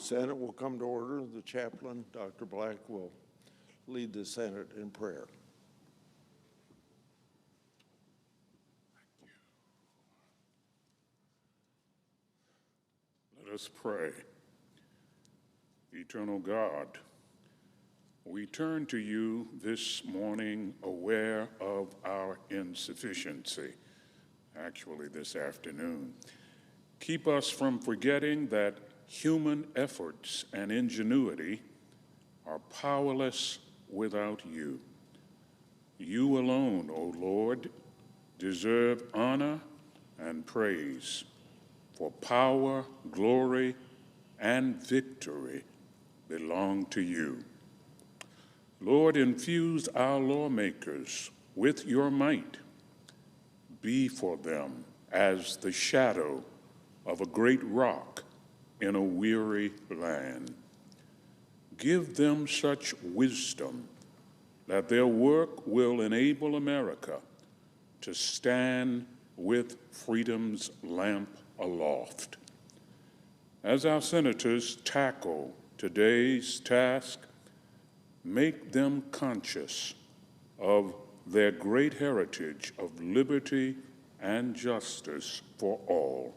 Senate will come to order. The chaplain, Dr. Black, will lead the Senate in prayer. Let us pray. Eternal God, we turn to you this morning aware of our insufficiency, actually this afternoon. Keep us from forgetting that human efforts and ingenuity are powerless without you. You alone, O Lord, deserve honor and praise, for power, glory, and victory belong to you. Lord, infuse our lawmakers with your might. Be for them as the shadow of a great rock in a weary land. Give them such wisdom that their work will enable America to stand with freedom's lamp aloft. As our senators tackle today's task, make them conscious of their great heritage of liberty and justice for all.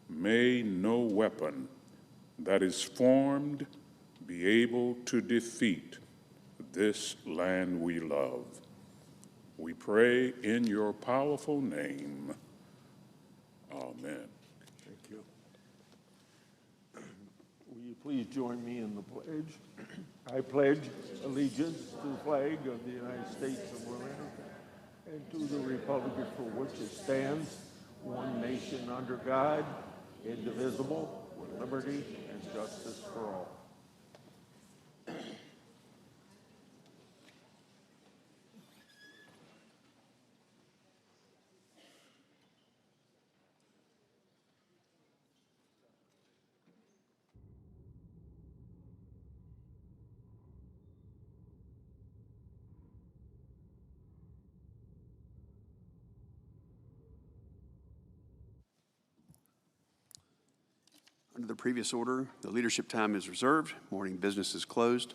May no weapon that is formed be able to defeat this land we love. We pray in your powerful name. Amen. Thank you. Will you please join me in the pledge? I pledge allegiance to the flag of the United States of America and to the republic for which it stands, one nation under God, indivisible, with liberty and justice for all. Under the previous order, the leadership time is reserved. Morning business is closed.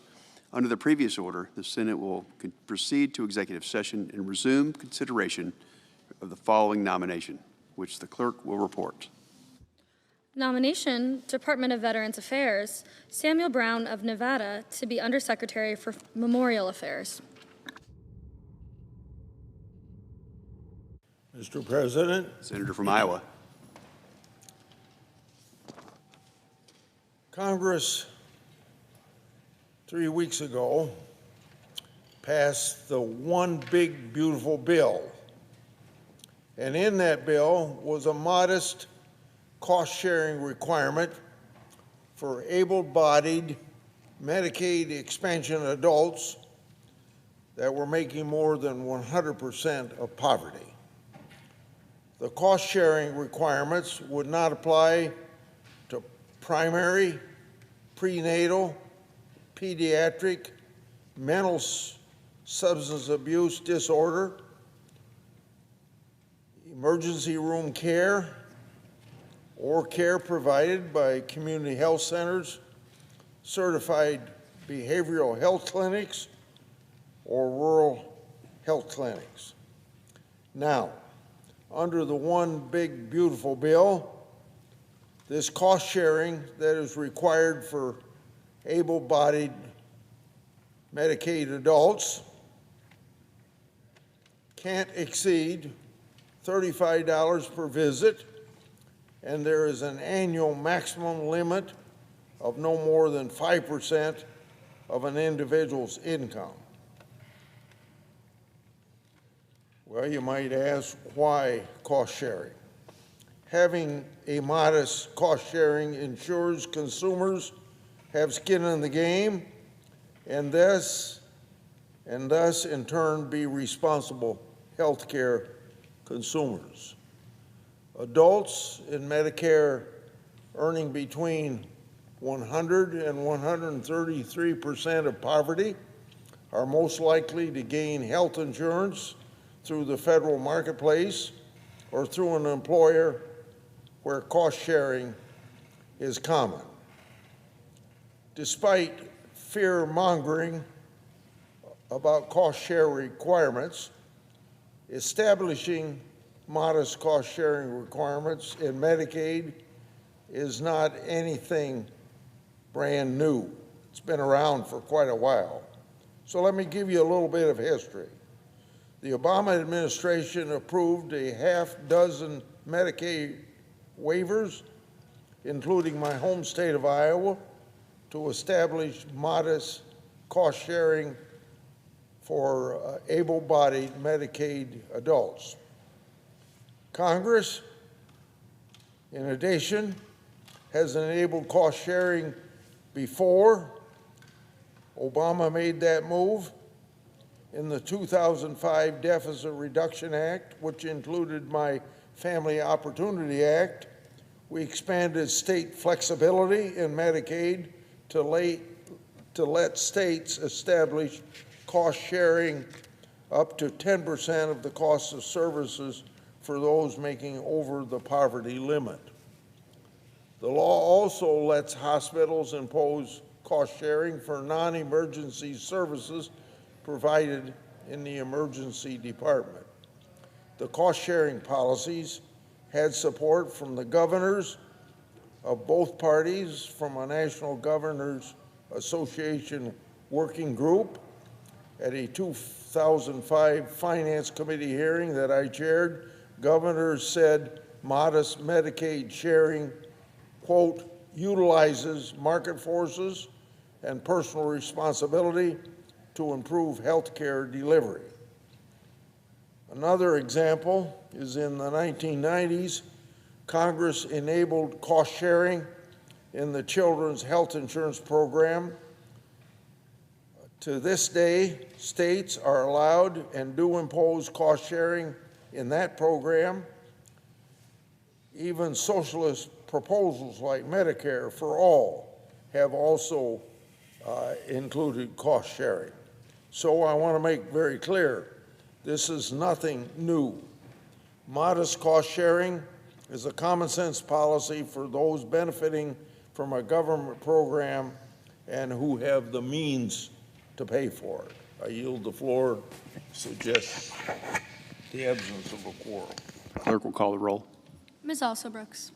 Under the previous order, the Senate will proceed to executive session and resume consideration of the following nomination, which the clerk will report. Nomination, Department of Veterans Affairs, Samuel Brown of Nevada to be Undersecretary for Memorial Affairs. Mr. President. Senator from Iowa. Congress 3 weeks ago passed the One Big Beautiful Bill. And in that bill was a modest cost-sharing requirement for able-bodied Medicaid expansion adults that were making more than 100% of poverty. The cost-sharing requirements would not apply to primary, prenatal, pediatric, mental substance abuse disorder, emergency room care, or care provided by community health centers, certified behavioral health clinics, or rural health clinics. Now, under the One Big Beautiful Bill, this cost sharing that is required for able-bodied Medicaid adults can't exceed $35 per visit, and there is an annual maximum limit of no more than 5% of an individual's income. Well, you might ask, why cost sharing? Having a modest cost sharing ensures consumers have skin in the game and thus in turn be responsible healthcare consumers. Adults in Medicare earning between 100 and 133% of poverty are most likely to gain health insurance through the federal marketplace or through an employer where cost sharing is common. Despite fear mongering about cost share requirements, establishing modest cost sharing requirements in Medicaid is not anything brand new. It's been around for quite a while. So let me give you a little bit of history. The Obama administration approved a half dozen Medicaid waivers, including my home state of Iowa, to establish modest cost sharing for able-bodied Medicaid adults. Congress, in addition, has enabled cost sharing before. Obama made that move in the 2005 Deficit Reduction Act, which included my Family Opportunity Act. We expanded state flexibility in Medicaid to let states establish cost sharing up to 10% of the cost of services for those making over the poverty limit. The law also lets hospitals impose cost sharing for non-emergency services provided in the emergency department. The cost sharing policies had support from the governors of both parties, from a National Governors Association working group. At a 2005 Finance Committee hearing that I chaired, governors said modest Medicaid sharing, quote, utilizes market forces and personal responsibility to improve health care delivery. Another example is in the 1990s, Congress enabled cost sharing in the Children's Health Insurance Program. To this day, states are allowed and do impose cost sharing in that program. Even socialist proposals like Medicare for All have also included cost sharing. So I want to make very clear, this is nothing new. Modest cost sharing is a common sense policy for those benefiting from a government program and who have the means to pay for it. I yield the floor, suggest the absence of a quorum. Clerk will call the roll. Ms. Alsobrooks.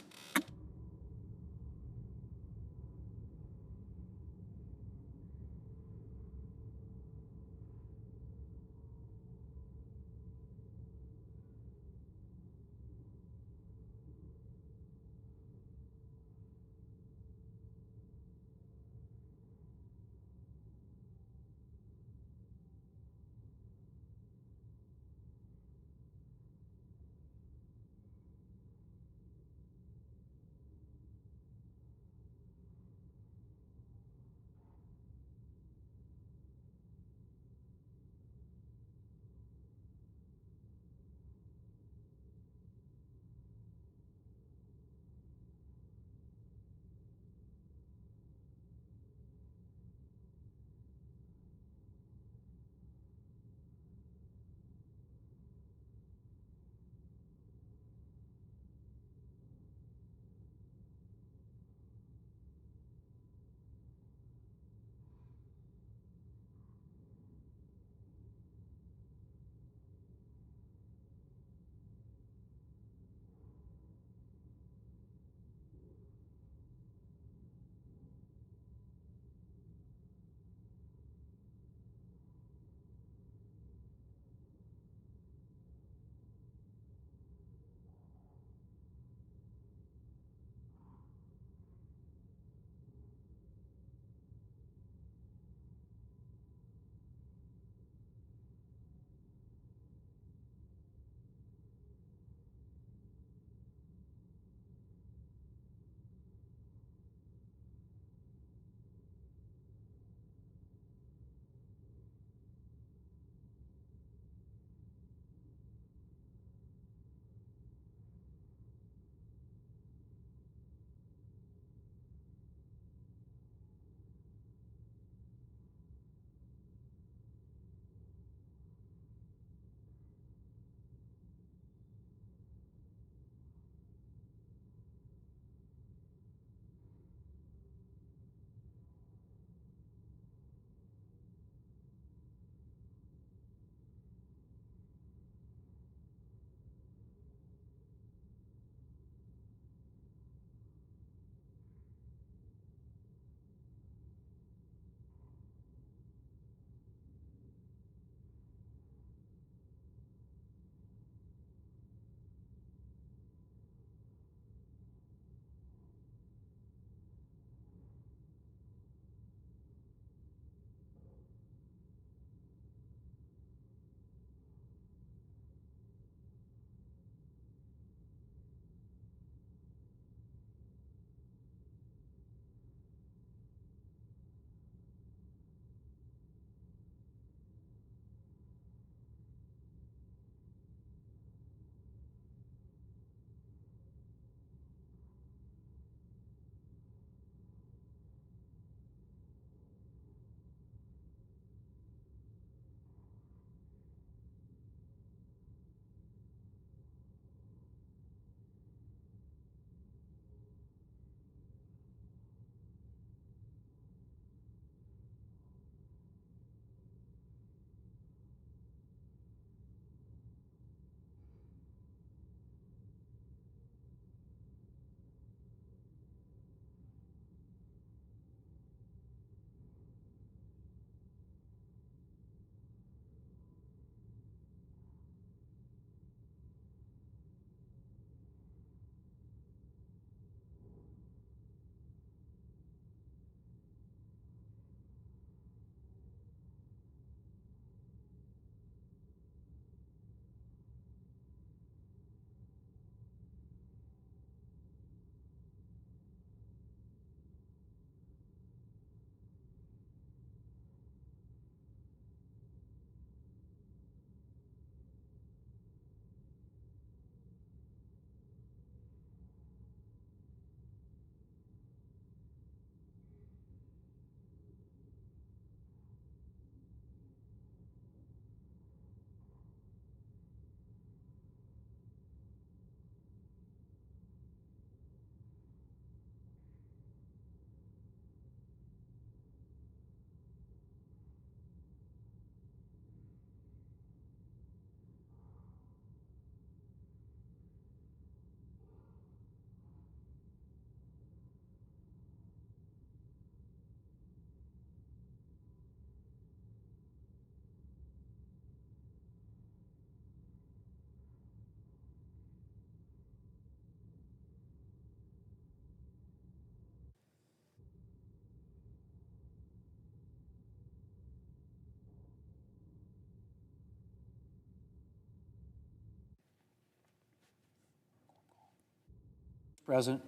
President.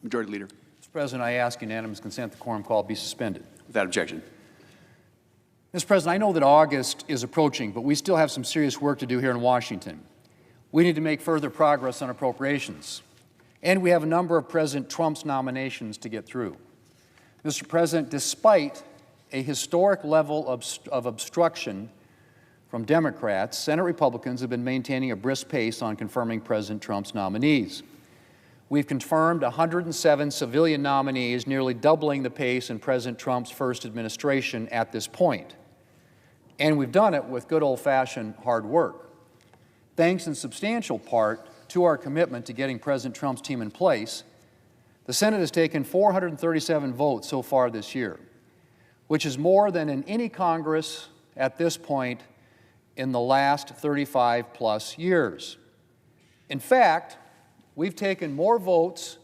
Majority Leader. Mr. President, I ask unanimous consent the quorum call be suspended. Without objection. Mr. President, I know that August is approaching, but we still have some serious work to do here in Washington. We need to make further progress on appropriations, and we have a number of President Trump's nominations to get through. Mr. President, despite a historic level of obstruction from Democrats, Senate Republicans have been maintaining a brisk pace on confirming President Trump's nominees. We've confirmed 107 civilian nominees, nearly doubling the pace in President Trump's first administration at this point. And we've done it with good old-fashioned hard work. Thanks in substantial part to our commitment to getting President Trump's team in place, the Senate has taken 437 votes so far this year, which is more than in any Congress at this point in the last 35-plus years. In fact, we've taken more votes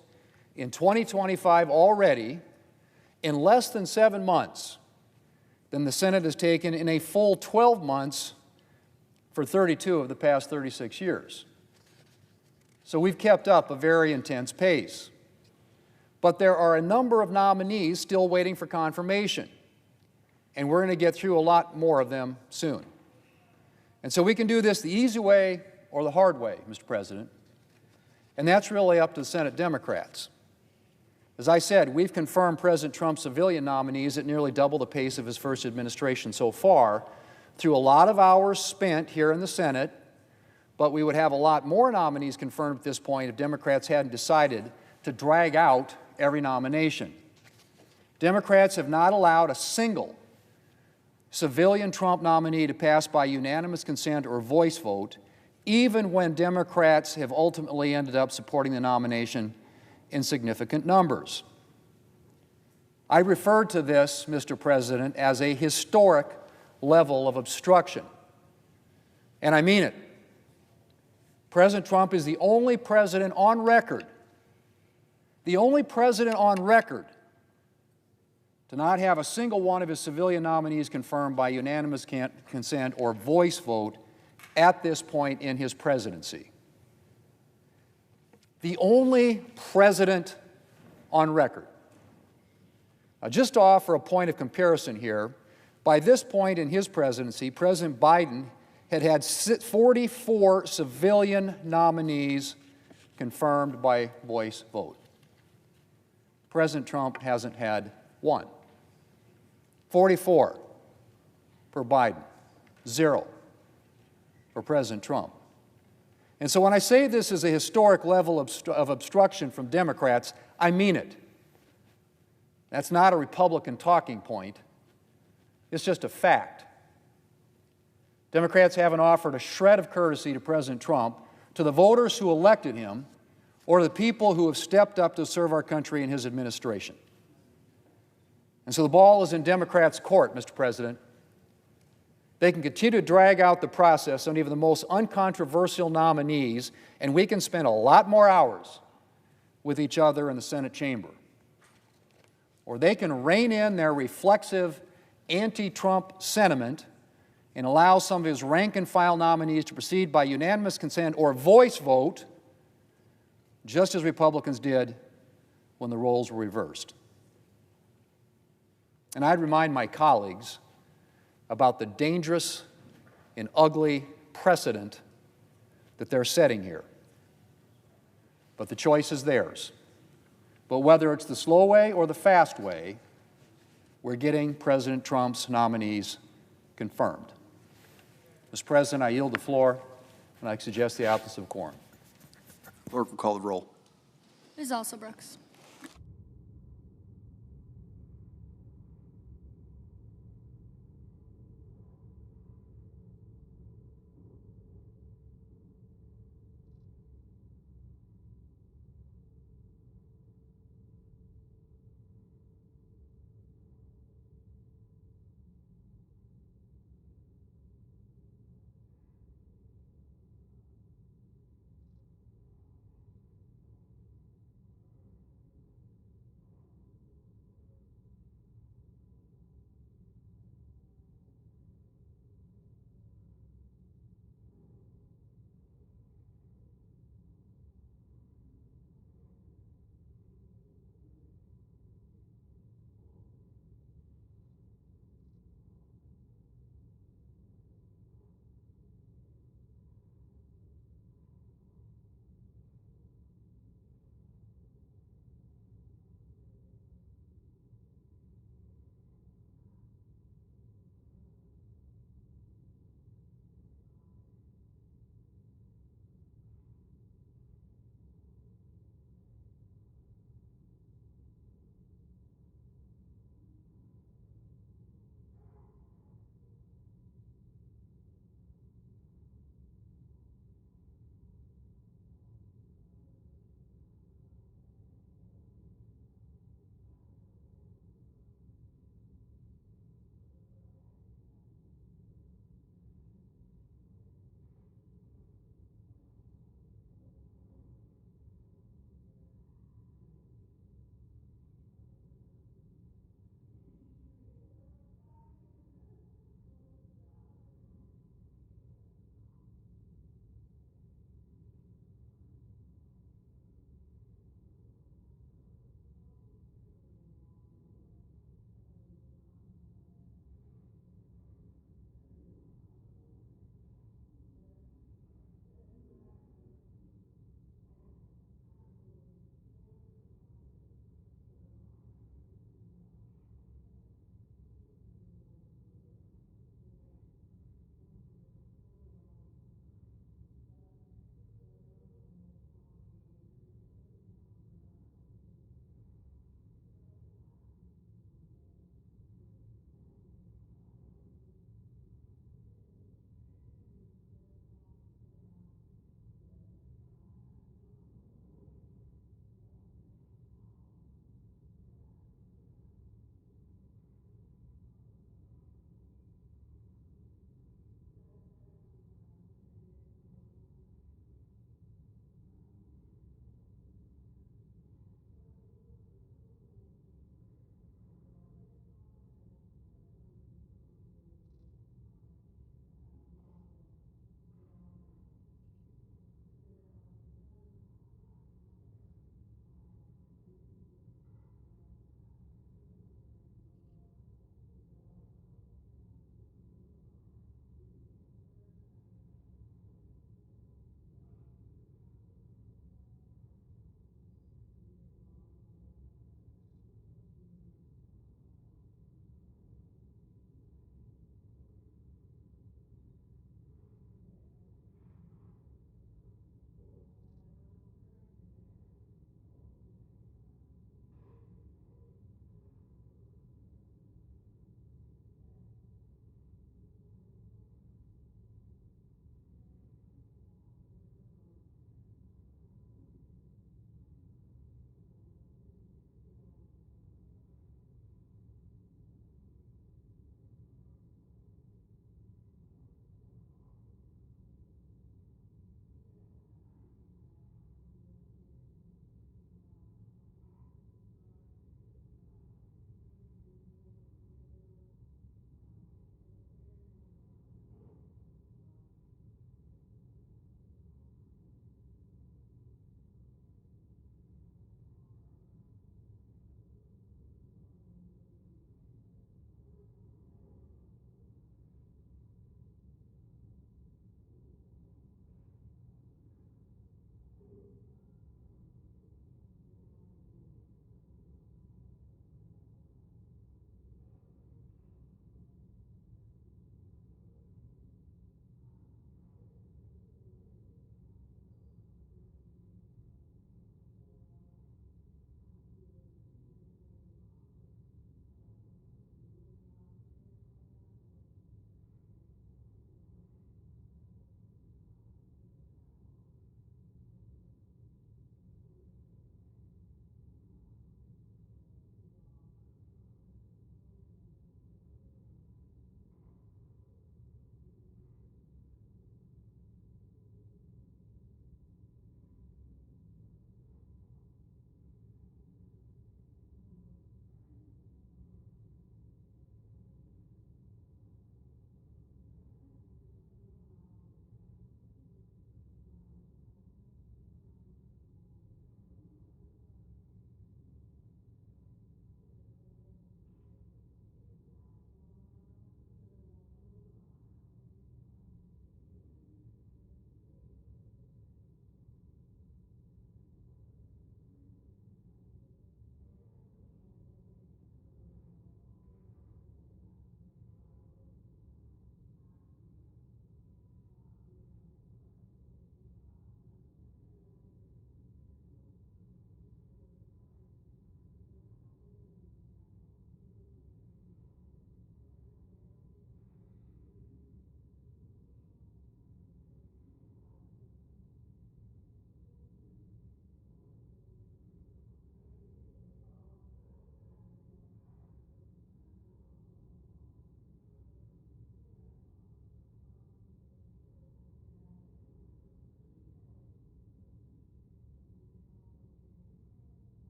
in 2025 already in less than 7 months than the Senate has taken in a full 12 months for 32 of the past 36 years. So we've kept up a very intense pace. But there are a number of nominees still waiting for confirmation, and we're going to get through a lot more of them soon. And so we can do this the easy way or the hard way, Mr. President, and that's really up to the Senate Democrats. As I said, we've confirmed President Trump's civilian nominees at nearly double the pace of his first administration so far, through a lot of hours spent here in the Senate, but we would have a lot more nominees confirmed at this point if Democrats hadn't decided to drag out every nomination. Democrats have not allowed a single civilian Trump nominee to pass by unanimous consent or voice vote, even when Democrats have ultimately ended up supporting the nomination in significant numbers. I refer to this, Mr. President, as a historic level of obstruction, and I mean it. President Trump is the only president on record to not have a single one of his civilian nominees confirmed by unanimous consent or voice vote at this point in his presidency. The only president on record. Just to offer a point of comparison here, by this point in his presidency, President Biden had 44 civilian nominees confirmed by voice vote. President Trump hasn't had one. 44 for Biden, 0 for President Trump. And so when I say this is a historic level of obstruction from Democrats, I mean it. That's not a Republican talking point. It's just a fact. Democrats haven't offered a shred of courtesy to President Trump, to the voters who elected him, or to the people who have stepped up to serve our country in his administration. And so the ball is in Democrats' court, Mr. President. They can continue to drag out the process on even the most uncontroversial nominees, and we can spend a lot more hours with each other in the Senate chamber. Or they can rein in their reflexive anti-Trump sentiment and allow some of his rank-and-file nominees to proceed by unanimous consent or voice vote, just as Republicans did when the roles were reversed. And I'd remind my colleagues about the dangerous and ugly precedent that they're setting here. But the choice is theirs. But whether it's the slow way or the fast way, we're getting President Trump's nominees confirmed. Mr. President, I yield the floor, and I suggest the absence of quorum. Clerk will call the roll. Ms. Alsobrooks.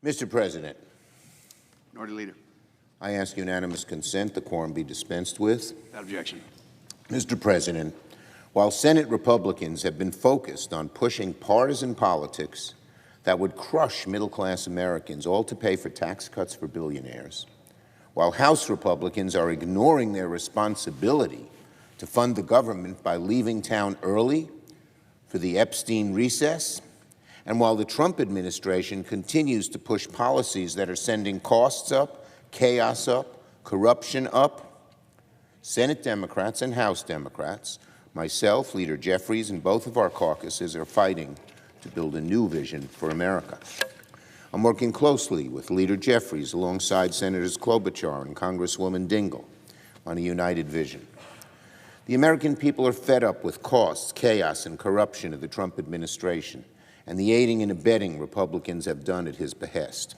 Mr. President, Minority Leader. I ask unanimous consent the quorum be dispensed with. Without objection. Mr. President, while Senate Republicans have been focused on pushing partisan politics that would crush middle-class Americans, all to pay for tax cuts for billionaires, while House Republicans are ignoring their responsibility to fund the government by leaving town early for the Epstein recess, and while the Trump administration continues to push policies that are sending costs up, chaos up, corruption up, Senate Democrats and House Democrats, myself, Leader Jeffries, and both of our caucuses are fighting to build a new vision for America. I'm working closely with Leader Jeffries alongside Senators Klobuchar and Congresswoman Dingell on a united vision. The American people are fed up with costs, chaos, and corruption of the Trump administration and the aiding and abetting Republicans have done at his behest.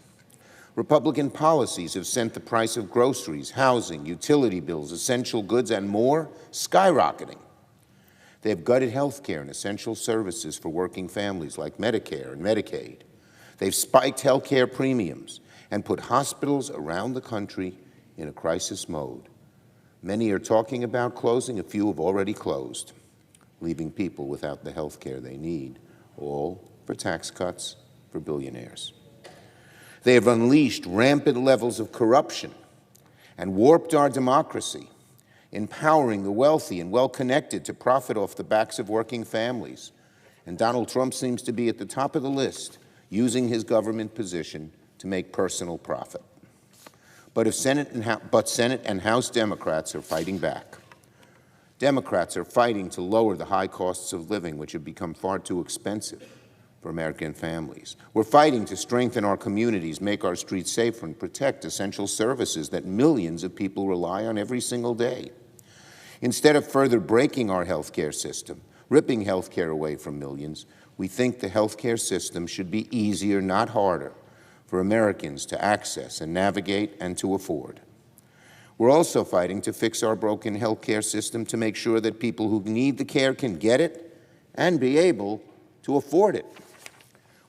Republican policies have sent the price of groceries, housing, utility bills, essential goods, and more skyrocketing. They have gutted health care and essential services for working families like Medicare and Medicaid. They've spiked health care premiums and put hospitals around the country in a crisis mode. Many are talking about closing. A few have already closed, leaving people without the health care they need, all for tax cuts for billionaires. They have unleashed rampant levels of corruption and warped our democracy, empowering the wealthy and well-connected to profit off the backs of working families. And Donald Trump seems to be at the top of the list, using his government position to make personal profit. But Senate and House Democrats are fighting back. Democrats are fighting to lower the high costs of living, which have become far too expensive for American families. We're fighting to strengthen our communities, make our streets safer, and protect essential services that millions of people rely on every single day. Instead of further breaking our health care system, ripping health care away from millions, we think the health care system should be easier, not harder, for Americans to access and navigate and to afford. We're also fighting to fix our broken health care system to make sure that people who need the care can get it and be able to afford it.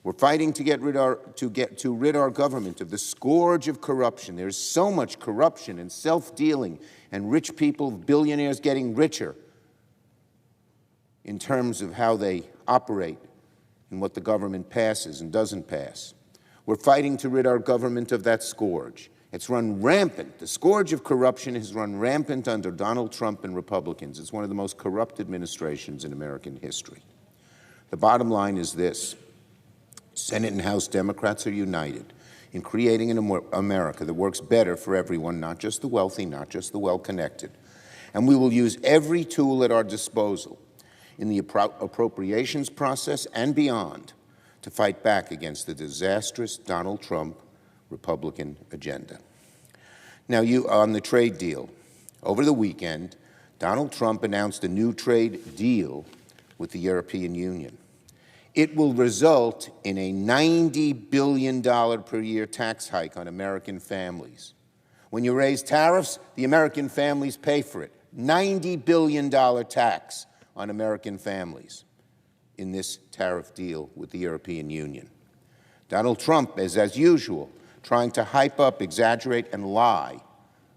We're fighting to rid our government of the scourge of corruption. There's so much corruption and self-dealing and rich people, billionaires getting richer in terms of how they operate and what the government passes and doesn't pass. We're fighting to rid our government of that scourge. It's run rampant. The scourge of corruption has run rampant under Donald Trump and Republicans. It's one of the most corrupt administrations in American history. The bottom line is this: Senate and House Democrats are united in creating an America that works better for everyone, not just the wealthy, not just the well-connected. And we will use every tool at our disposal in the appropriations process and beyond to fight back against the disastrous Donald Trump Republican agenda. Now, on the trade deal, over the weekend, Donald Trump announced a new trade deal with the European Union. It will result in a $90 billion per year tax hike on American families. When you raise tariffs, the American families pay for it. $90 billion tax on American families in this tariff deal with the European Union. Donald Trump is, as usual, trying to hype up, exaggerate, and lie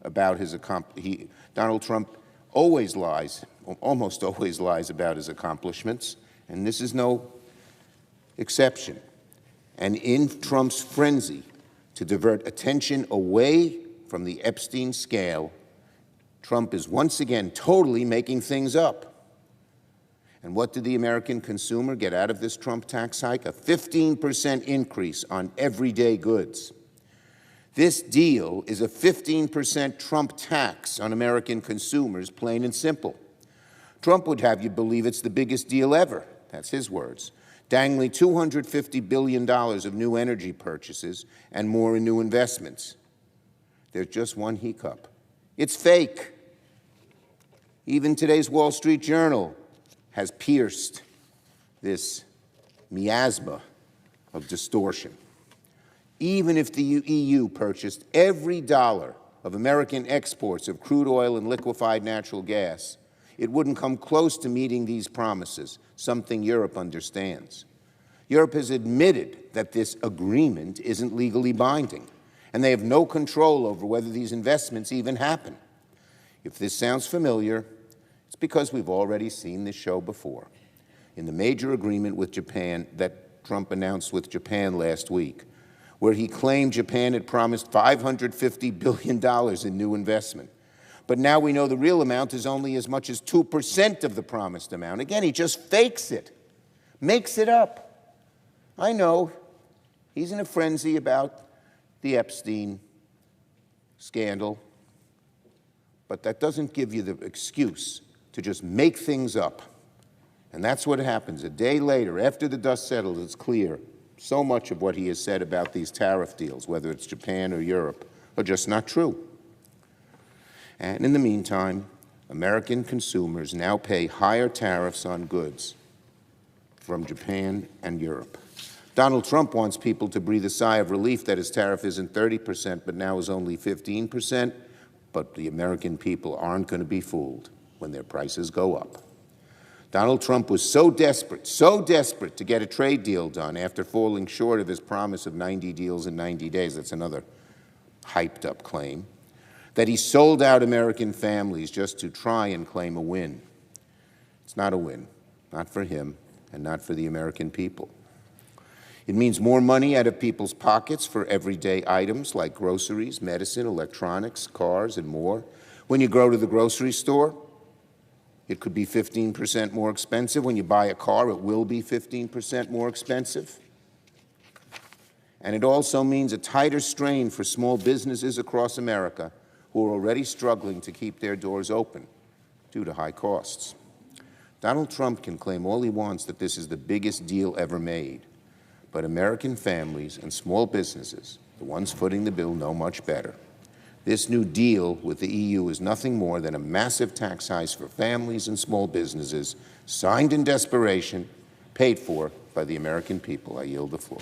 about his accomplishments. Donald Trump always lies, almost always lies about his accomplishments, and this is no exception. And in Trump's frenzy to divert attention away from the Epstein scale, Trump is once again totally making things up. And what did the American consumer get out of this Trump tax hike? A 15% increase on everyday goods. This deal is a 15% Trump tax on American consumers, plain and simple. Trump would have you believe it's the biggest deal ever. That's his words. Dangling $250 billion of new energy purchases and more in new investments. There's just one hiccup. It's fake. Even today's Wall Street Journal has pierced this miasma of distortion. Even if the EU purchased every dollar of American exports of crude oil and liquefied natural gas, it wouldn't come close to meeting these promises, something Europe understands. Europe has admitted that this agreement isn't legally binding, and they have no control over whether these investments even happen. If this sounds familiar, it's because we've already seen this show before. In the major agreement with Japan that Trump announced with Japan last week, where he claimed Japan had promised $550 billion in new investment. But now we know the real amount is only as much as 2% of the promised amount. Again, he just fakes it, makes it up. I know he's in a frenzy about the Epstein scandal, but that doesn't give you the excuse to just make things up. And that's what happens. A day later, after the dust settles, it's clear so much of what he has said about these tariff deals, whether it's Japan or Europe, are just not true. And in the meantime, American consumers now pay higher tariffs on goods from Japan and Europe. Donald Trump wants people to breathe a sigh of relief that his tariff isn't 30%, but now is only 15%. But the American people aren't going to be fooled when their prices go up. Donald Trump was so desperate to get a trade deal done after falling short of his promise of 90 deals in 90 days, that's another hyped-up claim, that he sold out American families just to try and claim a win. It's not a win, not for him and not for the American people. It means more money out of people's pockets for everyday items like groceries, medicine, electronics, cars, and more. When you go to the grocery store, it could be 15% more expensive. When you buy a car, it will be 15% more expensive. And it also means a tighter strain for small businesses across America who are already struggling to keep their doors open due to high costs. Donald Trump can claim all he wants that this is the biggest deal ever made. But American families and small businesses, the ones footing the bill, know much better. This new deal with the EU is nothing more than a massive tax hike for families and small businesses, signed in desperation, paid for by the American people. I yield the floor.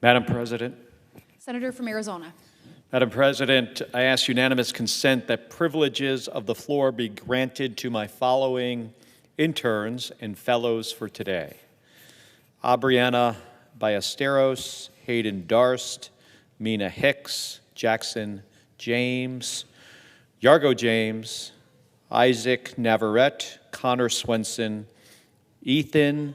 Madam President. Senator from Arizona. Madam President, I ask unanimous consent that privileges of the floor be granted to my following interns and fellows for today: Abriana Ballesteros, Hayden Darst, Mina Hicks, Jackson James, Yargo James, Isaac Navarrete, Connor Swenson, Ethan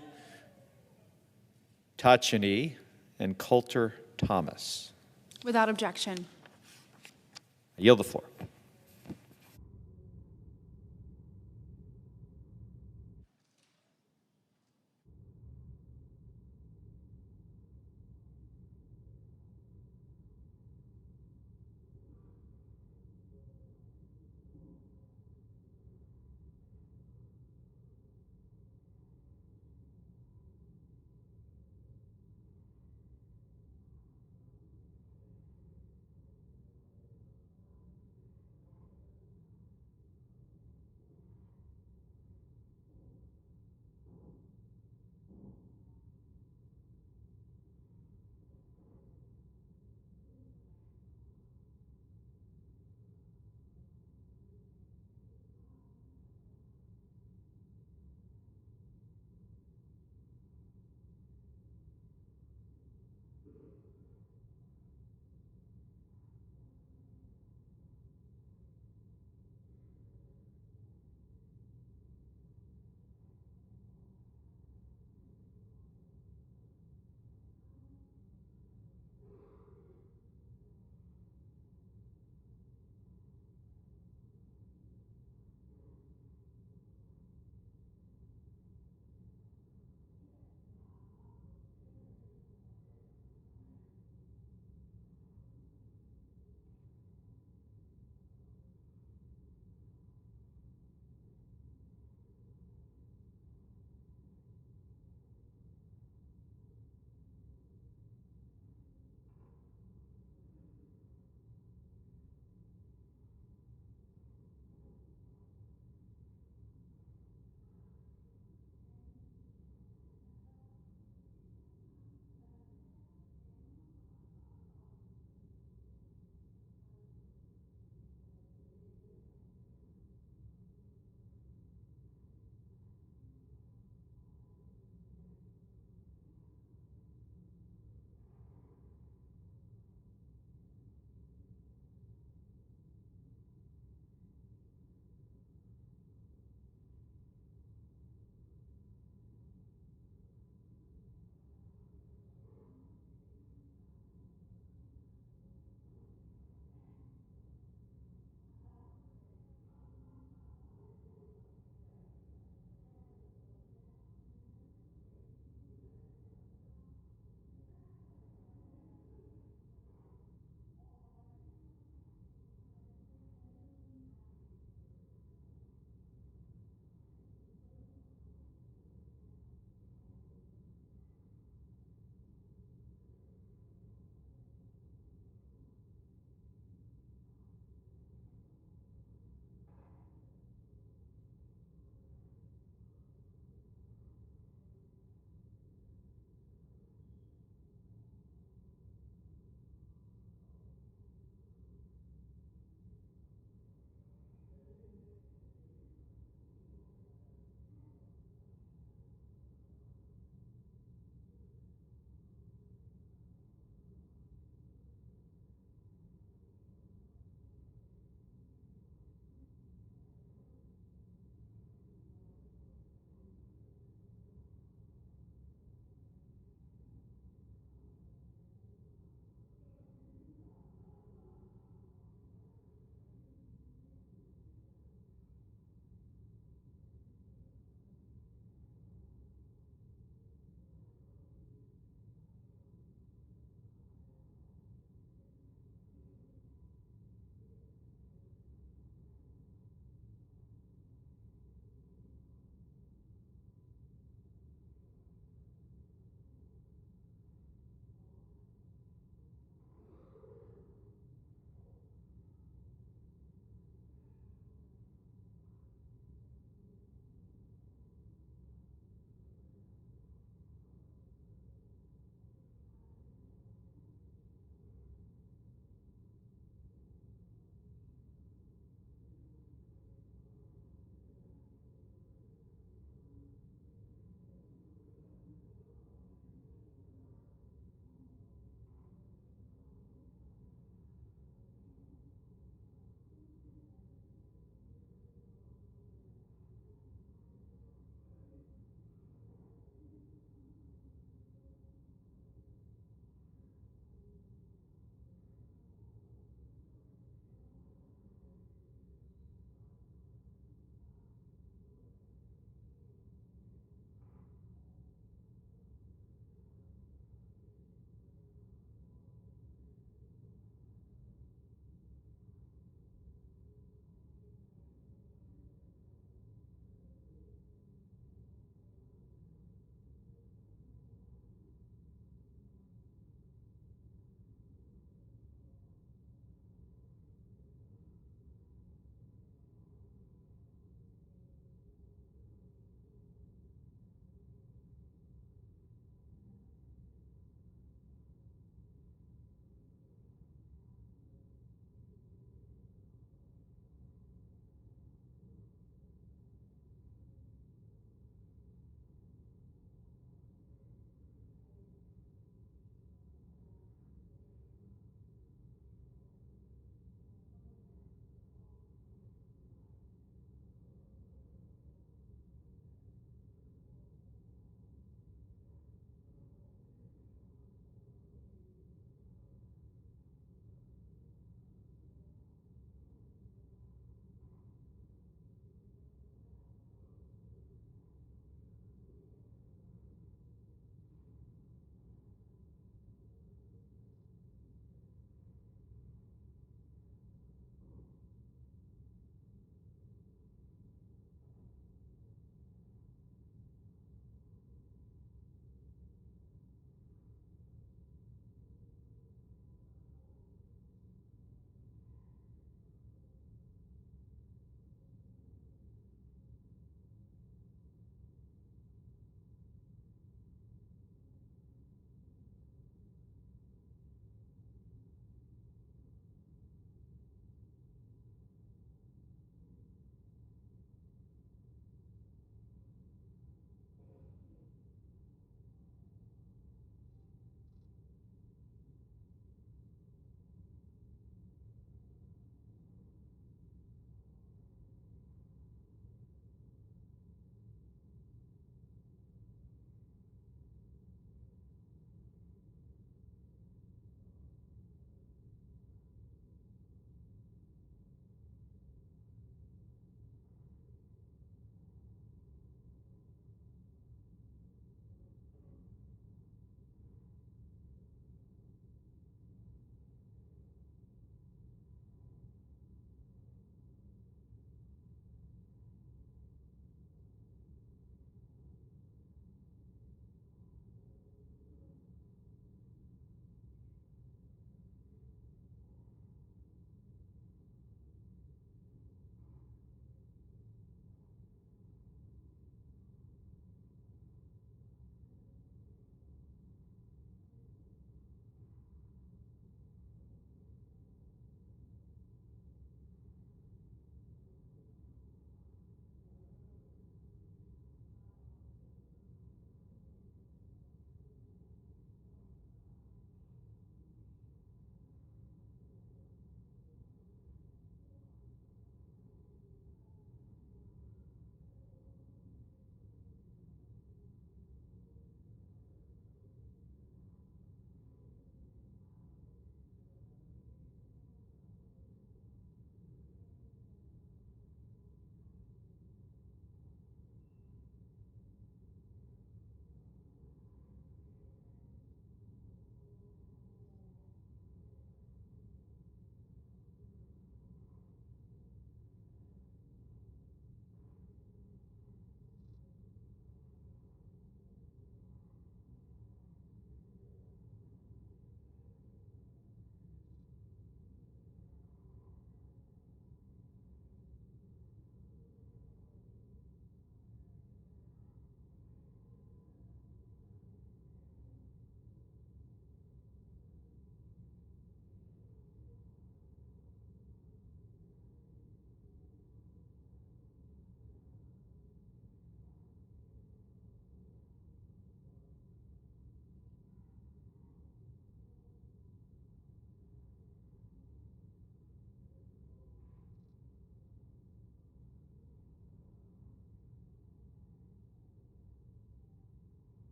Tachini, and Coulter Thomas. Without objection. I yield the floor.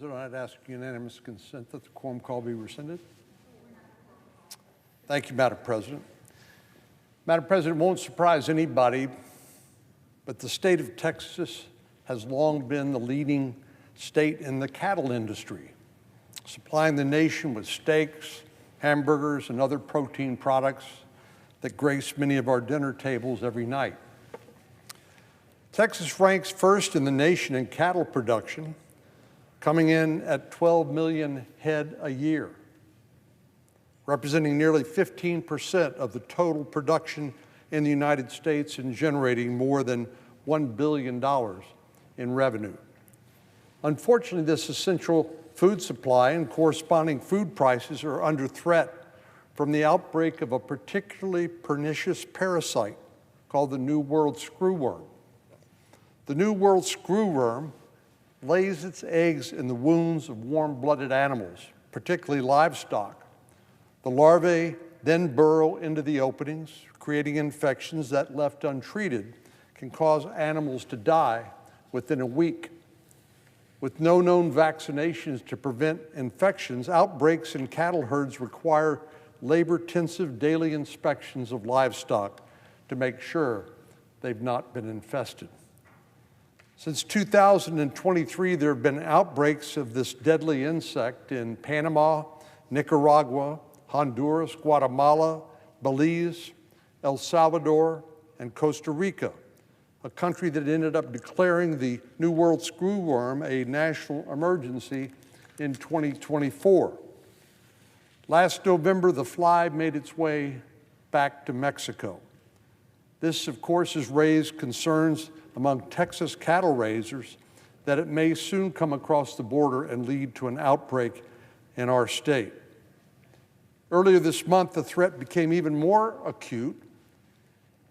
President, I'd ask unanimous consent that the quorum call be rescinded. Thank you, Madam President. Madam President, it won't surprise anybody, but the state of Texas has long been the leading state in the cattle industry, supplying the nation with steaks, hamburgers, and other protein products that grace many of our dinner tables every night. Texas ranks first in the nation in cattle production, coming in at 12 million head a year, representing nearly 15% of the total production in the United States and generating more than $1 billion in revenue. Unfortunately, this essential food supply and corresponding food prices are under threat from the outbreak of a particularly pernicious parasite called the New World screwworm. The New World screwworm lays its eggs in the wounds of warm-blooded animals, particularly livestock. The larvae then burrow into the openings, creating infections that, left untreated, can cause animals to die within a week. With no known vaccinations to prevent infections, outbreaks in cattle herds require labor-intensive daily inspections of livestock to make sure they've not been infested. Since 2023, there have been outbreaks of this deadly insect in Panama, Nicaragua, Honduras, Guatemala, Belize, El Salvador, and Costa Rica, a country that ended up declaring the New World screwworm a national emergency in 2024. Last November, the fly made its way back to Mexico. This, of course, has raised concerns among Texas cattle raisers that it may soon come across the border and lead to an outbreak in our state. Earlier this month, the threat became even more acute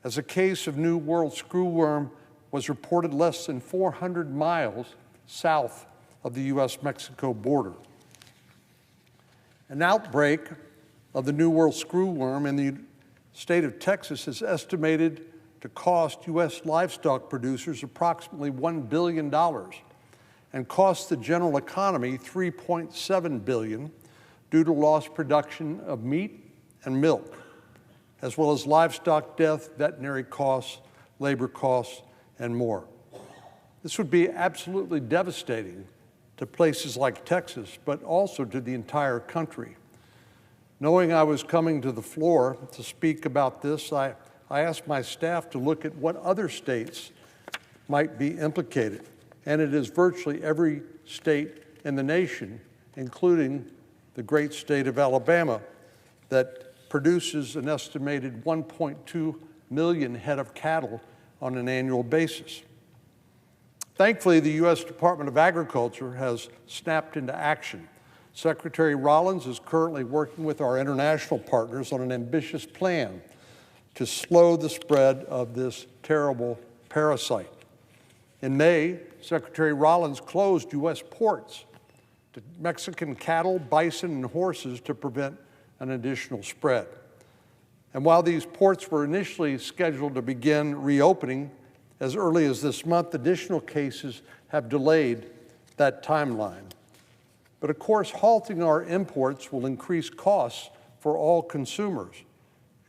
as a case of New World screwworm was reported less than 400 miles south of the U.S.-Mexico border. An outbreak of the New World screwworm in the state of Texas is estimated to cost U.S. livestock producers approximately $1 billion and cost the general economy $3.7 billion due to lost production of meat and milk, as well as livestock death, veterinary costs, labor costs, and more. This would be absolutely devastating to places like Texas, but also to the entire country. Knowing I was coming to the floor to speak about this, I asked my staff to look at what other states might be implicated, and it is virtually every state in the nation, including the great state of Alabama, that produces an estimated 1.2 million head of cattle on an annual basis. Thankfully, the U.S. Department of Agriculture has snapped into action. Secretary Rollins is currently working with our international partners on an ambitious plan to slow the spread of this terrible parasite. In May, Secretary Rollins closed U.S. ports to Mexican cattle, bison, and horses to prevent an additional spread. And while these ports were initially scheduled to begin reopening as early as this month, additional cases have delayed that timeline. But of course, halting our imports will increase costs for all consumers.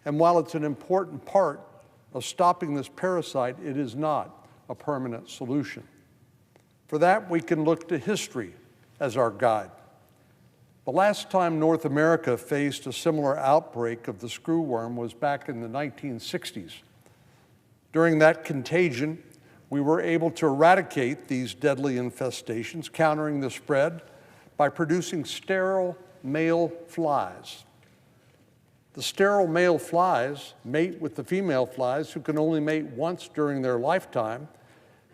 And while it's an important part of stopping this parasite, it is not a permanent solution. For that, we can look to history as our guide. The last time North America faced a similar outbreak of the screwworm was back in the 1960s. During that contagion, we were able to eradicate these deadly infestations, countering the spread by producing sterile male flies. The sterile male flies mate with the female flies, who can only mate once during their lifetime,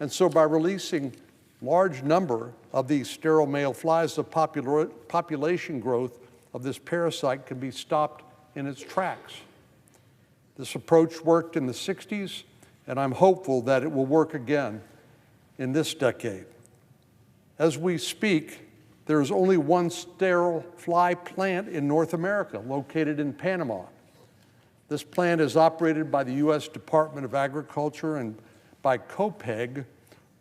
and so by releasing large number of these sterile male flies, the population growth of this parasite can be stopped in its tracks. This approach worked in the 60s, and I'm hopeful that it will work again in this decade. As we speak, there is only one sterile fly plant in North America, located in Panama. This plant is operated by the U.S. Department of Agriculture and by COPEG,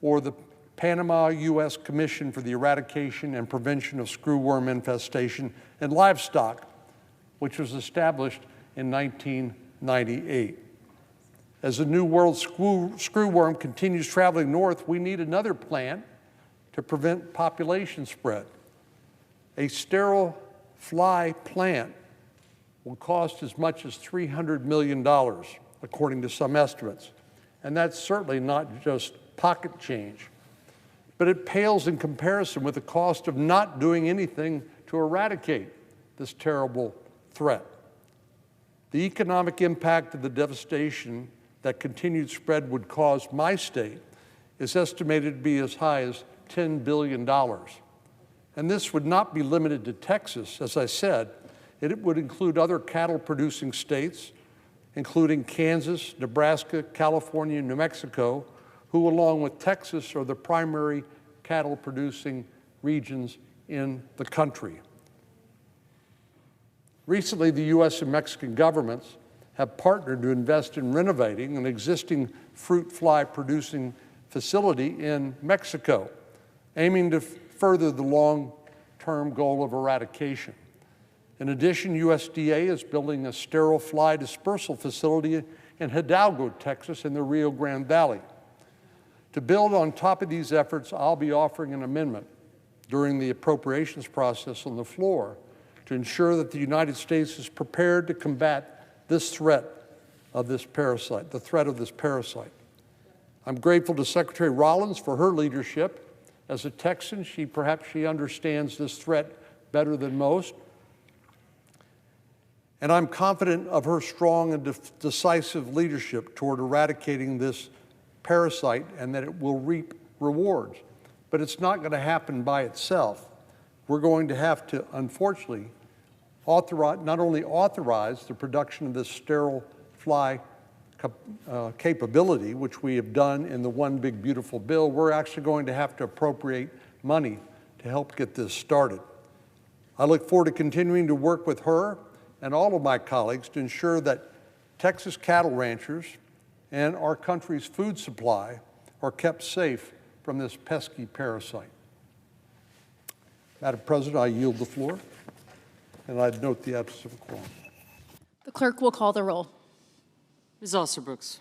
or the Panama U.S. Commission for the Eradication and Prevention of Screwworm Infestation in Livestock, which was established in 1998. As the New World screwworm continues traveling north, we need another plan to prevent population spread. A sterile fly plant will cost as much as $300 million, according to some estimates. And that's certainly not just pocket change, but it pales in comparison with the cost of not doing anything to eradicate this terrible threat. The economic impact of the devastation that continued spread would cause my state is estimated to be as high as $10 billion. And this would not be limited to Texas, as I said. It would include other cattle-producing states, including Kansas, Nebraska, California, and New Mexico, who, along with Texas, are the primary cattle-producing regions in the country. Recently, the U.S. and Mexican governments have partnered to invest in renovating an existing fruit fly producing facility in Mexico, aiming to further the long-term goal of eradication. In addition, USDA is building a sterile fly dispersal facility in Hidalgo, Texas, in the Rio Grande Valley. To build on top of these efforts, I'll be offering an amendment during the appropriations process on the floor to ensure that the United States is prepared to combat this threat of this parasite, the threat of this parasite. I'm grateful to Secretary Rollins for her leadership. As a Texan, perhaps she understands this threat better than most. And I'm confident of her strong and decisive leadership toward eradicating this parasite and that it will reap rewards. But it's not going to happen by itself. We're going to have to, unfortunately, not only authorize the production of this sterile fly capability, which we have done in the One Big Beautiful Bill, we're actually going to have to appropriate money to help get this started. I look forward to continuing to work with her and all of my colleagues to ensure that Texas cattle ranchers and our country's food supply are kept safe from this pesky parasite. Madam President, I yield the floor, and I'd note the absence of a quorum. The clerk will call the roll. Ms. Alsterbrooks.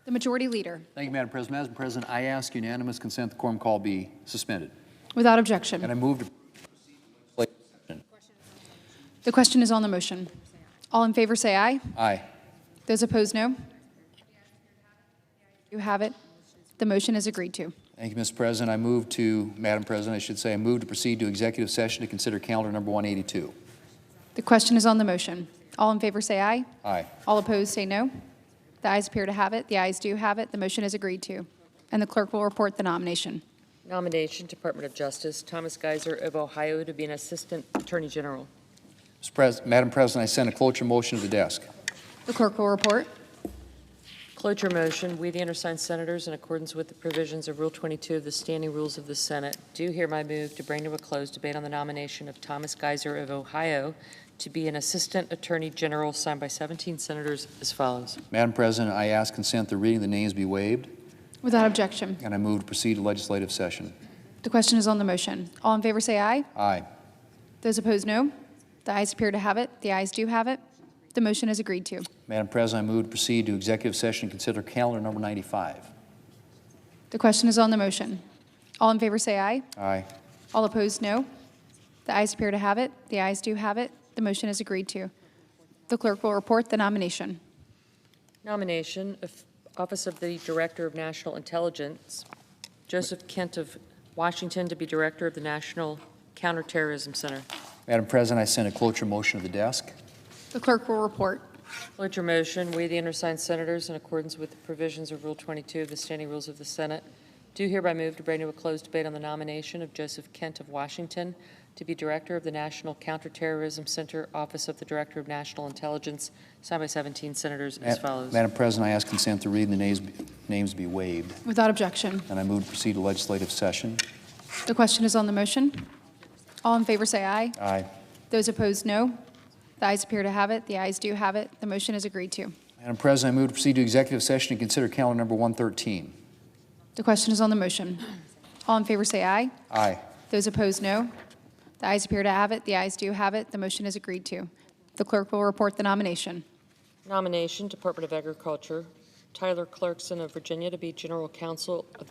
The Majority Leader. Thank you, Madam President. Madam President, I ask unanimous consent the quorum call be suspended. Without objection. And I move to The question is on the motion. All in favor say aye. Aye. Those opposed, no. You have it. The motion is agreed to. Thank you, Mr. President. Madam President, I should say, I move to proceed to executive session to consider calendar number 182. The question is on the motion. All in favor say aye. Aye. All opposed say no. The ayes appear to have it. The ayes do have it. The motion is agreed to. And the clerk will report the nomination. Nomination, Department of Justice, Thomas Geiser of Ohio to be an Assistant Attorney General. Madam President, I send a cloture motion to the desk. The clerk will report. Cloture motion, we, the undersigned senators, in accordance with the provisions of Rule 22 of the Standing Rules of the Senate, do hereby move to bring to a close debate on the nomination of Thomas Geiser of Ohio to be an Assistant Attorney General, signed by 17 senators as follows. Madam President, I ask consent the reading of the names be waived, Without objection. and I move to proceed to legislative session. The question is on the motion. All in favor say aye. Aye. Those opposed, no. The ayes appear to have it. The ayes do have it. The motion is agreed to. Madam President, I move to proceed to executive session and consider calendar number 95. The question is on the motion. All in favor say aye. Aye. All opposed, no. The ayes appear to have it. The ayes do have it. The motion is agreed to. The clerk will report the nomination. Nomination of Office of the Director of National Intelligence, Joseph Kent of Washington to be Director of the National Counterterrorism Center. Madam President, I send a cloture motion to the desk. The clerk will report. Cloture motion, we, the undersigned senators, in accordance with the provisions of Rule 22 of the Standing Rules of the Senate, do hereby move to bring to a closed debate on the nomination of Joseph Kent of Washington to be Director of the National Counterterrorism Center, Office of the Director of National Intelligence, signed by 17 senators as follows. Madam President, I ask consent to read the names be waived, Without objection. and I move to proceed to legislative session. The question is on the motion. All in favor say aye. Aye. Those opposed, no. The ayes appear to have it. The ayes do have it. The motion is agreed to. Madam President, I move to proceed to executive session and consider calendar number 113. The question is on the motion. All in favor say aye. Aye. Those opposed, no. The ayes appear to have it. The ayes do have it. The motion is agreed to. The clerk will report the nomination. Nomination, Department of Agriculture, Tyler Clarkson of Virginia to be General Counsel of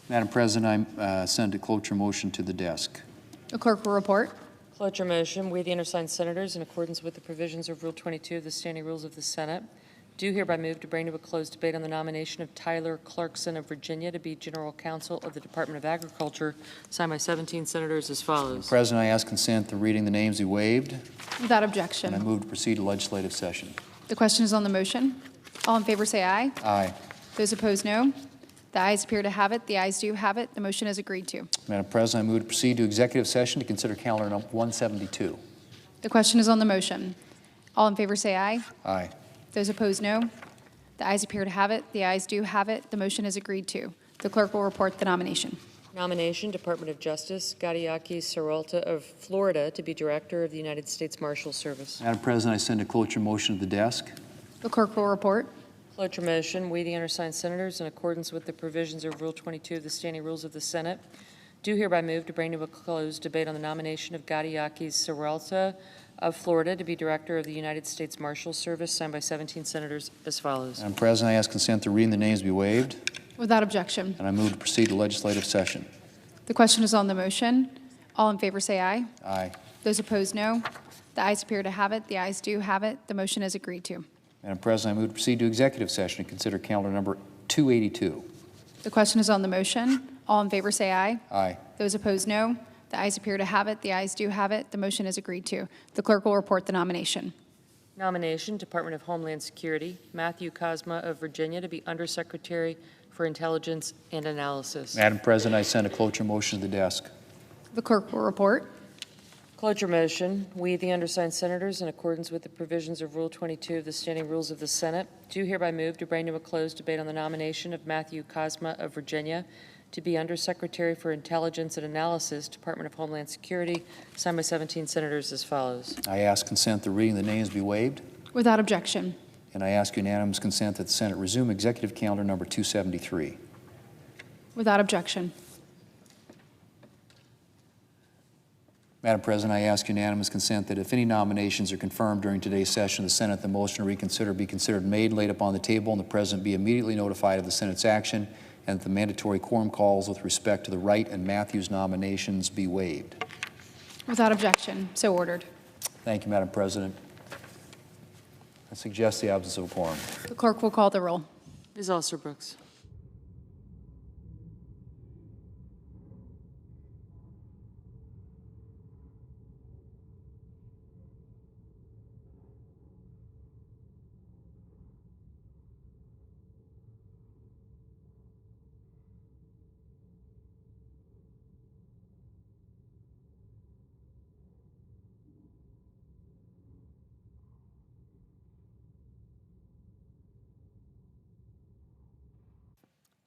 Madam President, I send a cloture motion to the desk. The clerk will report. Cloture motion, we, the undersigned senators, in accordance with the provisions of Rule 22 of the Standing Rules of the Senate, do hereby move to bring to a closed debate on the nomination of Tyler Clarkson of Virginia to be General Counsel of the Department of Agriculture, signed by 17 senators as follows. President, I ask consent to reading the names be waived, Without and I objection. move to proceed to legislative session. The question is on the motion. All in favor say aye. Aye. Those opposed, no. The ayes appear to have it. The ayes do have it. The motion is agreed to. Madam President, I move to proceed to executive session to consider calendar number 172. The question is on the motion. All in favor say aye. Aye. Those opposed, no. The ayes appear to have it. The ayes do have it. The motion is agreed to. The clerk will report the nomination. Nomination, Department of Justice, Gadiaki Saralta of Florida to be Director of the United States Marshal Service. Madam President, I send a cloture motion to the desk. The clerk will report. Cloture motion, we, the undersigned senators, in accordance with the provisions of Rule 22 of the Standing Rules of the Senate, do hereby move to bring to a closed debate on the nomination of Gadiaki Saralta of Florida to be Director of the United States Marshal Service, signed by 17 senators as follows. Madam President, I ask consent to reading the names be waived, Without objection. and I move to proceed to legislative session. The question is on the motion. All in favor say aye. Aye. Those opposed, no. The ayes appear to have it. The ayes do have it. The motion is agreed to. Madam President, I move to proceed to executive session and consider calendar number 282. The question is on the motion. All in favor say aye. Aye. Those opposed, no. The ayes appear to have it. The ayes do have it. The motion is agreed to. The clerk will report the nomination. Nomination, Department of Homeland Security, Matthew Cosma of Virginia to be Undersecretary for Intelligence and Analysis. Madam President, I send a cloture motion to the desk. The clerk will report. Cloture motion, we, the undersigned senators, in accordance with the provisions of Rule 22 of the Standing Rules of the Senate, do hereby move to bring to a closed debate on the nomination of Matthew Cosma of Virginia to be Undersecretary for Intelligence and Analysis, Department of Homeland Security, signed by 17 senators as follows. I ask consent that reading the names be waived, Without objection. and I ask unanimous consent that the Senate resume executive calendar number 273. Without objection. Madam President, I ask unanimous consent that if any nominations are confirmed during today's session of the Senate, the motion to reconsider be considered made and laid upon the table, and the President be immediately notified of the Senate's action, and that the mandatory quorum calls with respect to the Wright and Matthews nominations be waived. Without objection, so ordered. Thank you, Madam President. I suggest the absence of a quorum. The clerk will call the roll. Ms. Alster-Brooks.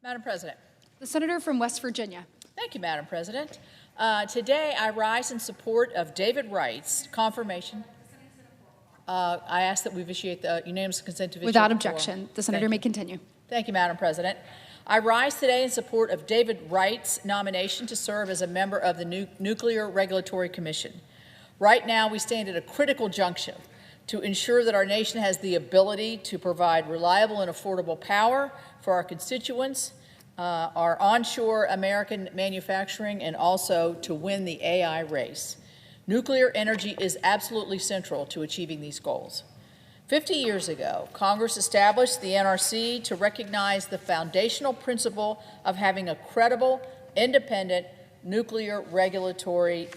Madam President. The senator from West Virginia. Thank you, Madam President. Today, I rise in support of David Wright's confirmation. I ask that we vitiate the unanimous consent to vitiate. Without objection, the senator may continue. Thank you, Madam President. I rise today in support of David Wright's nomination to serve as a member of the Nuclear Regulatory Commission. Right now, we stand at a critical junction to ensure that our nation has the ability to provide reliable and affordable power for our constituents, our onshore American manufacturing, and also to win the AI race. Nuclear energy is absolutely central to achieving these goals. 50 years ago, Congress established the NRC to recognize the foundational principle of having a credible, independent nuclear regulatory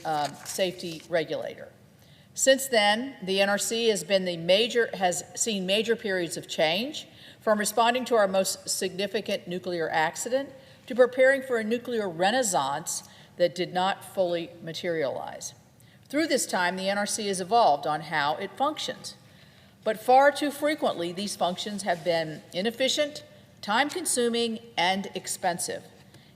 safety regulator. Since then, the NRC has seen major periods of change, from responding to our most significant nuclear accident to preparing for a nuclear renaissance that did not fully materialize. Through this time, the NRC has evolved on how it functions. But far too frequently, these functions have been inefficient, time-consuming, and expensive,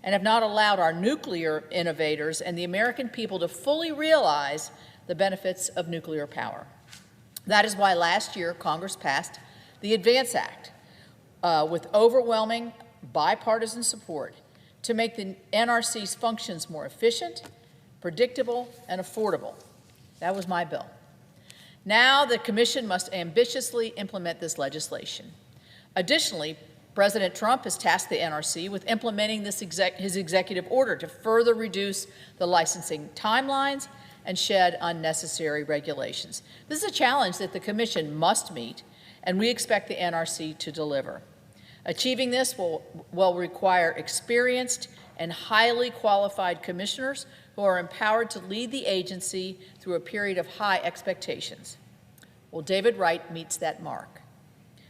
and have not allowed our nuclear innovators and the American people to fully realize the benefits of nuclear power. That is why last year Congress passed the ADVANCE Act with overwhelming bipartisan support to make the NRC's functions more efficient, predictable, and affordable. That was my bill. Now the Commission must ambitiously implement this legislation. Additionally, President Trump has tasked the NRC with implementing his executive order to further reduce the licensing timelines and shed unnecessary regulations. This is a challenge that the Commission must meet, and we expect the NRC to deliver. Achieving this will require experienced and highly qualified commissioners who are empowered to lead the agency through a period of high expectations. Well, David Wright meets that mark.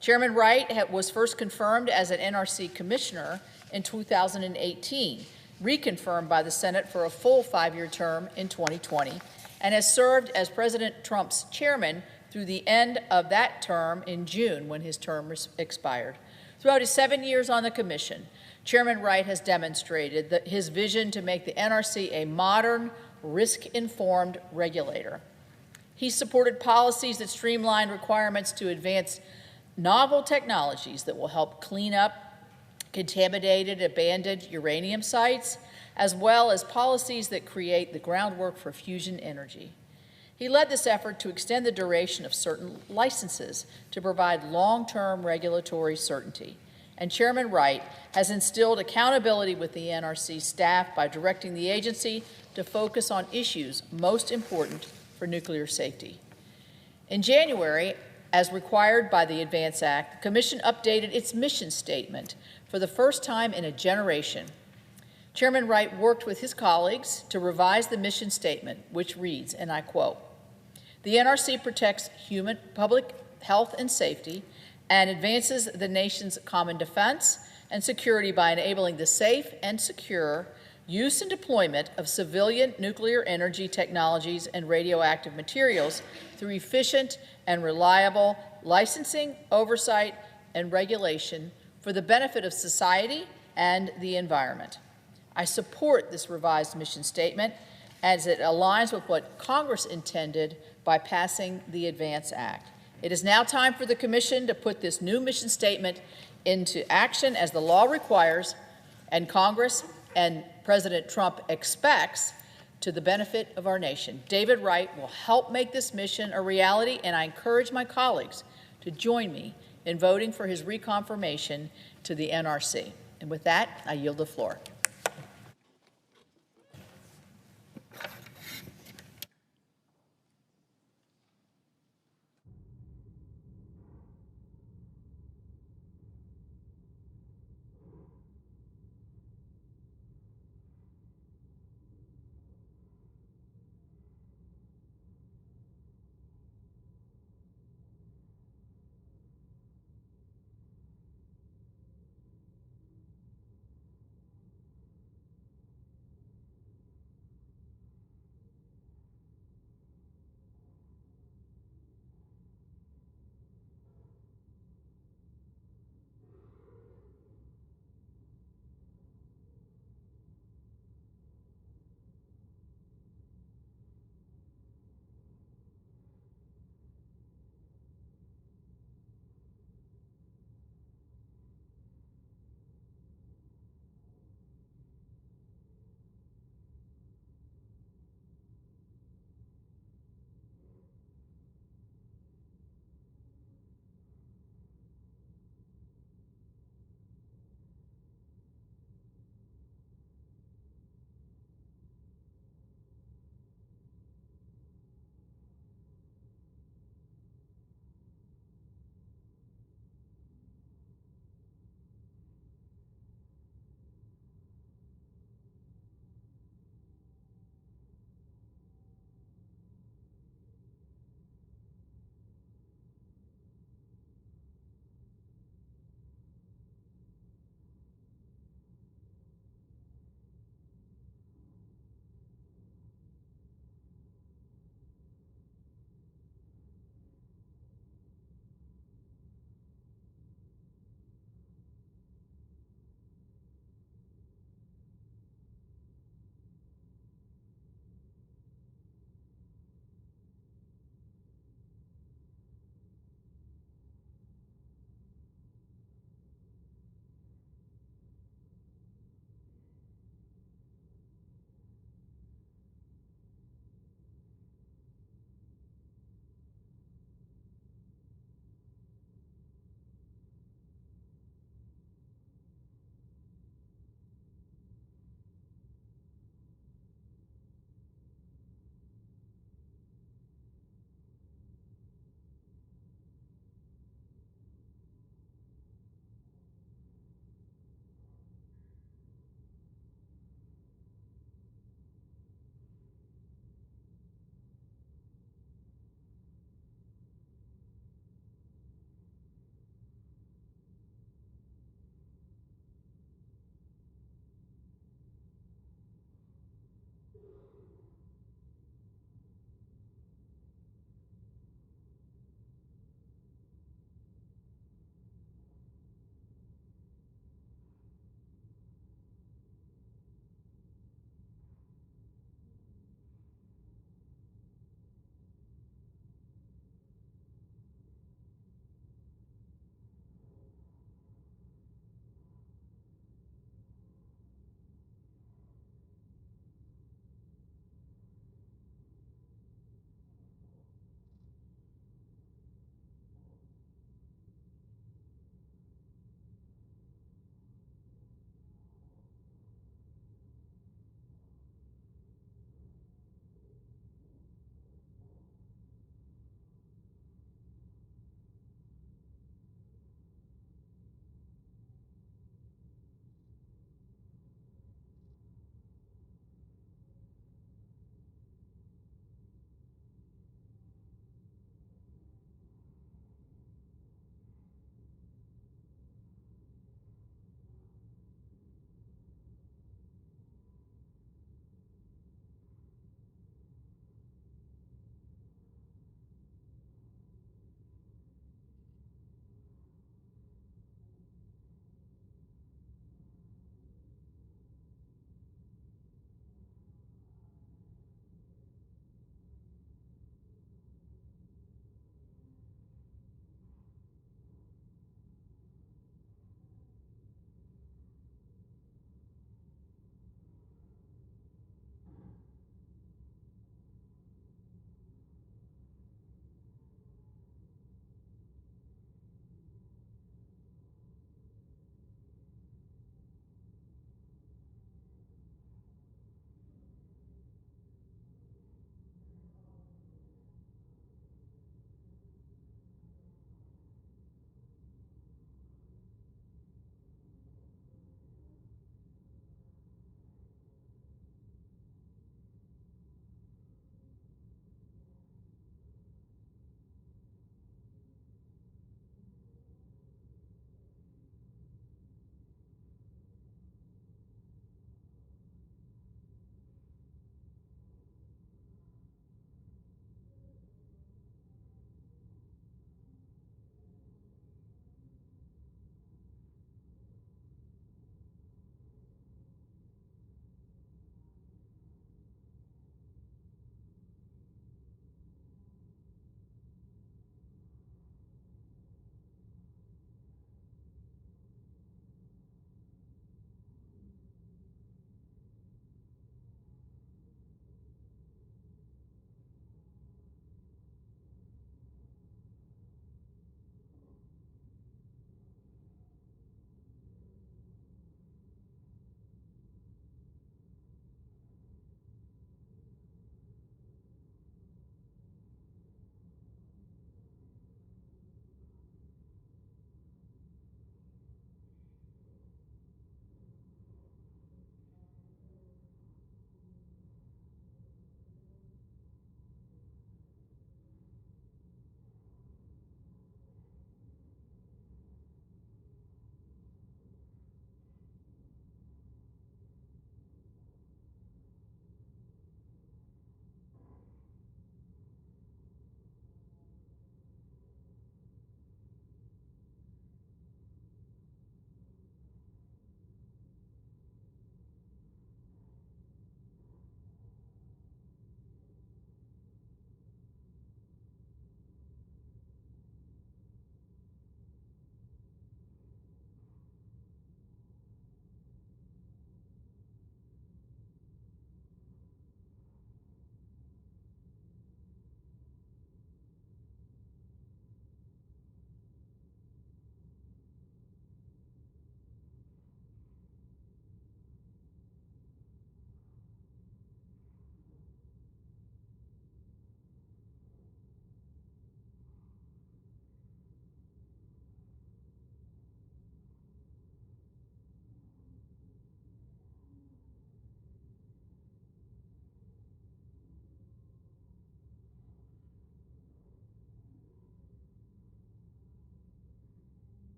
Chairman Wright was first confirmed as an NRC commissioner in 2018, reconfirmed by the Senate for a full 5-year term in 2020, and has served as President Trump's chairman through the end of that term in June, when his term expired. Throughout his 7 years on the Commission, Chairman Wright has demonstrated his vision to make the NRC a modern, risk-informed regulator. He supported policies that streamlined requirements to advance novel technologies that will help clean up contaminated, abandoned uranium sites, as well as policies that create the groundwork for fusion energy. He led this effort to extend the duration of certain licenses to provide long-term regulatory certainty. And Chairman Wright has instilled accountability with the NRC staff by directing the agency to focus on issues most important for nuclear safety. In January, as required by the ADVANCE Act, the Commission updated its mission statement for the first time in a generation. Chairman Wright worked with his colleagues to revise the mission statement, which reads, and I quote, "The NRC protects human public health and safety and advances the nation's common defense and security by enabling the safe and secure use and deployment of civilian nuclear energy technologies and radioactive materials through efficient and reliable licensing, oversight, and regulation for the benefit of society and the environment." I support this revised mission statement as it aligns with what Congress intended by passing the ADVANCE Act. It is now time for the Commission to put this new mission statement into action as the law requires, and Congress and President Trump expects to the benefit of our nation. David Wright will help make this mission a reality, and I encourage my colleagues to join me in voting for his reconfirmation to the NRC. And with that, I yield the floor.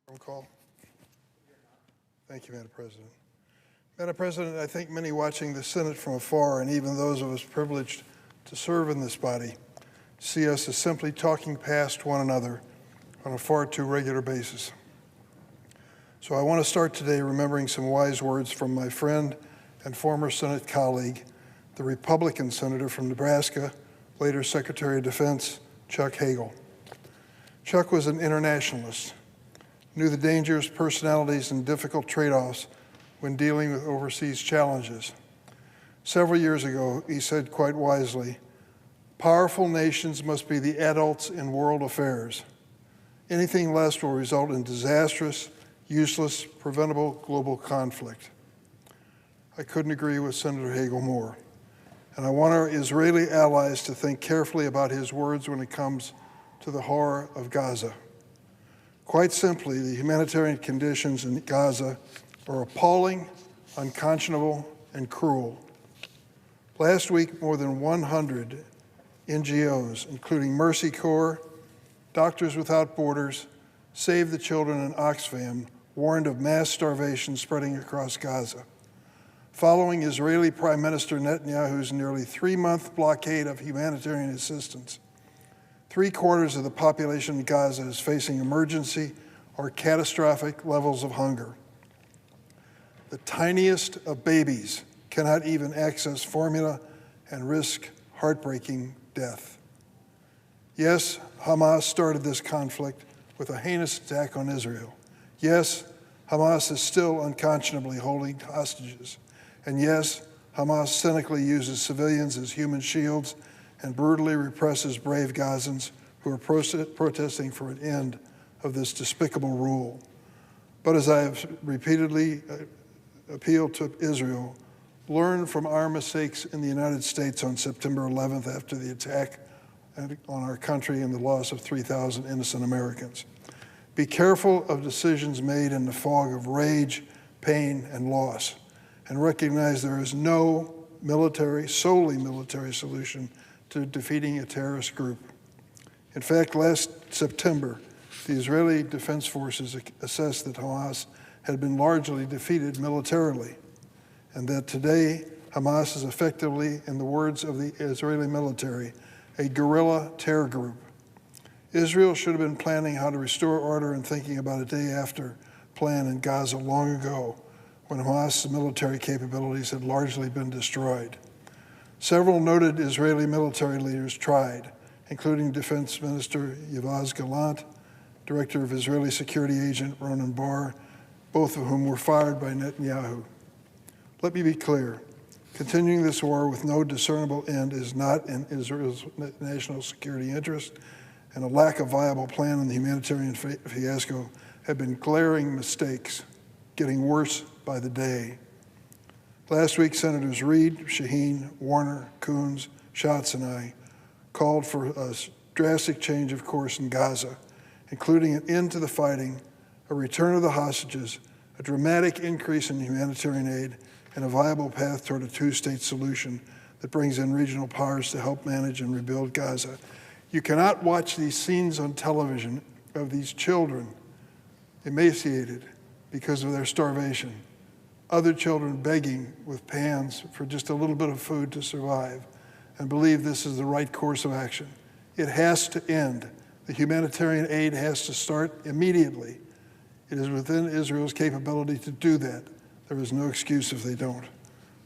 Roll call. Thank you, Madam President. Madam President, I think many watching the Senate from afar, and even those of us privileged to serve in this body, see us as simply talking past one another on a far too regular basis. So I want to start today remembering some wise words from my friend and former Senate colleague, the Republican senator from Nebraska, later Secretary of Defense, Chuck Hagel. Chuck was an internationalist, knew the dangers, personalities, and difficult trade-offs when dealing with overseas challenges. Several years ago, he said quite wisely, "Powerful nations must be the adults in world affairs. Anything less will result in disastrous, useless, preventable global conflict." I couldn't agree with Senator Hagel more. And I want our Israeli allies to think carefully about his words when it comes to the horror of Gaza. Quite simply, the humanitarian conditions in Gaza are appalling, unconscionable, and cruel. Last week, more than 100 NGOs, including Mercy Corps, Doctors Without Borders, Save the Children, and Oxfam, warned of mass starvation spreading across Gaza. Following Israeli Prime Minister Netanyahu's nearly 3-month blockade of humanitarian assistance, 3/4 of the population in Gaza is facing emergency or catastrophic levels of hunger. The tiniest of babies cannot even access formula and risk heartbreaking death. Yes, Hamas started this conflict with a heinous attack on Israel. Yes, Hamas is still unconscionably holding hostages. And yes, Hamas cynically uses civilians as human shields and brutally represses brave Gazans who are protesting for an end of this despicable rule. But as I have repeatedly appealed to Israel, learn from our mistakes in the United States on September 11th after the attack on our country and the loss of 3,000 innocent Americans. Be careful of decisions made in the fog of rage, pain, and loss, and recognize there is no solely military solution to defeating a terrorist group. In fact, last September, the Israeli Defense Forces assessed that Hamas had been largely defeated militarily, and that today Hamas is effectively, in the words of the Israeli military, a guerrilla terror group. Israel should have been planning how to restore order and thinking about a day after plan in Gaza long ago, when Hamas' military capabilities had largely been destroyed. Several noted Israeli military leaders tried, including Defense Minister Yoav Gallant, Director of Israeli Security Agent Ronan Bar, both of whom were fired by Netanyahu. Let me be clear. Continuing this war with no discernible end is not in Israel's national security interest, and a lack of viable plan in the humanitarian fiasco have been glaring mistakes, getting worse by the day. Last week, Senators Reid, Shaheen, Warner, Coons, Schatz, and I called for a drastic change of course in Gaza, including an end to the fighting, a return of the hostages, a dramatic increase in humanitarian aid, and a viable path toward a two-state solution that brings in regional powers to help manage and rebuild Gaza. You cannot watch these scenes on television of these children emaciated because of their starvation, other children begging with pans for just a little bit of food to survive, and believe this is the right course of action. It has to end. The humanitarian aid has to start immediately. It is within Israel's capability to do that. There is no excuse if they don't.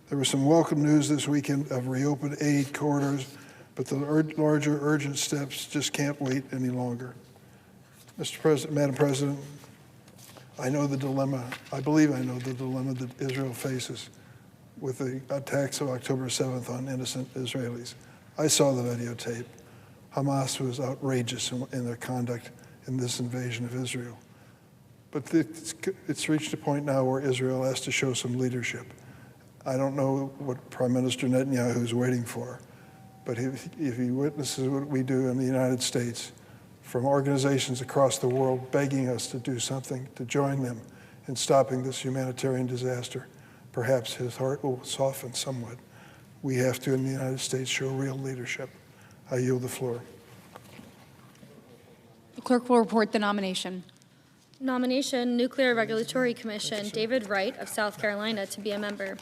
There was some welcome news this weekend of reopened aid corridors, but the larger urgent steps just can't wait any longer. Mr. President, Madam President, I know the dilemma, I believe I know the dilemma that Israel faces with the attacks of October 7th on innocent Israelis. I saw the videotape. Hamas was outrageous in their conduct in this invasion of Israel. But it's reached a point now where Israel has to show some leadership. I don't know what Prime Minister Netanyahu is waiting for, but if he witnesses what we do in the United States, from organizations across the world begging us to do something, to join them in stopping this humanitarian disaster, perhaps his heart will soften somewhat. We have to, in the United States, show real leadership. I yield the floor. The clerk will report the nomination. Nomination, Nuclear Regulatory Commission, David Wright of South Carolina to be a member.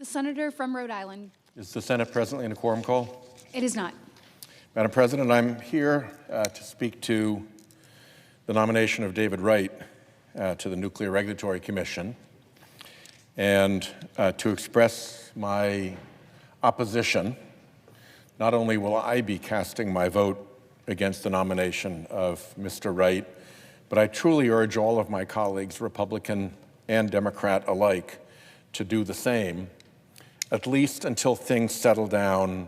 The senator from Rhode Island. Is the Senate presently in a quorum call? It is not. Madam President, I'm here to speak to the nomination of David Wright to the Nuclear Regulatory Commission and to express my opposition. Not only will I be casting my vote against the nomination of Mr. Wright, but I truly urge all of my colleagues, Republican and Democrat alike, to do the same, at least until things settle down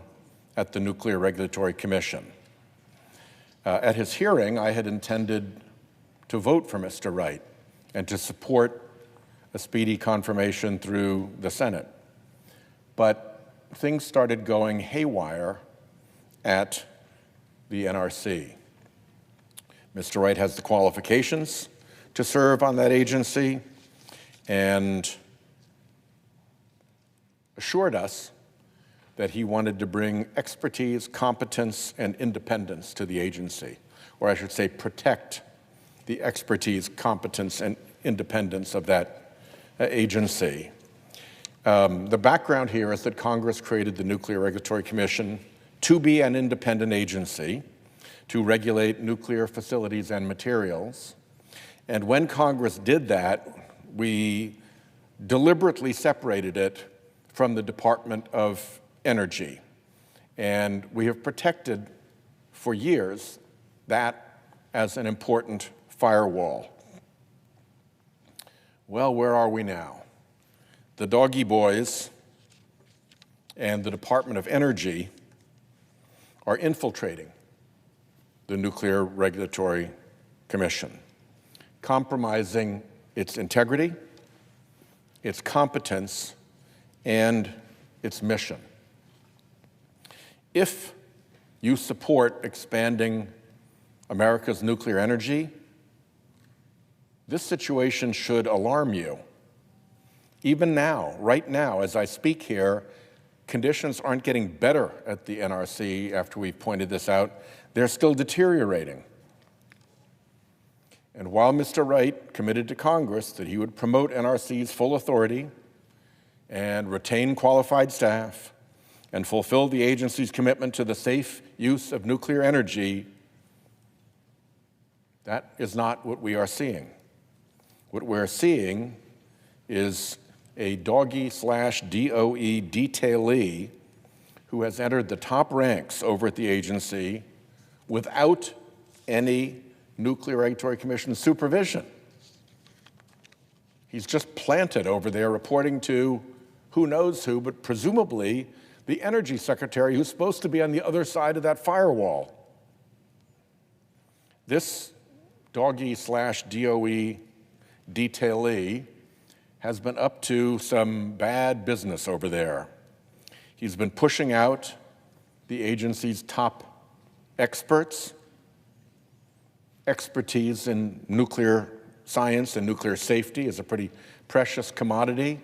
at the Nuclear Regulatory Commission. At his hearing, I had intended to vote for Mr. Wright and to support a speedy confirmation through the Senate. But things started going haywire at the NRC. Mr. Wright has the qualifications to serve on that agency and assured us that he wanted to bring expertise, competence, and independence to the agency, or I should say protect the expertise, competence, and independence of that agency. The background here is that Congress created the Nuclear Regulatory Commission to be an independent agency to regulate nuclear facilities and materials. And when Congress did that, we deliberately separated it from the Department of Energy. And we have protected for years that as an important firewall. Well, where are we now? The Doggy Boys and the Department of Energy are infiltrating the Nuclear Regulatory Commission, compromising its integrity, its competence, and its mission. If you support expanding America's nuclear energy, this situation should alarm you. Even now, right now, as I speak here, conditions aren't getting better at the NRC after we've pointed this out. They're still deteriorating. And while Mr. Wright committed to Congress that he would promote NRC's full authority and retain qualified staff and fulfill the agency's commitment to the safe use of nuclear energy, that is not what we are seeing. What we're seeing is a doggy/DOE detailee who has entered the top ranks over at the agency without any Nuclear Regulatory Commission supervision. He's just planted over there reporting to who knows who, but presumably the Energy Secretary who's supposed to be on the other side of that firewall. This doggy/DOE detailee has been up to some bad business over there. He's been pushing out the agency's top experts, expertise in nuclear science and nuclear safety is a pretty precious commodity.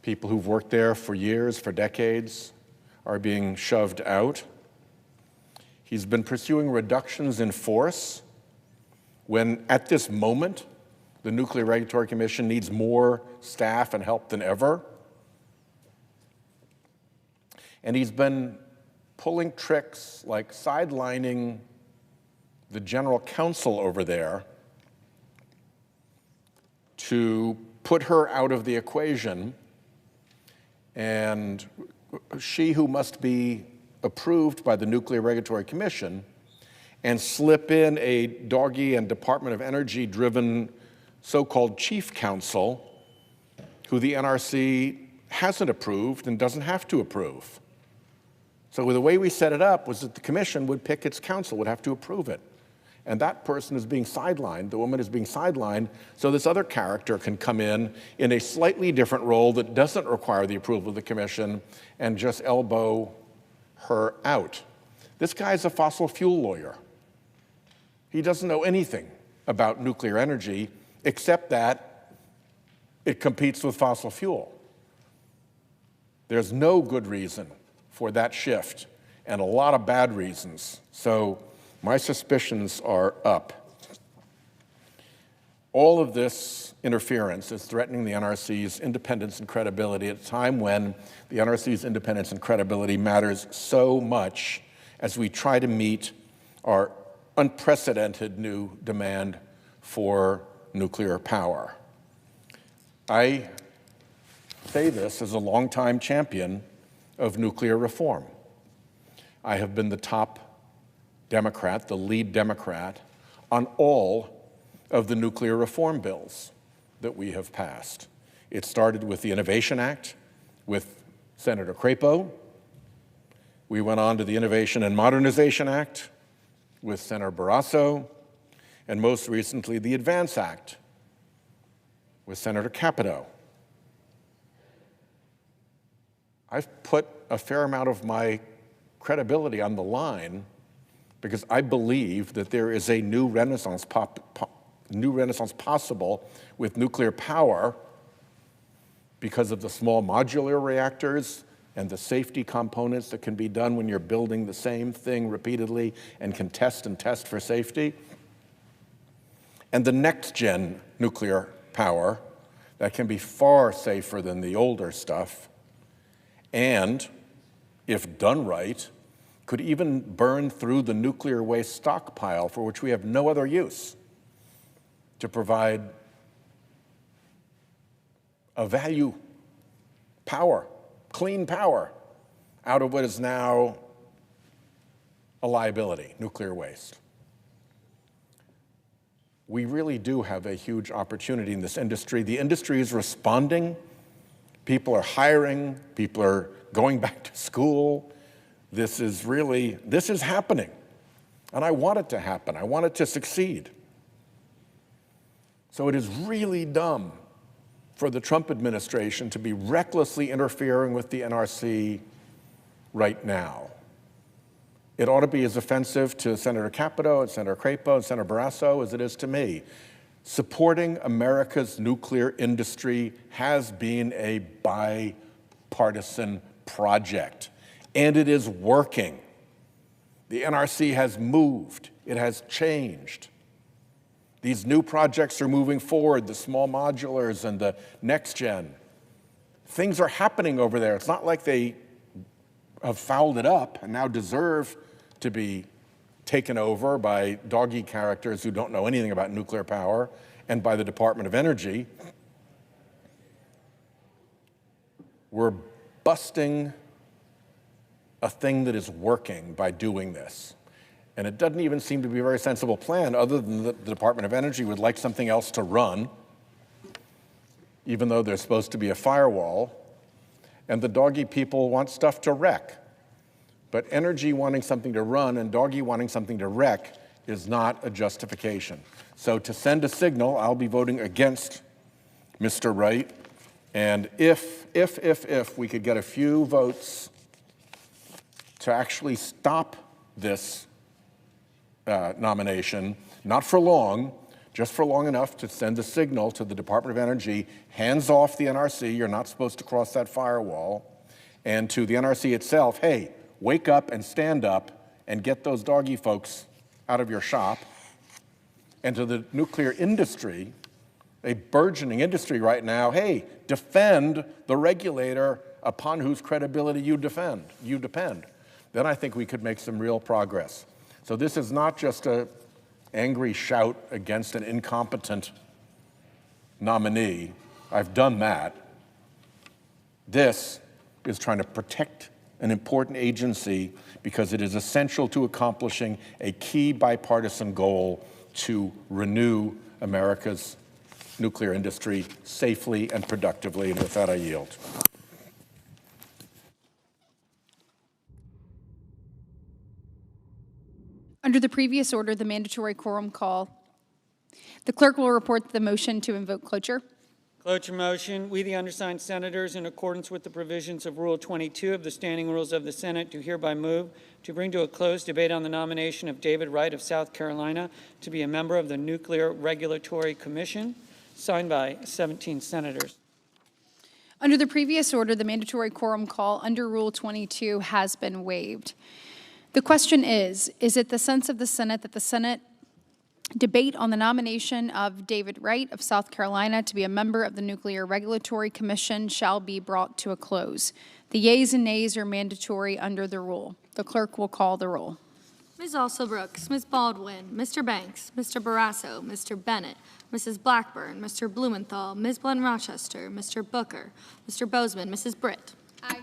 People who've worked there for years, for decades, are being shoved out. He's been pursuing reductions in force when, at this moment, the Nuclear Regulatory Commission needs more staff and help than ever. And he's been pulling tricks like sidelining the general counsel over there to put her out of the equation, and she who must be approved by the Nuclear Regulatory Commission, and slip in a doggy and Department of Energy-driven so-called chief counsel who the NRC hasn't approved and doesn't have to approve. So the way we set it up was that the commission would pick its counsel, would have to approve it. And that person is being sidelined, the woman is being sidelined, so this other character can come in a slightly different role that doesn't require the approval of the commission and just elbow her out. This guy's a fossil fuel lawyer. He doesn't know anything about nuclear energy except that it competes with fossil fuel. There's no good reason for that shift and a lot of bad reasons. So my suspicions are up. All of this interference is threatening the NRC's independence and credibility at a time when the NRC's independence and credibility matters so much as we try to meet our unprecedented new demand for nuclear power. I say this as a longtime champion of nuclear reform. I have been the top Democrat, the lead Democrat, on all of the nuclear reform bills that we have passed. It started with the Innovation Act with Senator Crapo. We went on to the Innovation and Modernization Act with Senator Barrasso, and most recently the Advance Act with Senator Capito. I've put a fair amount of my credibility on the line because I believe that there is a new renaissance possible with nuclear power because of the small modular reactors and the safety components that can be done when you're building the same thing repeatedly and can test and test for safety. And the next-gen nuclear power that can be far safer than the older stuff and, if done right, could even burn through the nuclear waste stockpile for which we have no other use to provide a value power, clean power, out of what is now a liability, nuclear waste. We really do have a huge opportunity in this industry. The industry is responding. People are hiring. People are going back to school. This is happening. And I want it to happen. I want it to succeed. So it is really dumb for the Trump administration to be recklessly interfering with the NRC right now. It ought to be as offensive to Senator Capito and Senator Crapo and Senator Barrasso as it is to me. Supporting America's nuclear industry has been a bipartisan project, and it is working. The NRC has moved. It has changed. These new projects are moving forward, the small modulars and the next gen. Things are happening over there. It's not like they have fouled it up and now deserve to be taken over by doggy characters who don't know anything about nuclear power and by the Department of Energy. We're busting a thing that is working by doing this. And it doesn't even seem to be a very sensible plan, other than that the Department of Energy would like something else to run, even though there's supposed to be a firewall, and the doggy people want stuff to wreck. But energy wanting something to run and doggy wanting something to wreck is not a justification. So to send a signal, I'll be voting against Mr. Wright. And if we could get a few votes to actually stop this nomination, not for long, just for long enough to send a signal to the Department of Energy, hands off the NRC, you're not supposed to cross that firewall, and to the NRC itself, hey, wake up and stand up and get those doggy folks out of your shop, and to the nuclear industry, a burgeoning industry right now, hey, defend the regulator upon whose credibility you depend. Then I think we could make some real progress. So this is not just an angry shout against an incompetent nominee. I've done that. This is trying to protect an important agency because it is essential to accomplishing a key bipartisan goal to renew America's nuclear industry safely and productively. And with that, I yield. Under the previous order, the mandatory quorum call, the clerk will report the motion to invoke cloture. Cloture motion. We, the undersigned senators, in accordance with the provisions of Rule 22 of the Standing Rules of the Senate, do hereby move to bring to a close debate on the nomination of David Wright of South Carolina to be a member of the Nuclear Regulatory Commission, signed by 17 senators. Under the previous order, the mandatory quorum call under Rule 22 has been waived. The question is it the sense of the Senate that the Senate Debate on the nomination of David Wright of South Carolina to be a member of the Nuclear Regulatory Commission shall be brought to a close. The yeas and nays are mandatory under the rule. The clerk will call the roll. Ms. Alsobrooks, Ms. Baldwin, Mr. Banks, Mr. Barrasso, Mr. Bennett, Mrs. Blackburn, Mr. Blumenthal, Ms. Glenn Rochester, Mr. Booker, Mr. Bozeman, Mrs. Britt. Aye.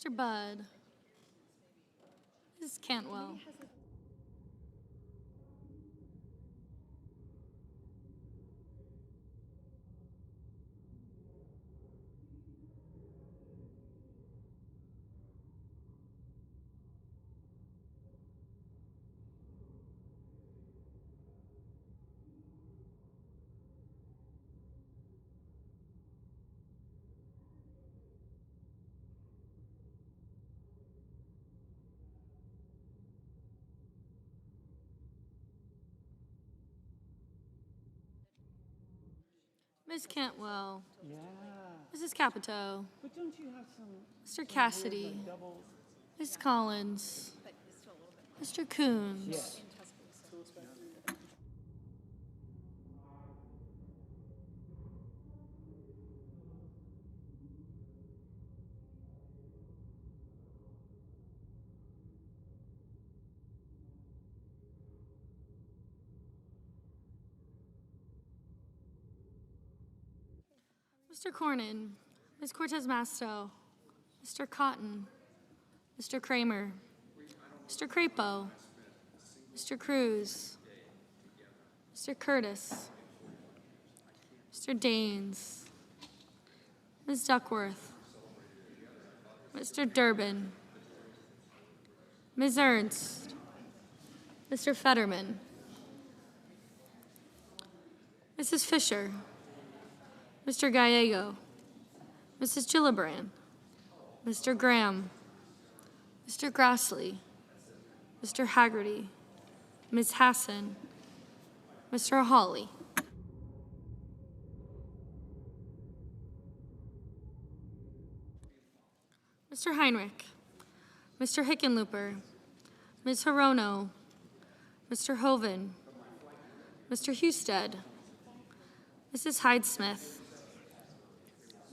Mr. Budd. Mrs. Cantwell. Ms. Cantwell. Yeah. Mrs. Capito. But don't you have some? Mr. Cassidy. Ms. Collins. Mr. Coons. Mr. Cornyn, Ms. Cortez Masto, Mr. Cotton, Mr. Kramer, Mr. Crapo, Mr. Cruz, Mr. Curtis, Mr. Daines, Ms. Duckworth, Mr. Durbin, Ms. Ernst, Mr. Fetterman, Mrs. Fisher, Mr. Gallego, Mrs. Gillibrand, Mr. Graham, Mr. Grassley, Mr. Haggerty, Ms. Hassan, Mr. Hawley. Mr. Heinrich, Mr. Hickenlooper, Ms. Hirono, Mr. Hoven, Mr. Husted, Mrs. Hyde-Smith,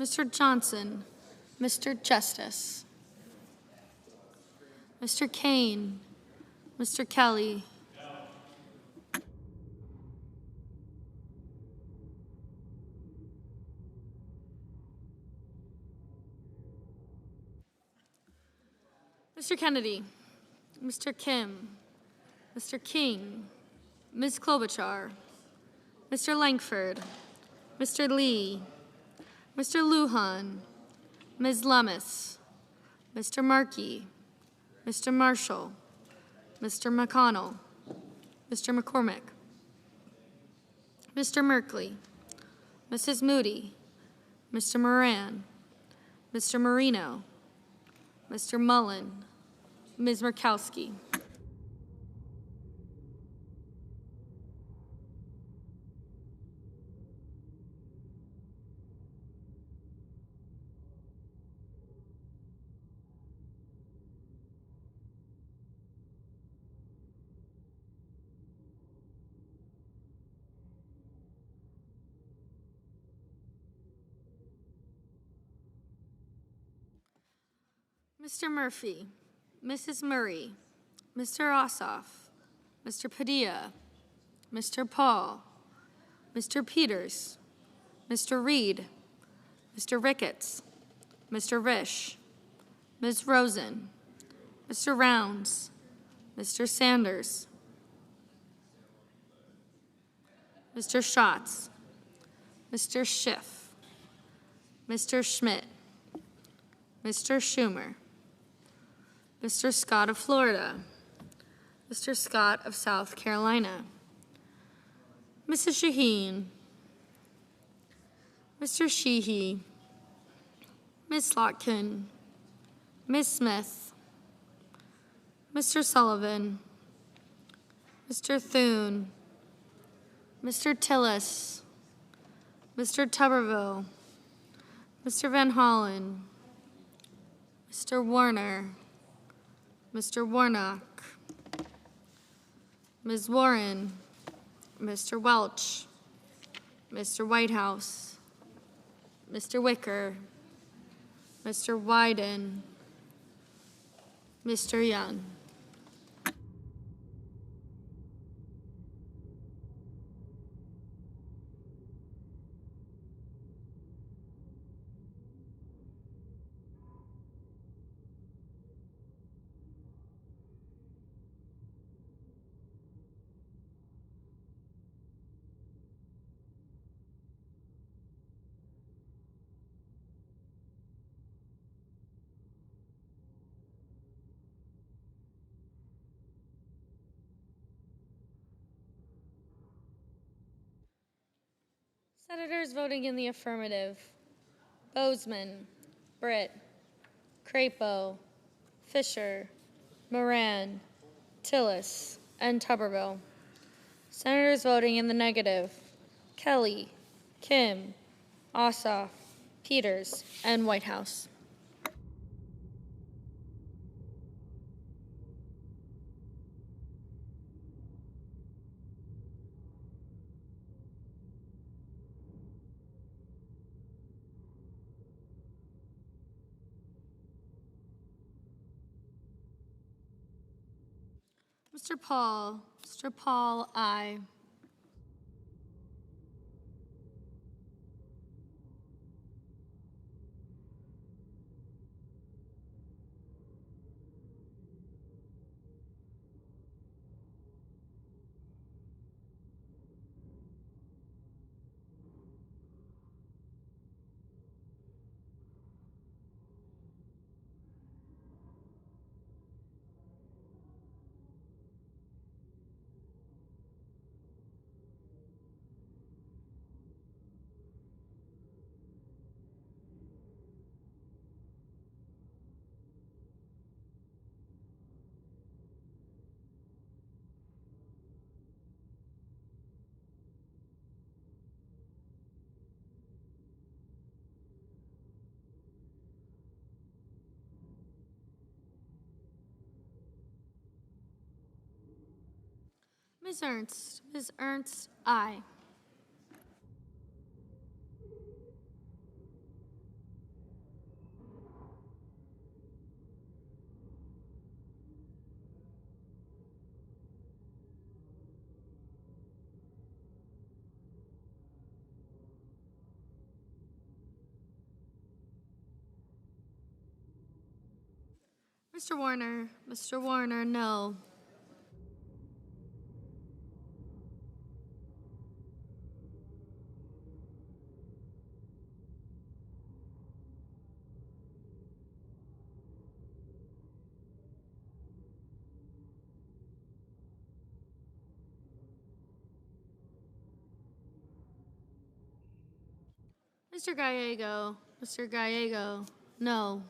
Mr. Johnson, Mr. Justice, Mr. Kane, Mr. Kelly, Mr. Kennedy, Mr. Kim, Mr. King, Ms. Klobuchar, Mr. Langford, Mr. Lee, Mr. Lujan, Ms. Lummis, Mr. Markey, Mr. Marshall, Mr. McConnell, Mr. McCormick, Mr. Merkley, Mrs. Moody, Mr. Moran, Mr. Marino, Mr. Mullen, Ms. Murkowski. Mr. Murphy, Mrs. Murray, Mr. Ossoff, Mr. Padilla, Mr. Paul, Mr. Peters, Mr. Reed, Mr. Ricketts, Mr. Risch, Ms. Rosen, Mr. Rounds, Mr. Sanders, Mr. Schatz, Mr. Schiff, Mr. Schmidt, Mr. Schumer, Mr. Scott of Florida, Mr. Scott of South Carolina, Mrs. Shaheen, Mr. Sheehy, Ms. Slotkin, Ms. Smith, Mr. Sullivan, Mr. Thune, Mr. Tillis, Mr. Tuberville, Mr. Van Hollen, Mr. Warner, Mr. Warnock, Ms. Warren, Mr. Welch, Mr. Whitehouse, Mr. Wicker, Mr. Wyden, Mr. Young. Senators voting in the affirmative: Bozeman, Britt, Crapo, Fisher, Moran, Tillis, and Tuberville. Senators voting in the negative: Kelly, Kim, Ossoff, Peters, and Whitehouse. Mr. Paul, aye. Ms. Ernst, aye. Mr. Warner, no. Mr. Gallego, no.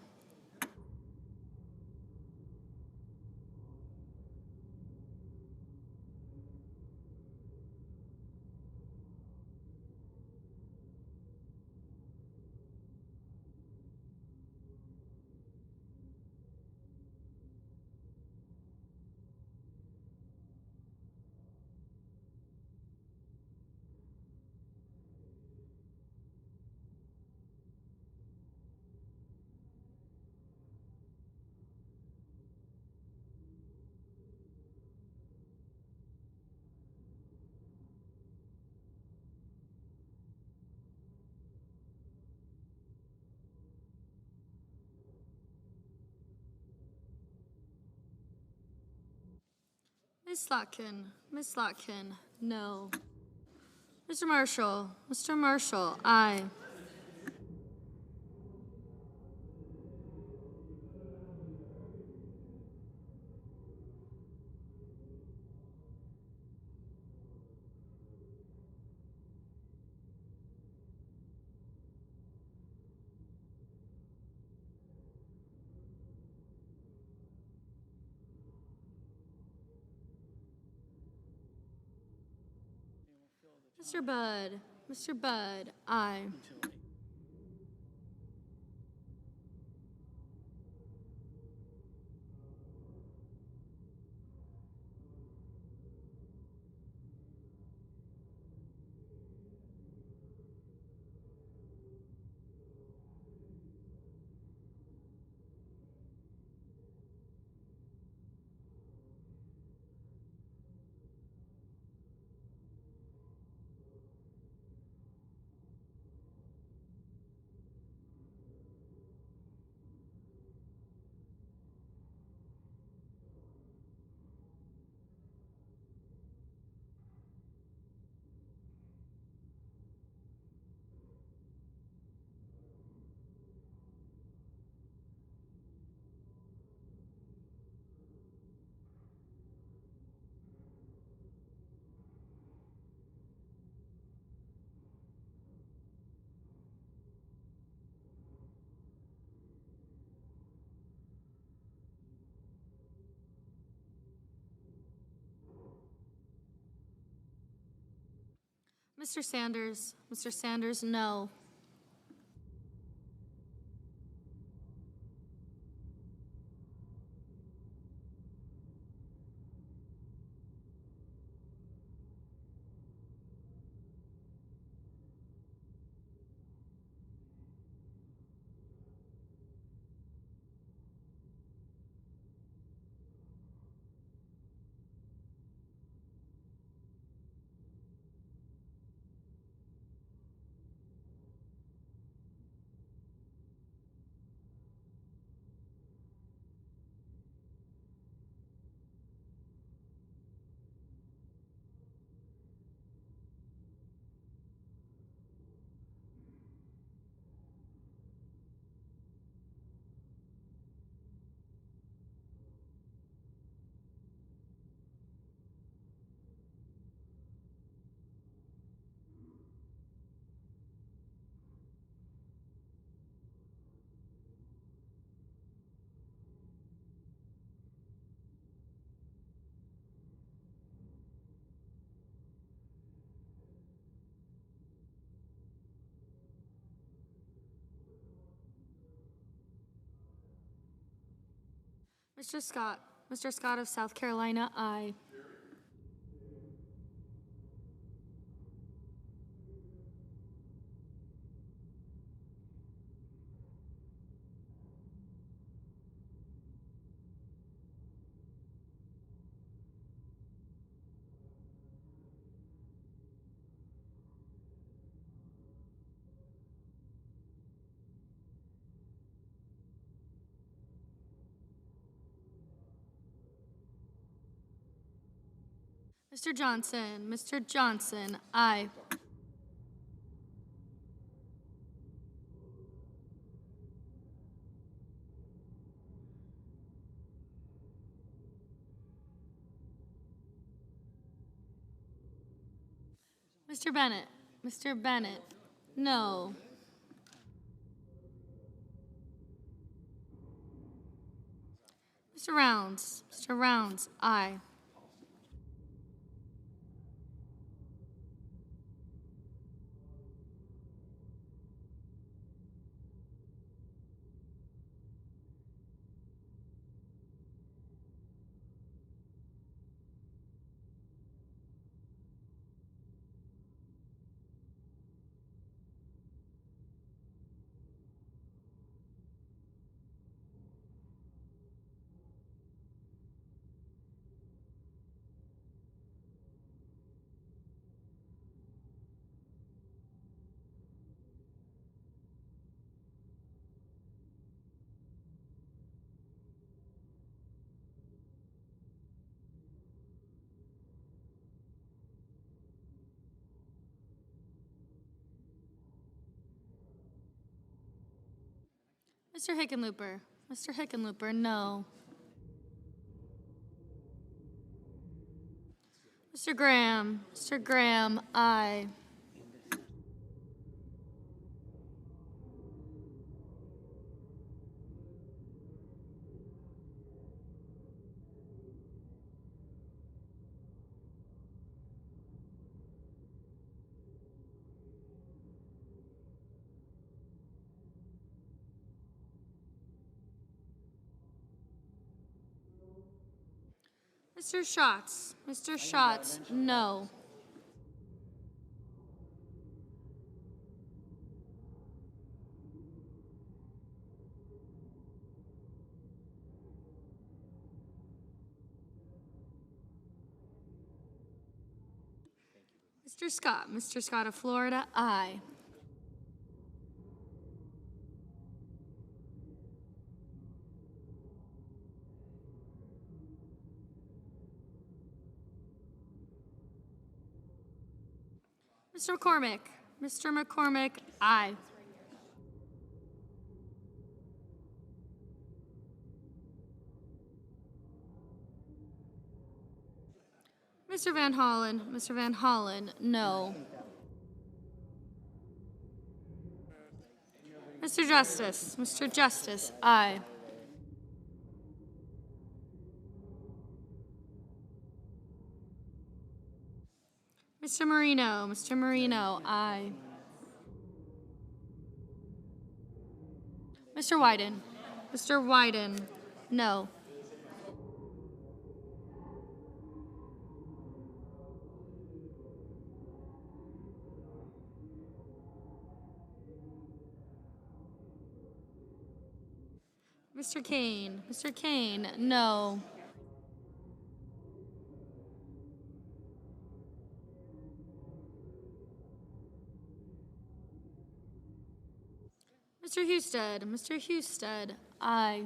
Ms. Slotkin, no. Mr. Marshall, aye. Mr. Budd. Mr. Budd, aye. Mr. Sanders. Mr. Sanders, no. Mr. Scott. Mr. Scott of South Carolina, aye. Mr. Johnson. Mr. Johnson, aye. Mr. Bennett. Mr. Bennett, no. Mr. Rounds. Mr. Rounds, aye. Mr. Hickenlooper. Mr. Hickenlooper, no. Mr. Graham. Mr. Graham, aye. Mr. Schatz. Mr. Schatz, no. Mr. Scott. Mr. Scott of Florida, aye. Mr. McCormick. Mr. McCormick, aye. Mr. Van Hollen. Mr. Van Hollen, no. Mr. Justice. Mr. Justice, aye. Mr. Marino. Mr. Marino, aye. Mr. Wyden. Mr. Wyden, no. Mr. Kane. Mr. Kane, no. Mr. Husted. Mr. Husted, aye.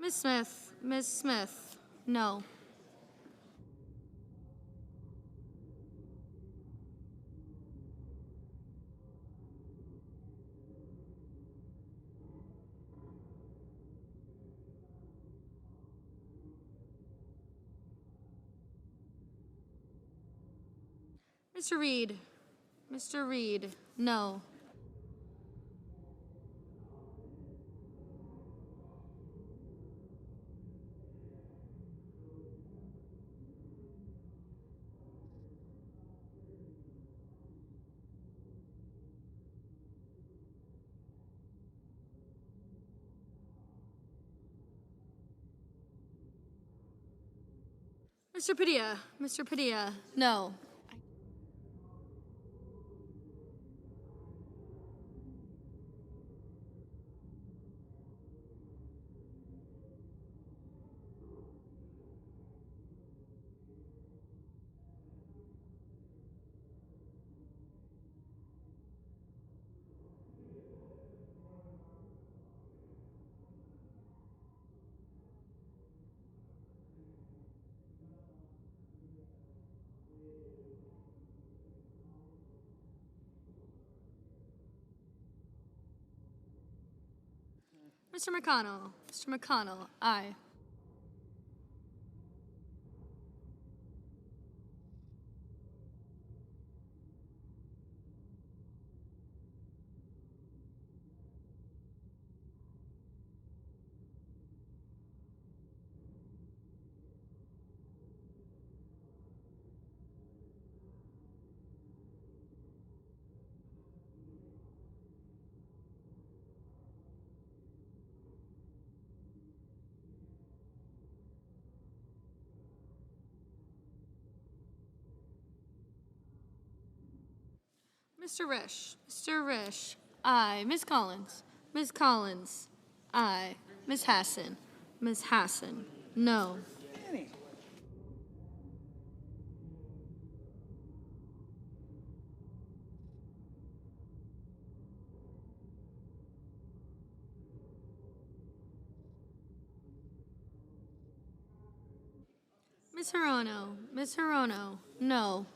Ms. Smith. Ms. Smith, no. Mr. Reed. Mr. Reed, no. Mr. Padilla. Mr. Padilla, no. Mr. McConnell. Mr. McConnell, aye. Mr. Risch. Mr. Risch, aye. Ms. Collins. Ms. Collins, aye. Ms. Hassan. Ms. Hassan, no. Ms. Hirono. Ms. Hirono, no.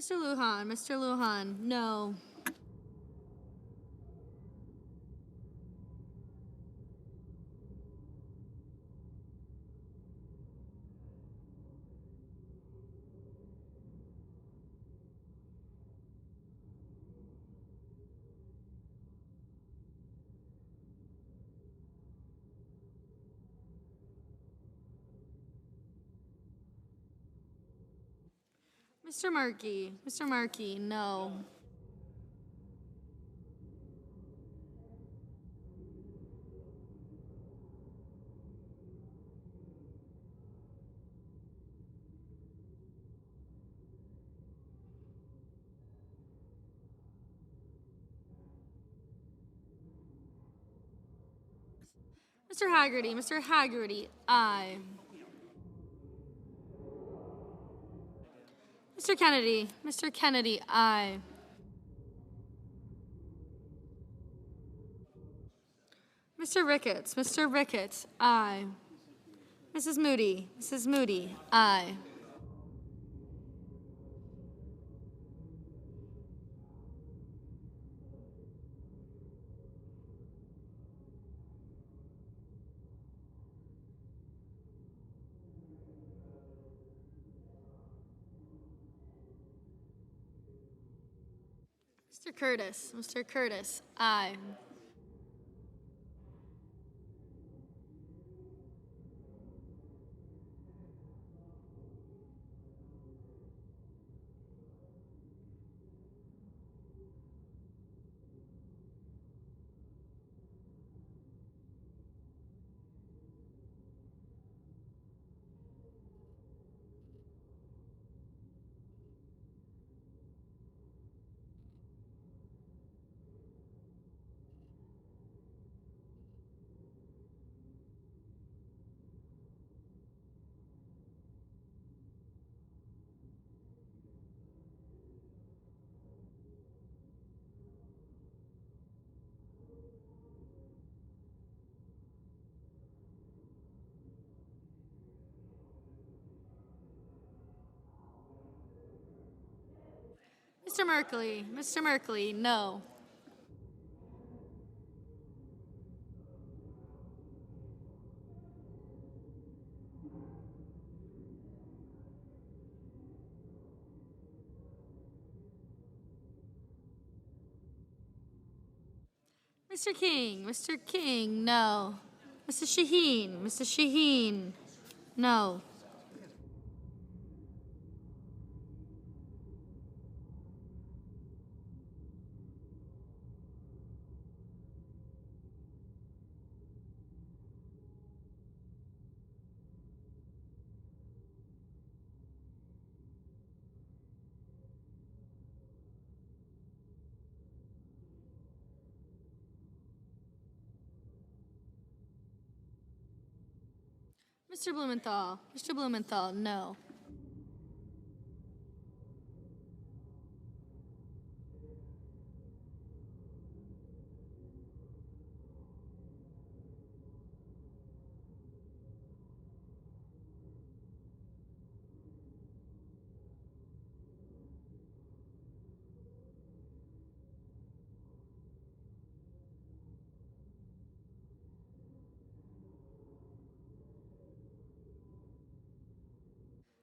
Mr. Lujan, Mr. Lujan, no. Mr. Markey, no. Mr. Haggerty, aye. Mr. Kennedy, aye. Mr. Ricketts, aye. Mrs. Moody, aye. Mr. Curtis, aye. Mr. Merkley, no. Mr. King, no. Mrs. Shaheen, no. Mr. Blumenthal, no.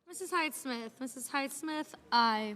Mrs. Hyde-Smith, aye.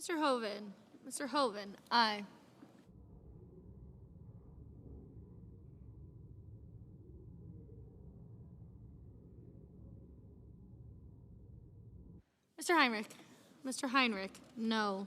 Mr. Hoven. Mr. Hoven, aye. Mr. Heinrich. Mr. Heinrich, no.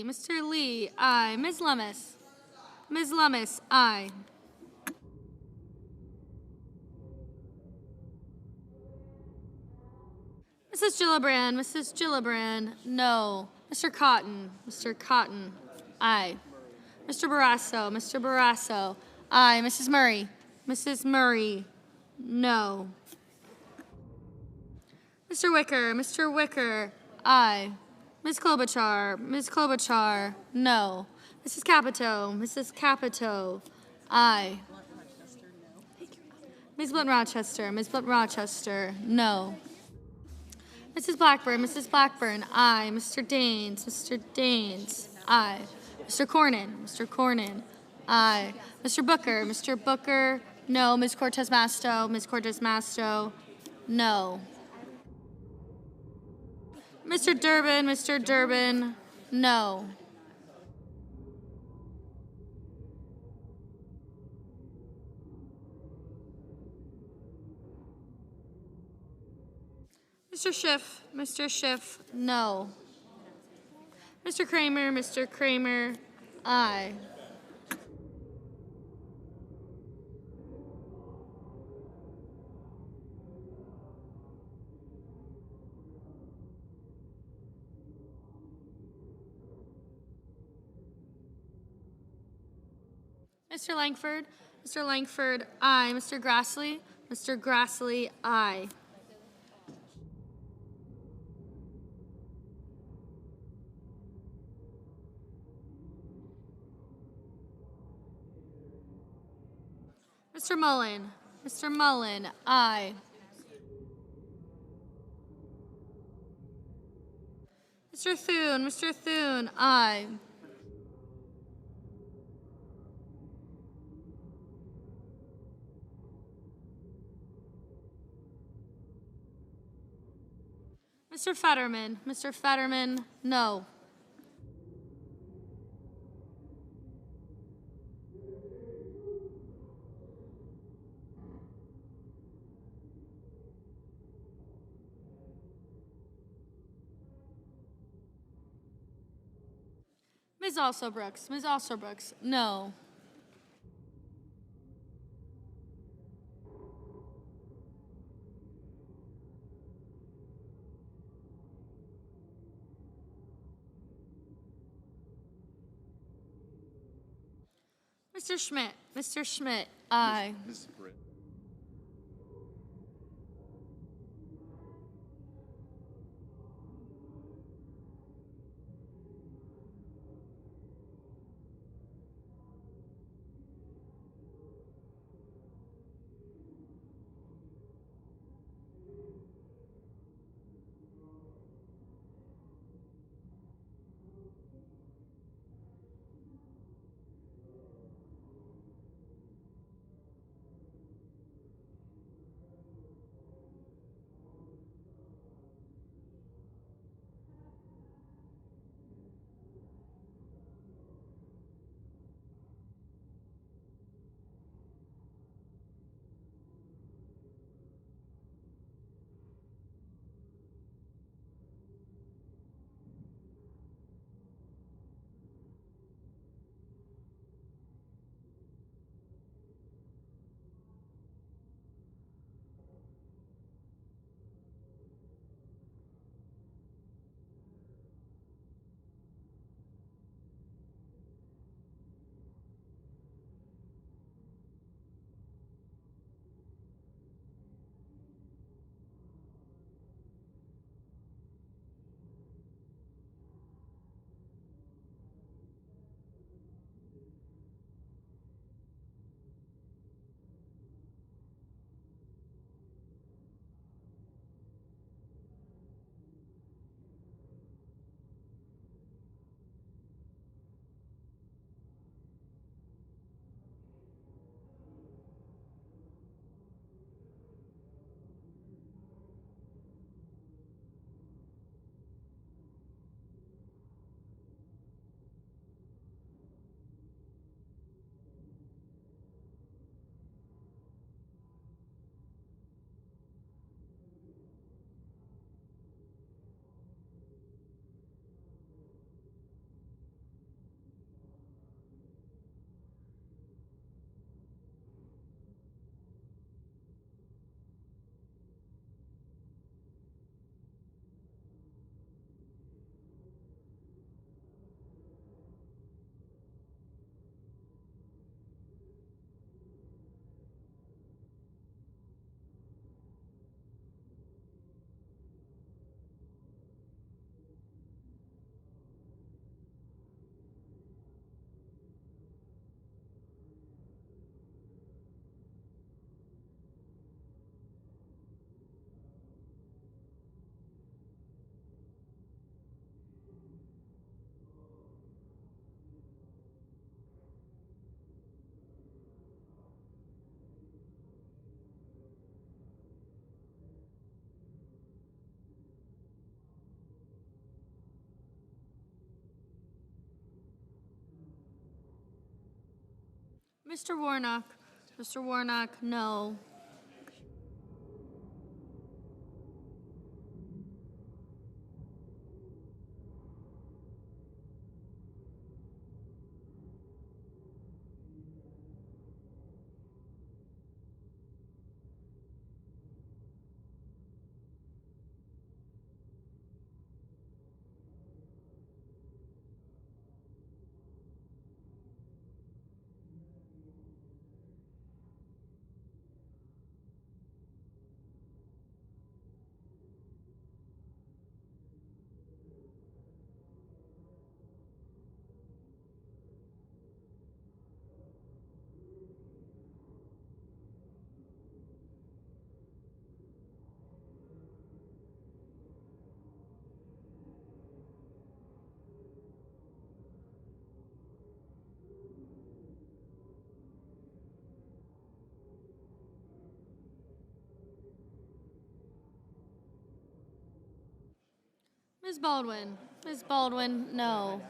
Mr. Lee, aye. Ms. Lummis. Ms. Lummis, aye. Mrs. Gillibrand, no. Mr. Cotton, aye. Mr. Barrasso, aye. Mrs. Murray, no. Mr. Wicker, aye. Ms. Klobuchar, no. Mrs. Capito, aye. Ms. Blunt Rochester, no. Mrs. Blackburn, aye. Mr. Daines, aye. Mr. Cornyn, aye. Mr. Booker, no. Ms. Cortez Masto, no. Mr. Durbin, no. Mr. Schiff, no. Mr. Kramer, aye. Mr. Langford, aye. Mr. Grassley, aye. Mr. Mullen, aye. Mr. Thune, aye. Mr. Fetterman, no. Ms. Alsobrooks, no. Mr. Schmidt, aye. Mr. Warnock. Mr. Warnock, no. Ms. Baldwin. Ms. Baldwin, no.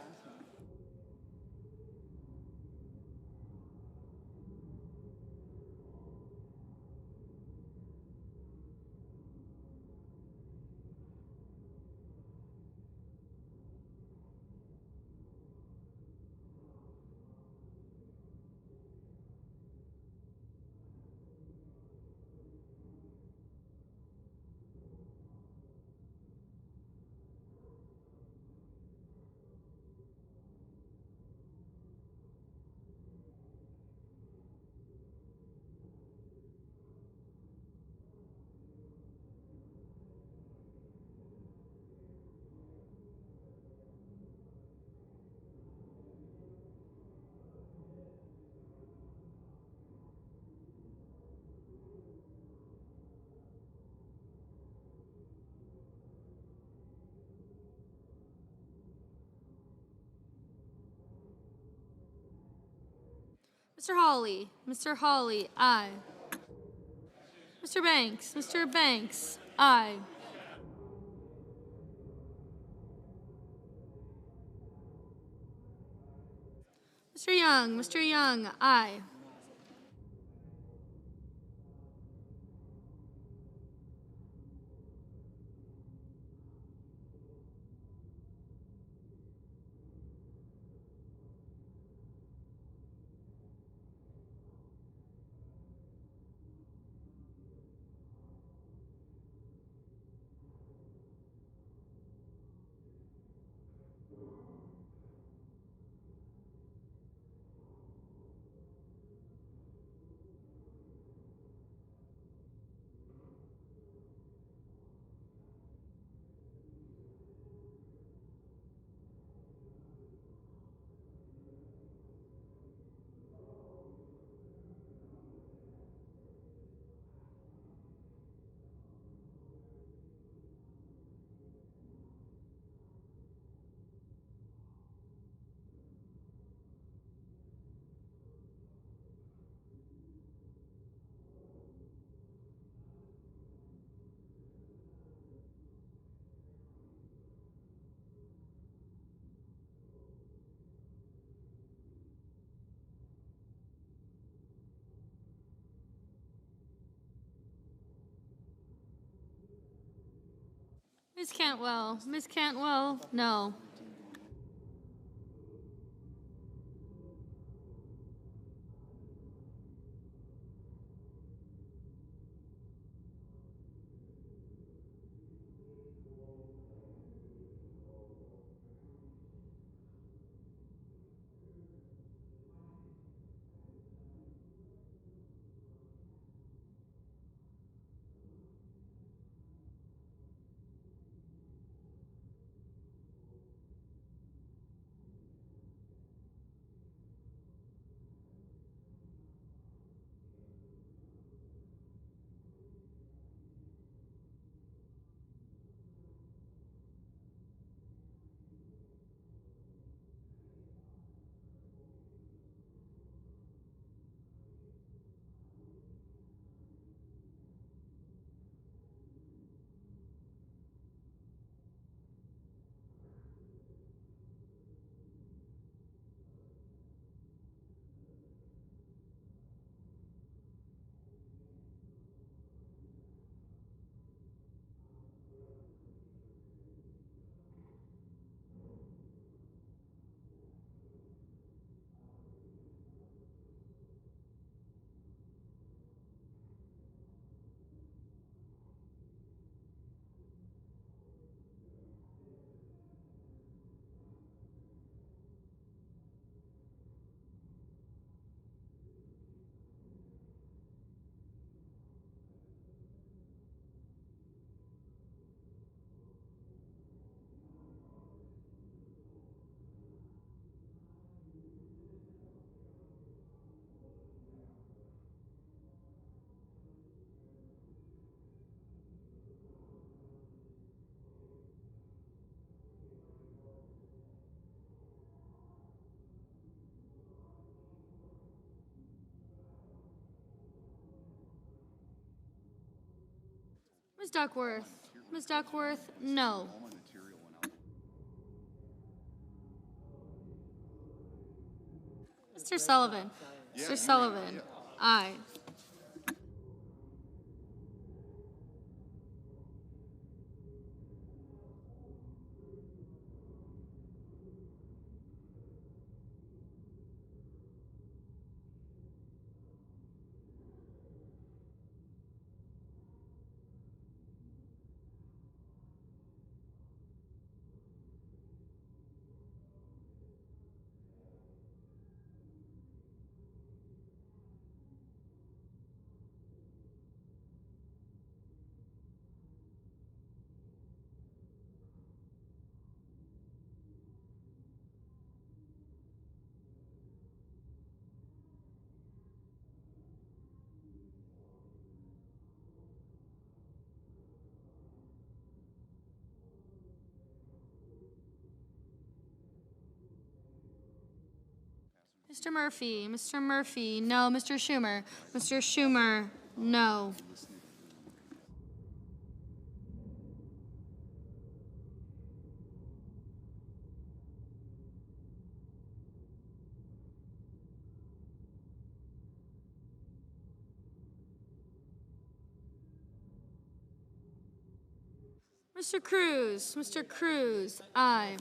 Mr. Hawley. Mr. Hawley, aye. Mr. Banks. Mr. Banks, aye. Mr. Young. Mr. Young, aye. Ms. Cantwell. Ms. Cantwell, no. Ms. Duckworth? Ms. Duckworth, no. Mr. Sullivan? Mr. Sullivan, aye. Mr. Murphy? Mr. Murphy, no. Mr. Schumer? Mr. Schumer, no. Mr. Cruz? Mr. Cruz, aye.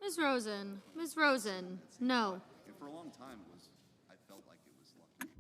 Ms. Rosen? Ms. Rosen, no. For a long time, I felt like it was lucky.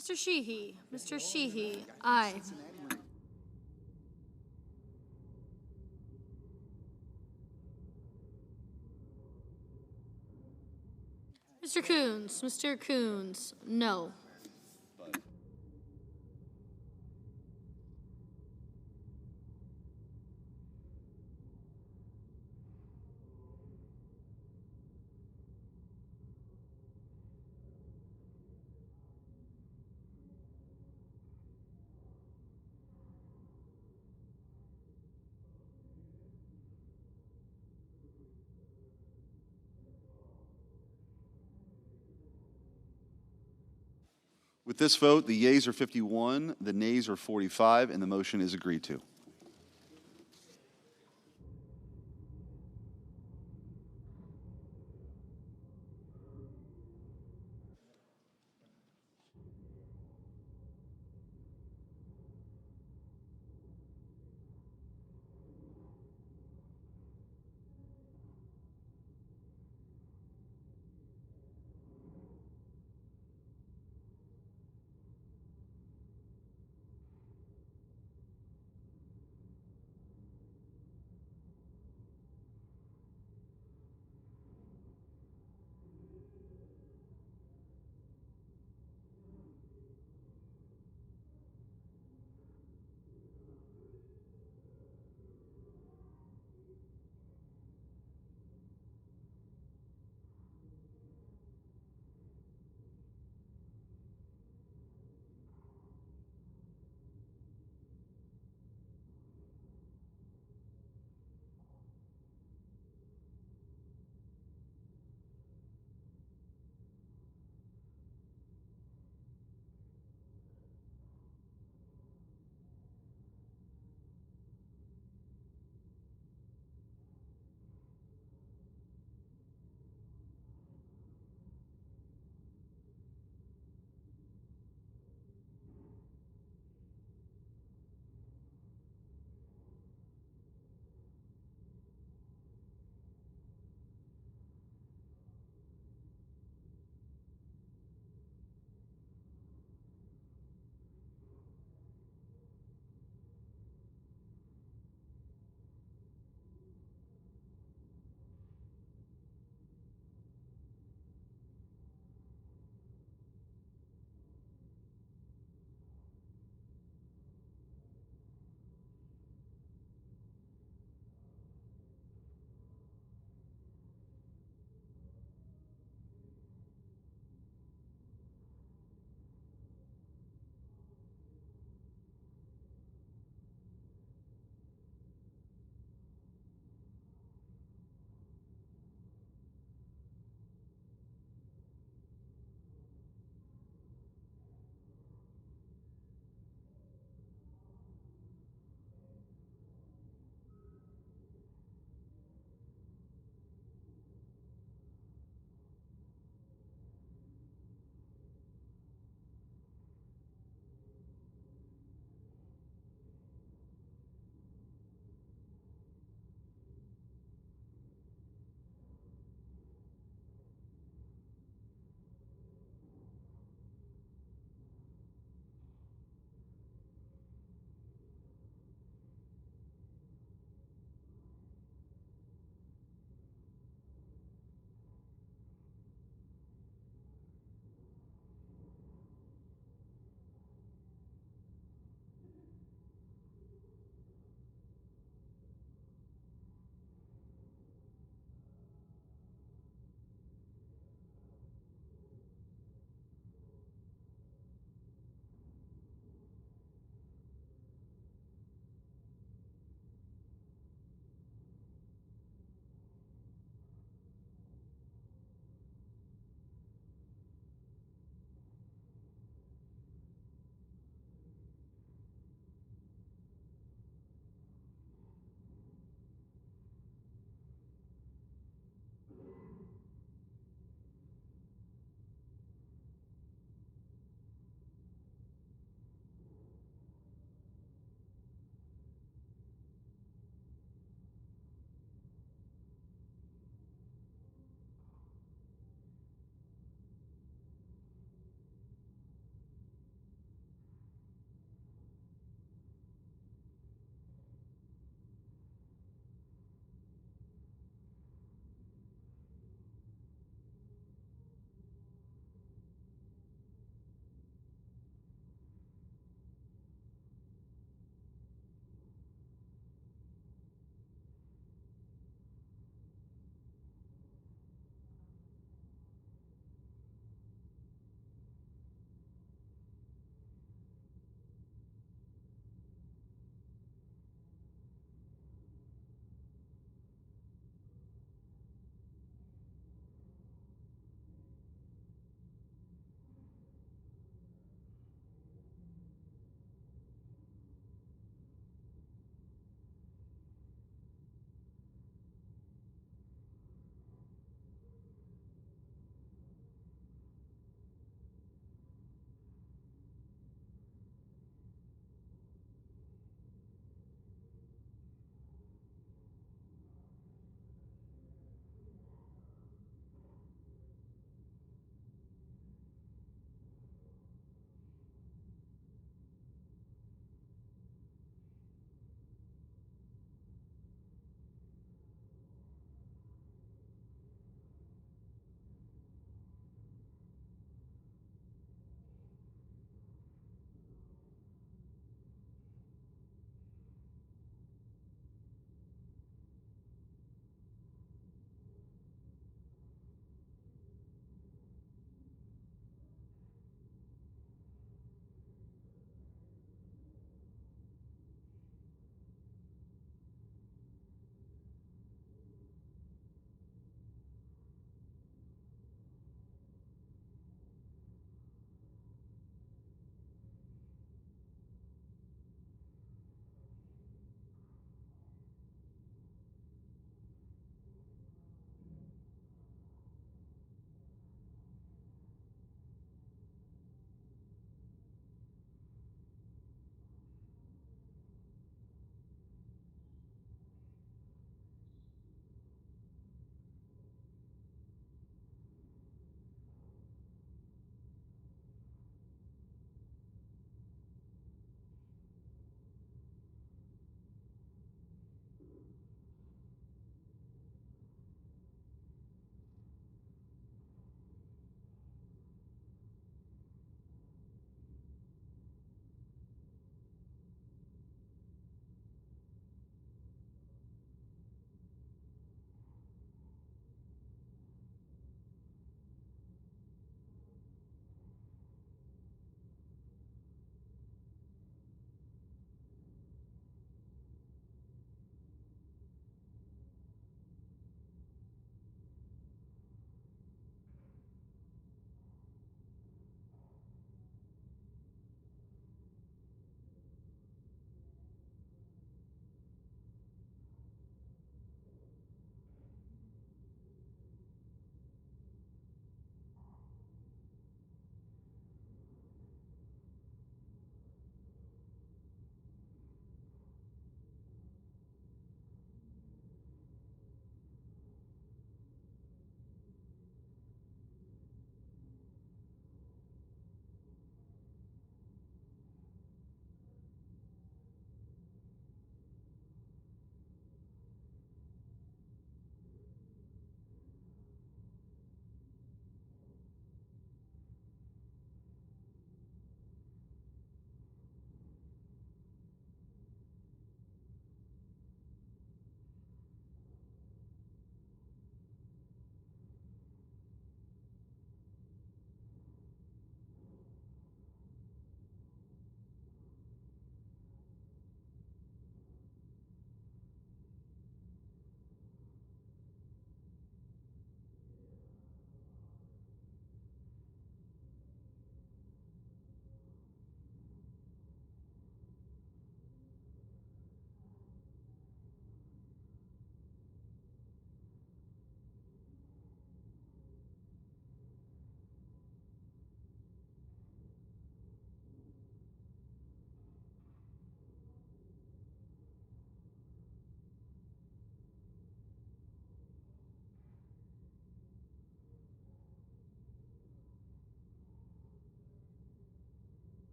Mr. Sheehy. Mr. Sheehy. Aye. Mr. Coons. Mr. Coons. No. With this vote, the yeas are 51, the nays are 45, and the motion is agreed to.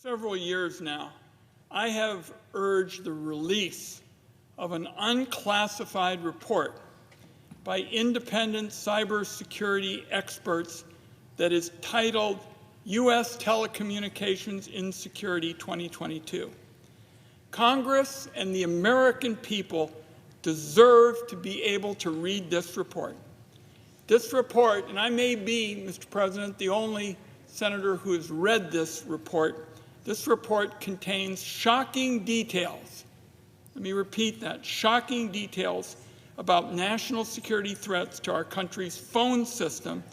several years now, I have urged the release of an unclassified report by independent cybersecurity experts that is titled U.S. Telecommunications Insecurity 2022. Congress and the American people deserve to be able to read this report. This report, and I may be, Mr. President, the only senator who has read this report contains shocking details. Let me repeat that, shocking details about national security threats to our country's phone system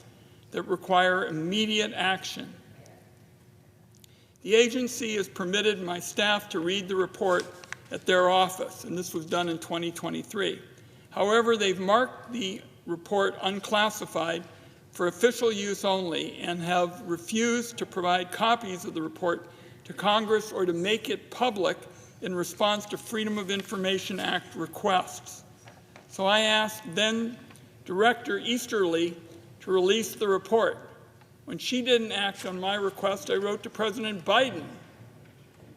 that require immediate action. The agency has permitted my staff to read the report at their office, and this was done in 2023. However, they've marked the report unclassified for official use only and have refused to provide copies of the report to Congress or to make it public in response to Freedom of Information Act requests. So I asked then Director Easterly to release the report. When she didn't act on my request, I wrote to President Biden.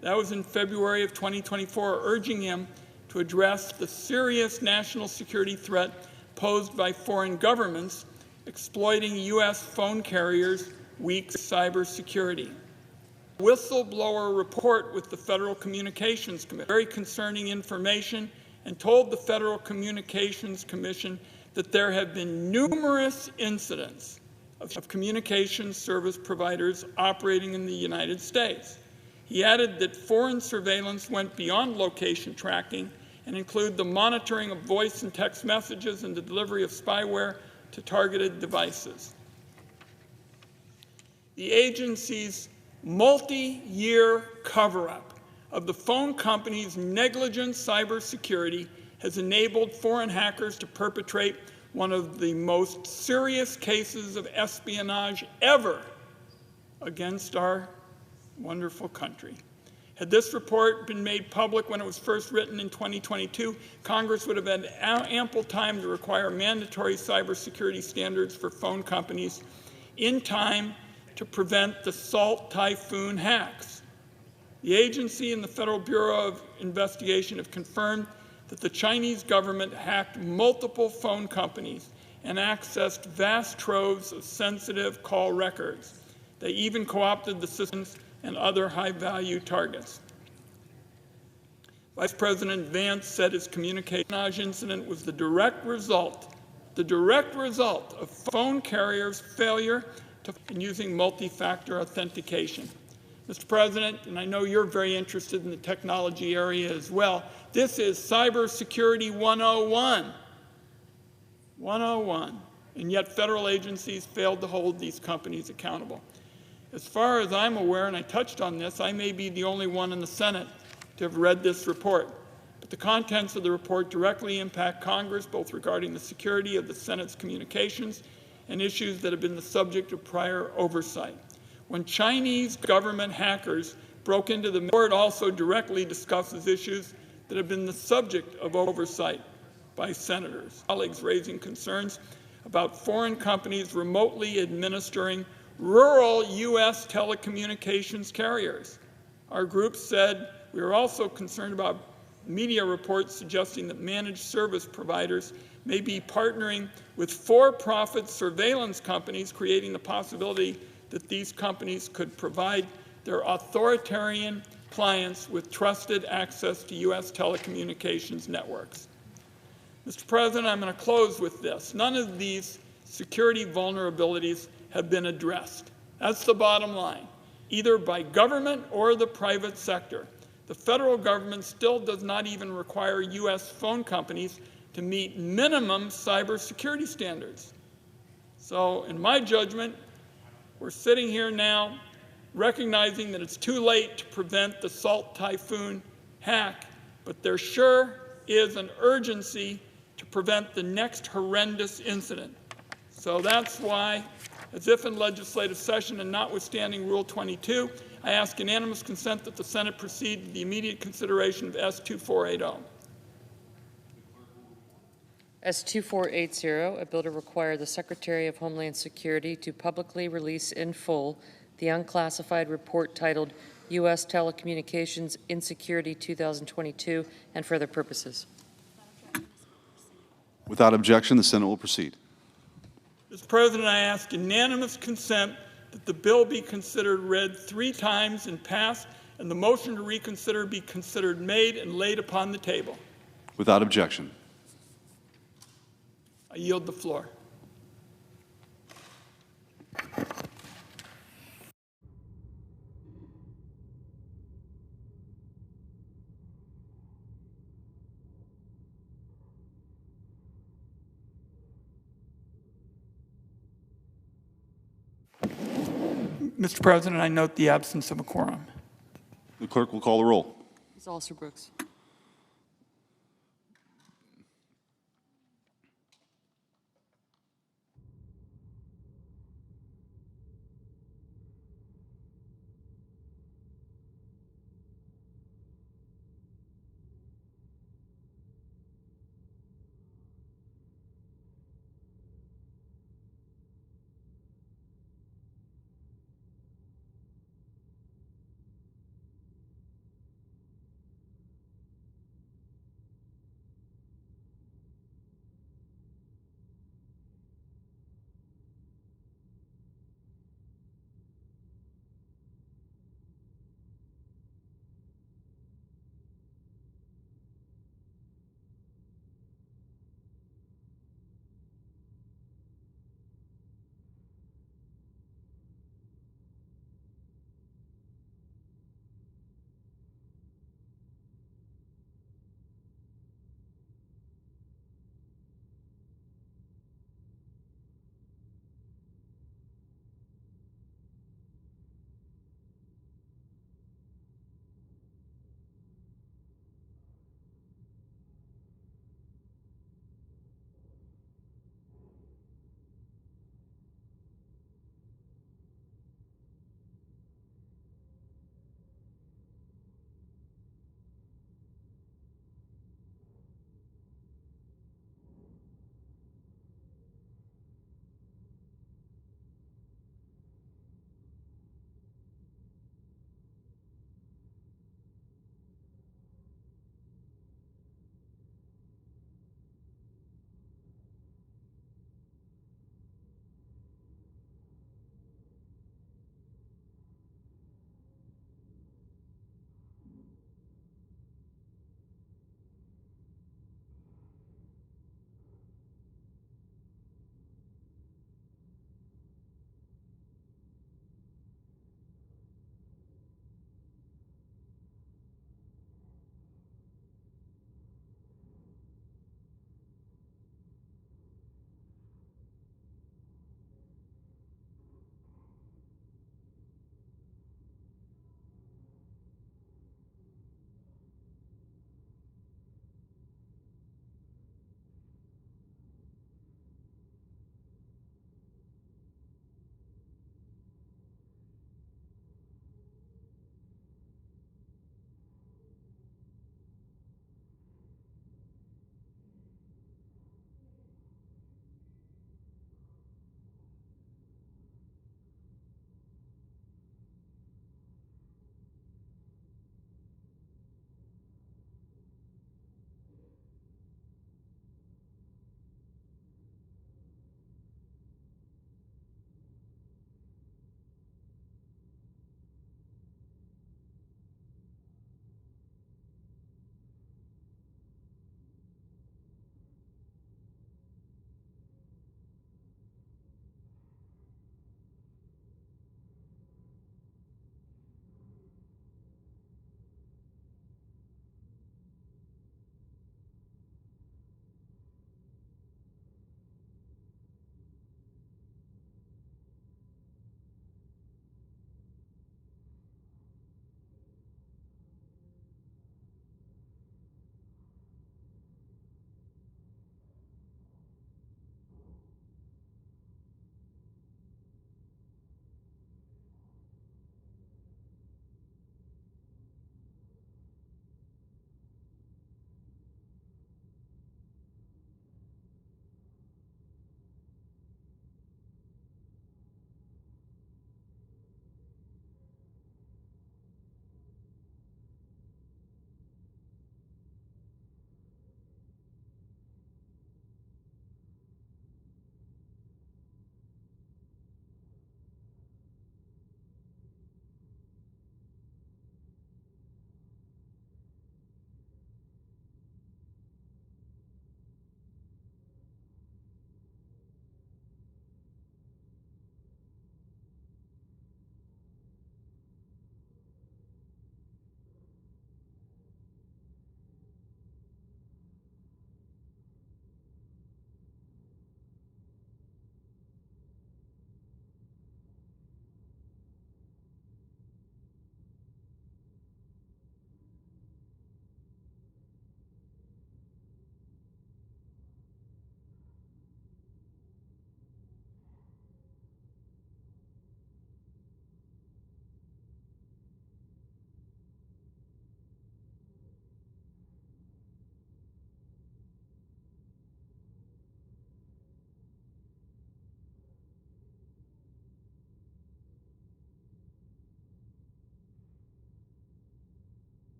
That was in February of 2024, urging him to address the serious national security threat posed by foreign governments exploiting U.S. phone carriers' weak cybersecurity. Whistleblower report with the Federal Communications Commission, very concerning information, and told the Federal Communications Commission that there have been numerous incidents of communications service providers operating in the United States. He added that foreign surveillance went beyond location tracking and included the monitoring of voice and text messages and the delivery of spyware to targeted devices. The agency's multi-year cover-up of the phone company's negligent cybersecurity has enabled foreign hackers to perpetrate one of the most serious cases of espionage ever against our wonderful country. Had this report been made public when it was first written in 2022, Congress would have had ample time to require mandatory cybersecurity standards for phone companies in time to prevent the Salt Typhoon hacks. The agency and the Federal Bureau of Investigation have confirmed that the Chinese government hacked multiple phone companies and accessed vast troves of sensitive call records. They even co-opted the systems and other high-value targets. Vice President Vance said his communication incident was the direct result of phone carriers' failure in using multi-factor authentication. Mr. President, and I know you're very interested in the technology area as well, this is cybersecurity 101. 101. And yet federal agencies failed to hold these companies accountable. As far as I'm aware, and I touched on this, I may be the only one in the Senate to have read this report. But the contents of the report directly impact Congress, both regarding the security of the Senate's communications and issues that have been the subject of prior oversight. When Chinese government hackers broke into the report, also directly discusses issues that have been the subject of oversight by senators. Colleagues raising concerns about foreign companies remotely administering rural U.S. telecommunications carriers. Our group said we are also concerned about media reports suggesting that managed service providers may be partnering with for-profit surveillance companies, creating the possibility that these companies could provide their authoritarian clients with trusted access to U.S. telecommunications networks. Mr. President, I'm going to close with this. None of these security vulnerabilities have been addressed. That's the bottom line, either by government or the private sector. The federal government still does not even require U.S. phone companies to meet minimum cybersecurity standards. So, in my judgment, we're sitting here now recognizing that it's too late to prevent the Salt Typhoon hack, but there sure is an urgency to prevent the next horrendous incident. So that's why, as if in legislative session and notwithstanding Rule 22, I ask unanimous consent that the Senate proceed to the immediate consideration of S-2480. S-2480, a bill to require the Secretary of Homeland Security to publicly release in full the unclassified report titled U.S. Telecommunications Insecurity 2022, and for other purposes. Without objection, the Senate will proceed. Mr. President, I ask unanimous consent that the bill be considered read 3 times and passed, and the motion to reconsider be considered made and laid upon the table. Without objection. I yield the floor. Mr. President, I note the absence of a quorum. The clerk will call the roll. Ms. Alston-Brooks.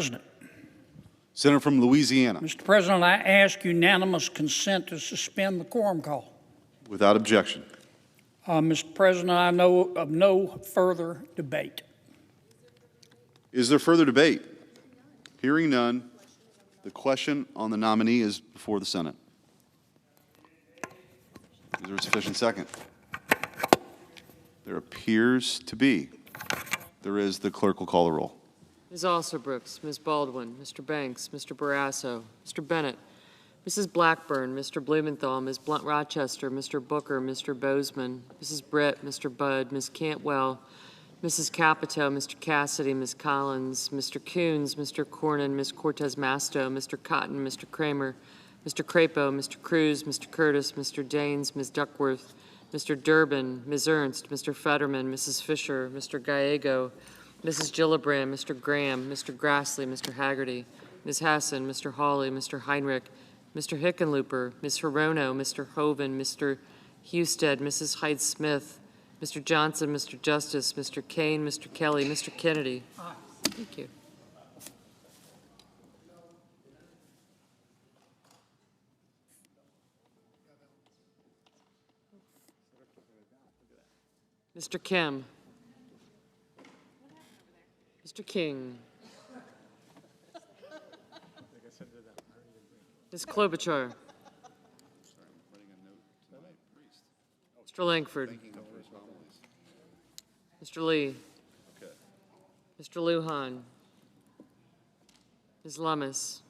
President. Senator from Louisiana. Mr. President, I ask unanimous consent to suspend the quorum call. Without objection. Mr. President, I know of no further debate. Is there further debate? Hearing none, the question on the nominee is before the Senate. Is there a sufficient second? There appears to be. There is. The clerk will call the roll. Ms. Alsobrooks, Ms. Baldwin, Mr. Banks, Mr. Barrasso, Mr. Bennett, Mrs. Blackburn, Mr. Blumenthal, Ms. Blunt Rochester, Mr. Booker, Mr. Bozeman, Mrs. Britt, Mr. Budd, Ms. Cantwell, Mrs. Capito, Mr. Cassidy, Ms. Collins, Mr. Coons, Mr. Cornyn, Ms. Cortez Masto, Mr. Cotton, Mr. Kramer, Mr. Crapo, Mr. Cruz, Mr. Curtis, Mr. Daines, Ms. Duckworth, Mr. Durbin, Ms. Ernst, Mr. Fetterman, Mrs. Fisher, Mr. Gallego, Mrs. Gillibrand, Mr. Graham, Mr. Grassley, Mr. Haggerty, Ms. Hassan, Mr. Hawley, Mr. Heinrich, Mr. Hickenlooper, Ms. Hirono, Mr. Hoven, Mr. Husted, Mrs. Hyde-Smith, Mr. Johnson, Mr. Justice, Mr. Kane, Mr. Kelly, Mr. Kennedy. Thank you. Mr. Kim. Mr. King. Ms. Klobuchar. Mr. Langford. Mr. Lee. Mr. Lujan. Ms. Lummis.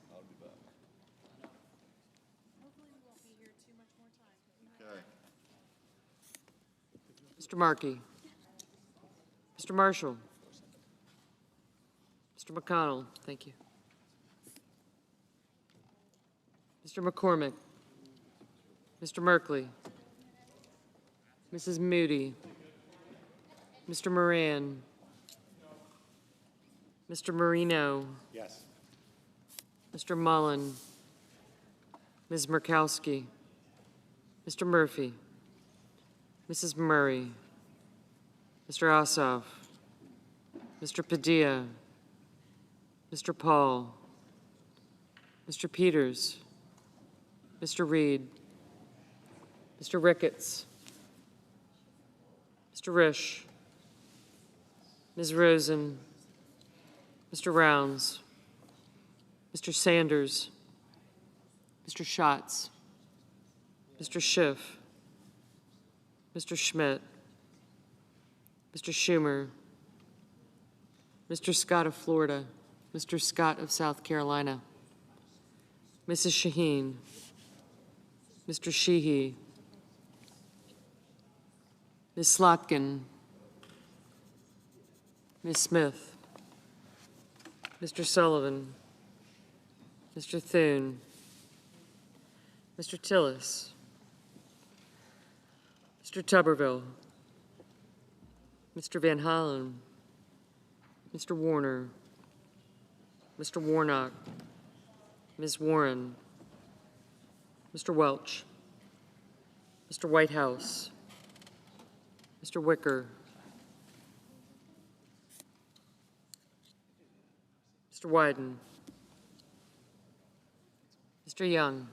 Mr. Markey. Mr. Marshall. Mr. McConnell. Thank you. Mr. McCormick. Mr. Merkley. Mrs. Moody. Mr. Moran. Mr. Marino. Yes. Mr. Mullen. Ms. Murkowski. Mr. Murphy. Mrs. Murray. Mr. Ossoff. Mr. Padilla. Mr. Paul. Mr. Peters. Mr. Reed. Mr. Ricketts. Mr. Risch. Ms. Rosen. Mr. Rounds. Mr. Sanders. Mr. Schatz. Mr. Schiff. Mr. Schmidt. Mr. Schumer. Mr. Scott of Florida. Mr. Scott of South Carolina. Mrs. Shaheen. Mr. Sheehy. Ms. Slotkin. Ms. Smith. Mr. Sullivan. Mr. Thune. Mr. Tillis. Mr. Tuberville. Mr. Van Hollen. Mr. Warner. Mr. Warnock. Ms. Warren. Mr. Welch. Mr. Whitehouse. Mr. Wicker. Mr. Wyden. Mr. Young.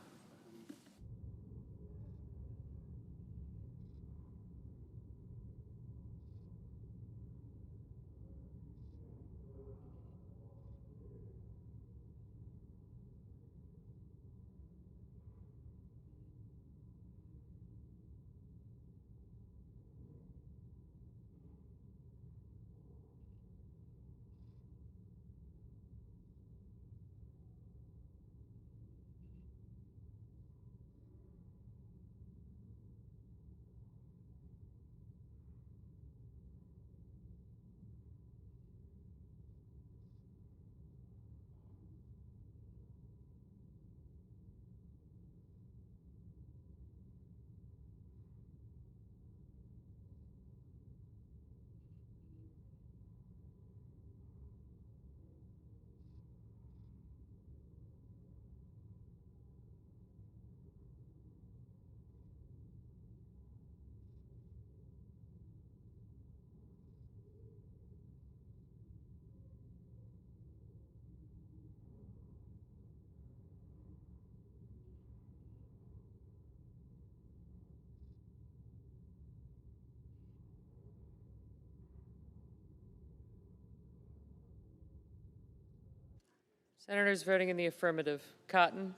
Senators voting in the affirmative: Cotton,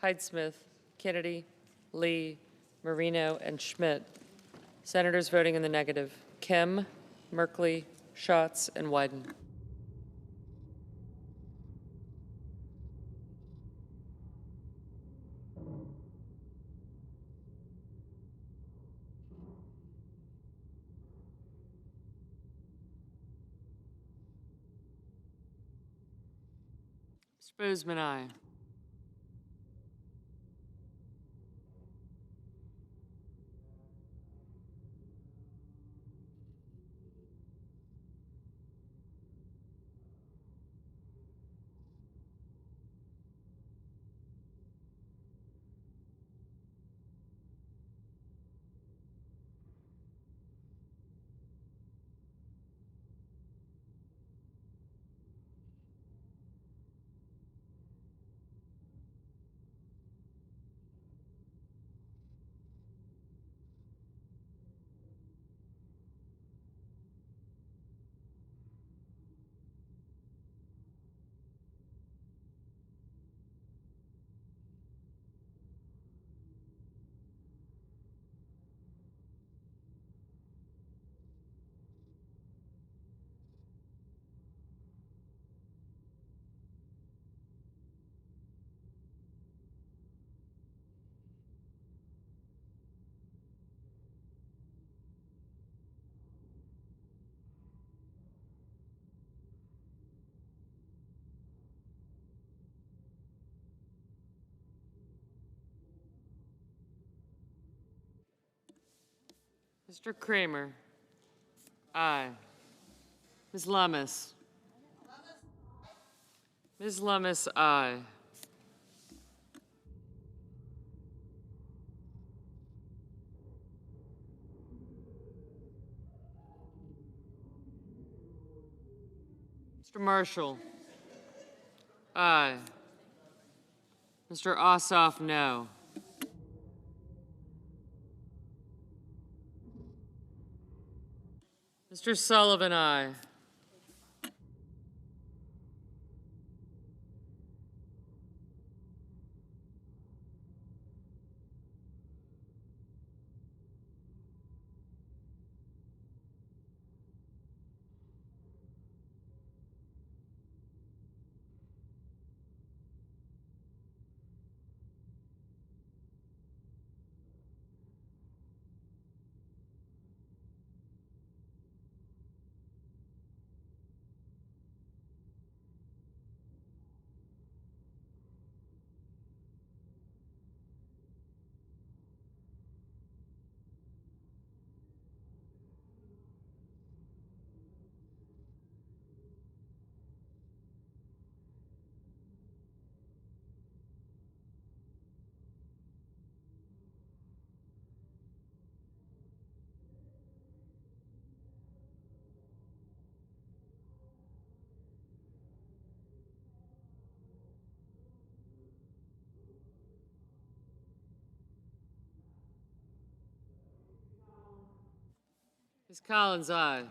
Hyde-Smith, Kennedy, Lee, Marino, and Schmidt. Senators voting in the negative: Kim, Merkley, Schatz, and Wyden. Mr. Boozman, aye. Mr. Kramer. Aye. Ms. Lummis. Ms. Lummis, aye. Mr. Marshall. Aye. Mr. Ossoff, no. Mr. Sullivan, aye. Ms. Collins, aye.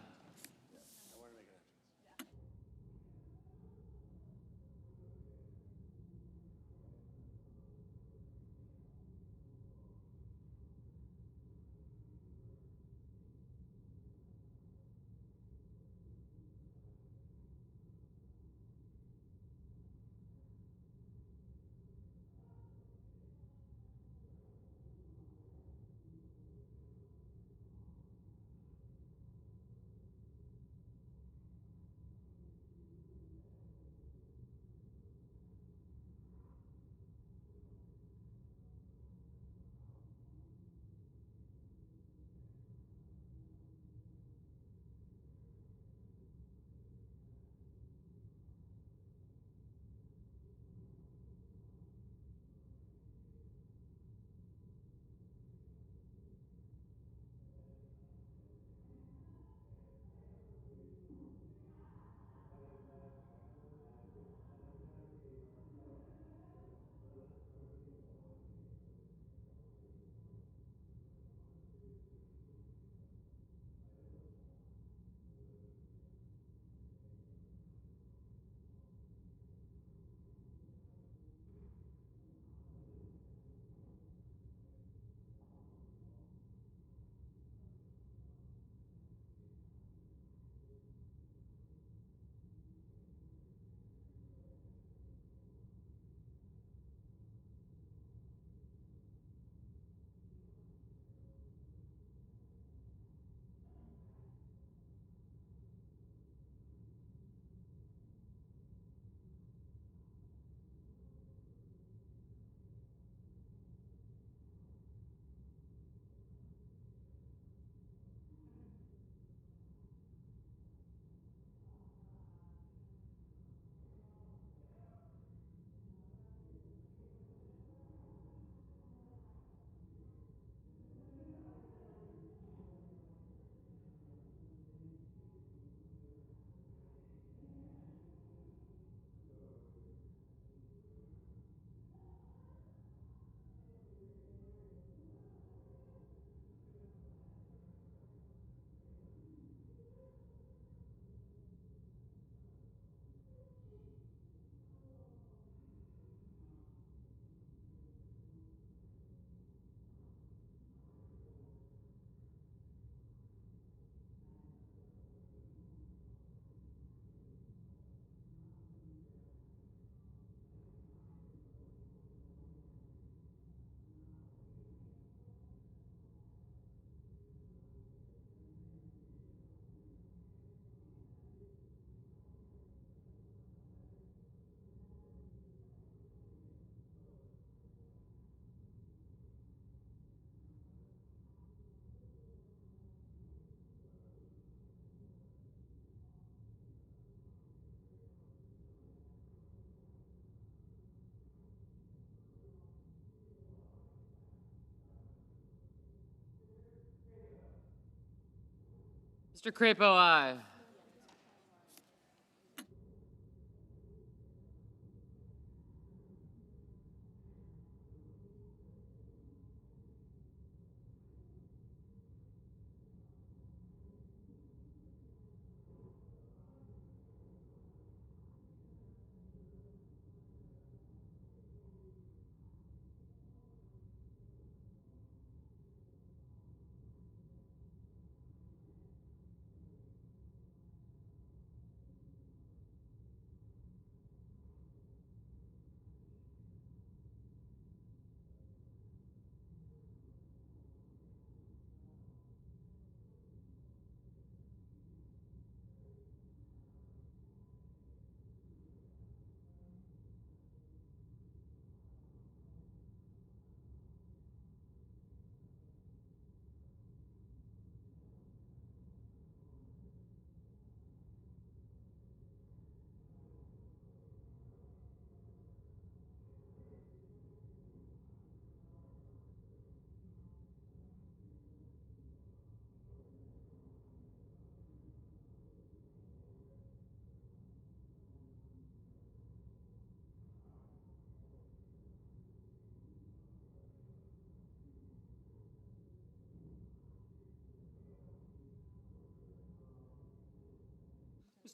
Mr. Crapo, aye.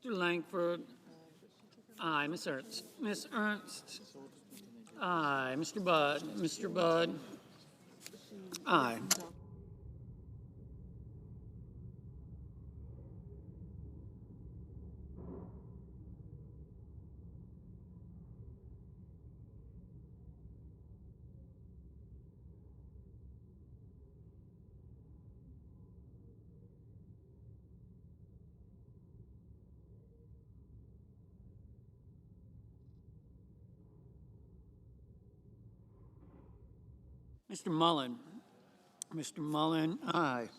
Mr. Langford, aye. Ms. Ernst. Ms. Ernst, aye. Mr. Budd. Mr. Budd, aye. Mr. Mullen. Mr. Mullen, aye.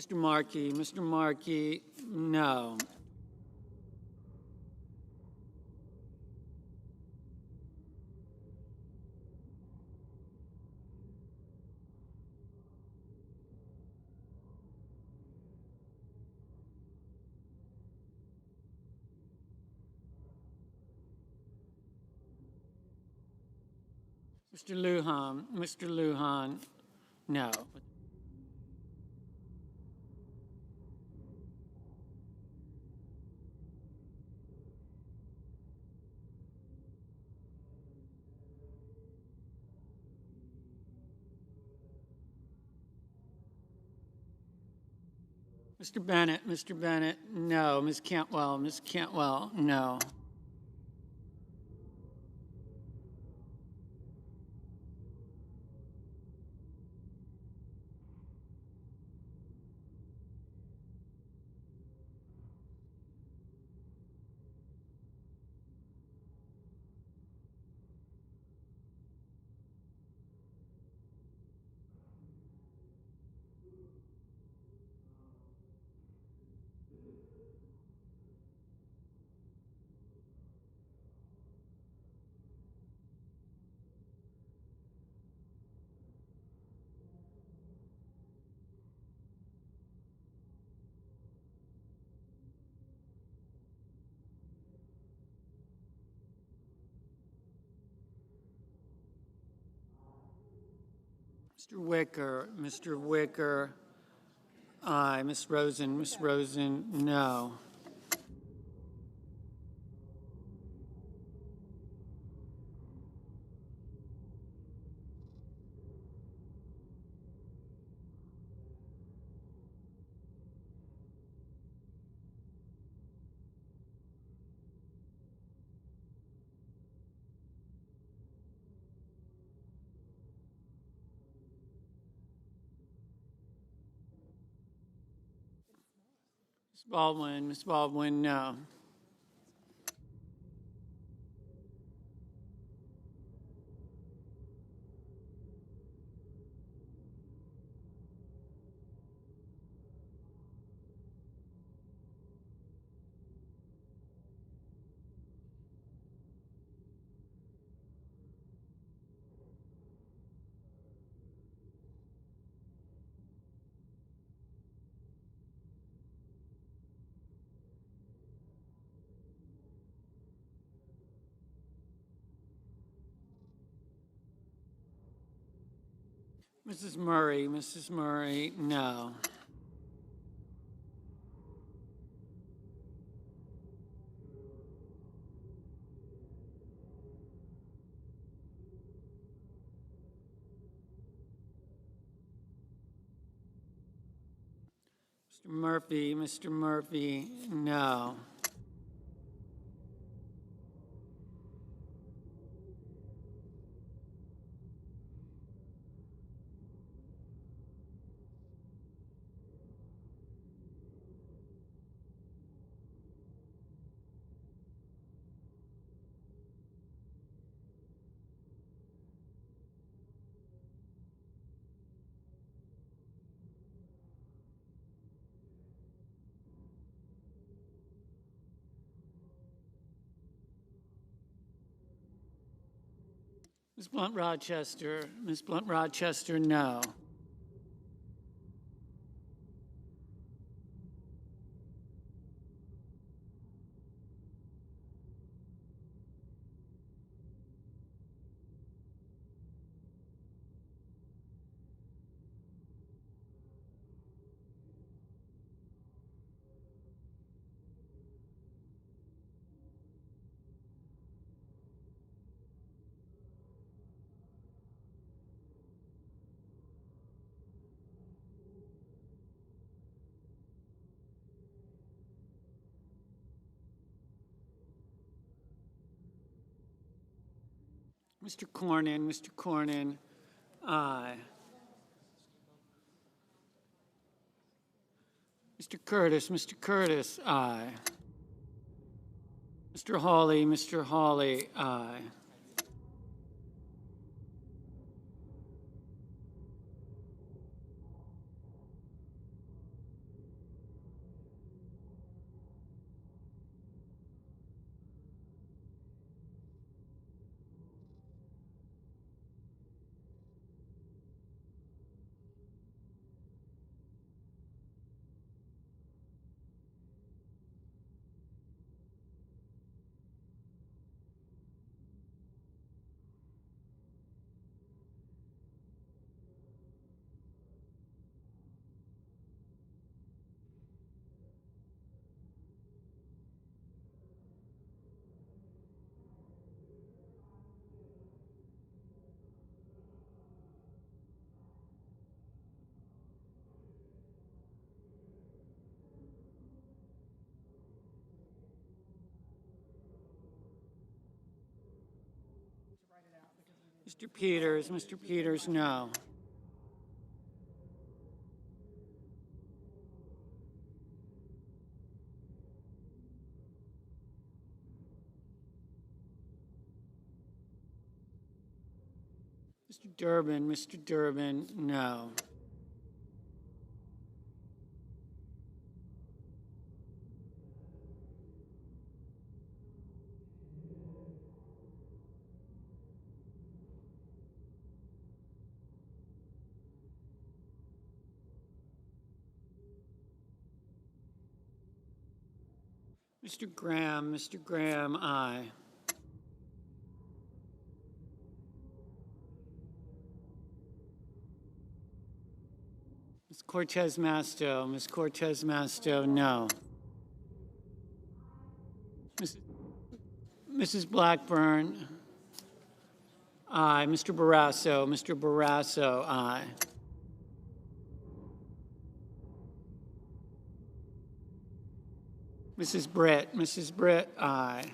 Mr. Markey. Mr. Markey, no. Mr. Lujan. Mr. Lujan, no. Mr. Bennett. Mr. Bennett, no. Ms. Cantwell. Ms. Cantwell, no. Mr. Wicker. Mr. Wicker, aye. Ms. Rosen. Ms. Rosen, no. Ms. Baldwin, no. Mrs. Murray, no. Mr. Murphy, no. Ms. Blunt Rochester, no. Mr. Cornyn, aye. Mr. Curtis, aye. Mr. Hawley, aye. Mr. Peters, no. Mr. Durbin, no. Mr. Graham, aye. Ms. Cortez Masto, no. Mrs. Blackburn, aye. Mr. Barrasso, aye. Mrs. Britt, aye.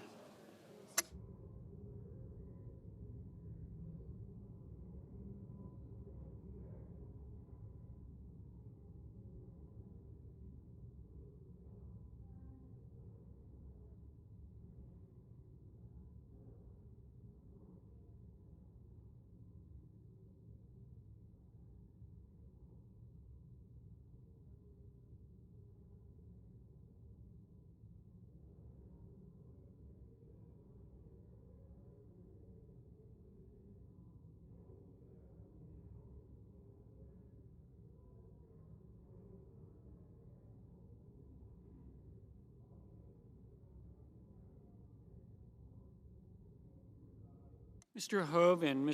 Mr. Hoven,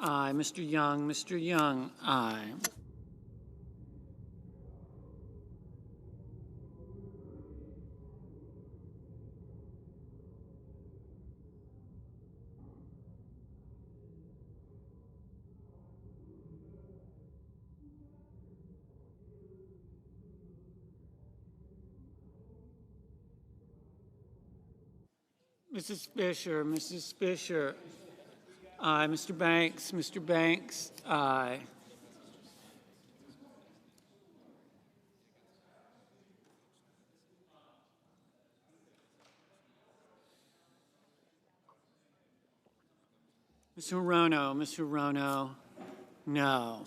aye. Mr. Young, aye. Mrs. Fisher, aye. Mr. Banks, aye. Mr. Rono, no.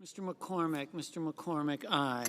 Mr. McCormick, aye.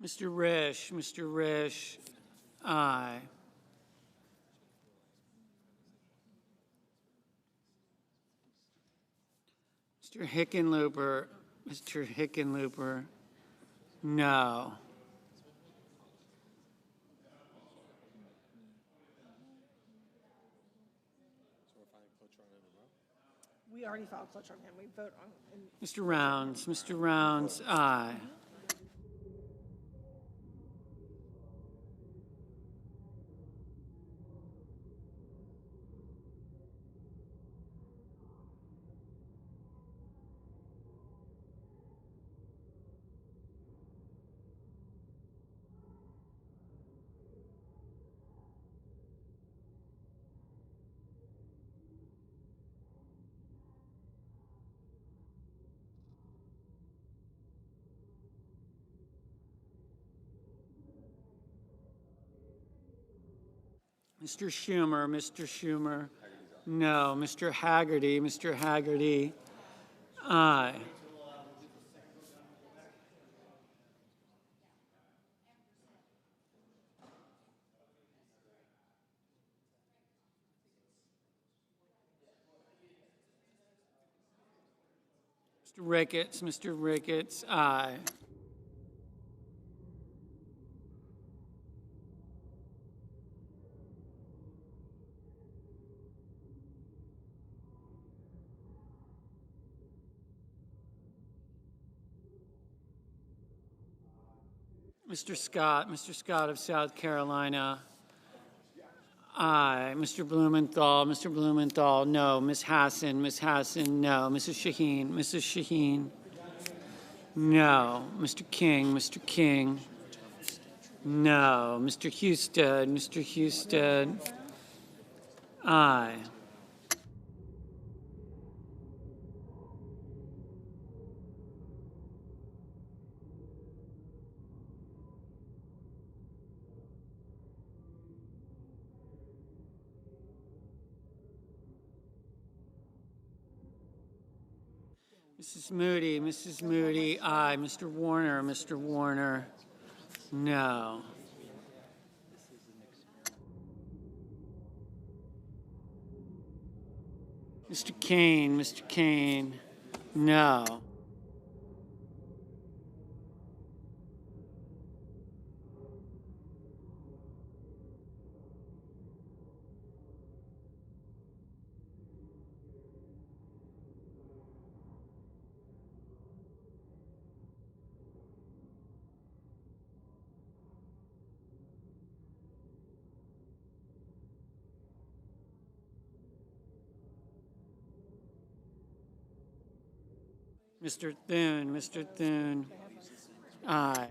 Mr. Risch, aye. Mr. Hickenlooper, no. We already filed cloture on him. We vote on. Mr. Rounds, aye. Mr. Schumer, no. Mr. Haggerty, aye. Mr. Ricketts, aye. Mr. Scott of South Carolina, aye. Mr. Blumenthal, no. Ms. Hassan, no. Mrs. Shaheen, no. Mr. King, no. Mr. Husted, aye. Mrs. Moody, aye. Mr. Warner, no. Mr. Kane, no. Mr. Thune, aye.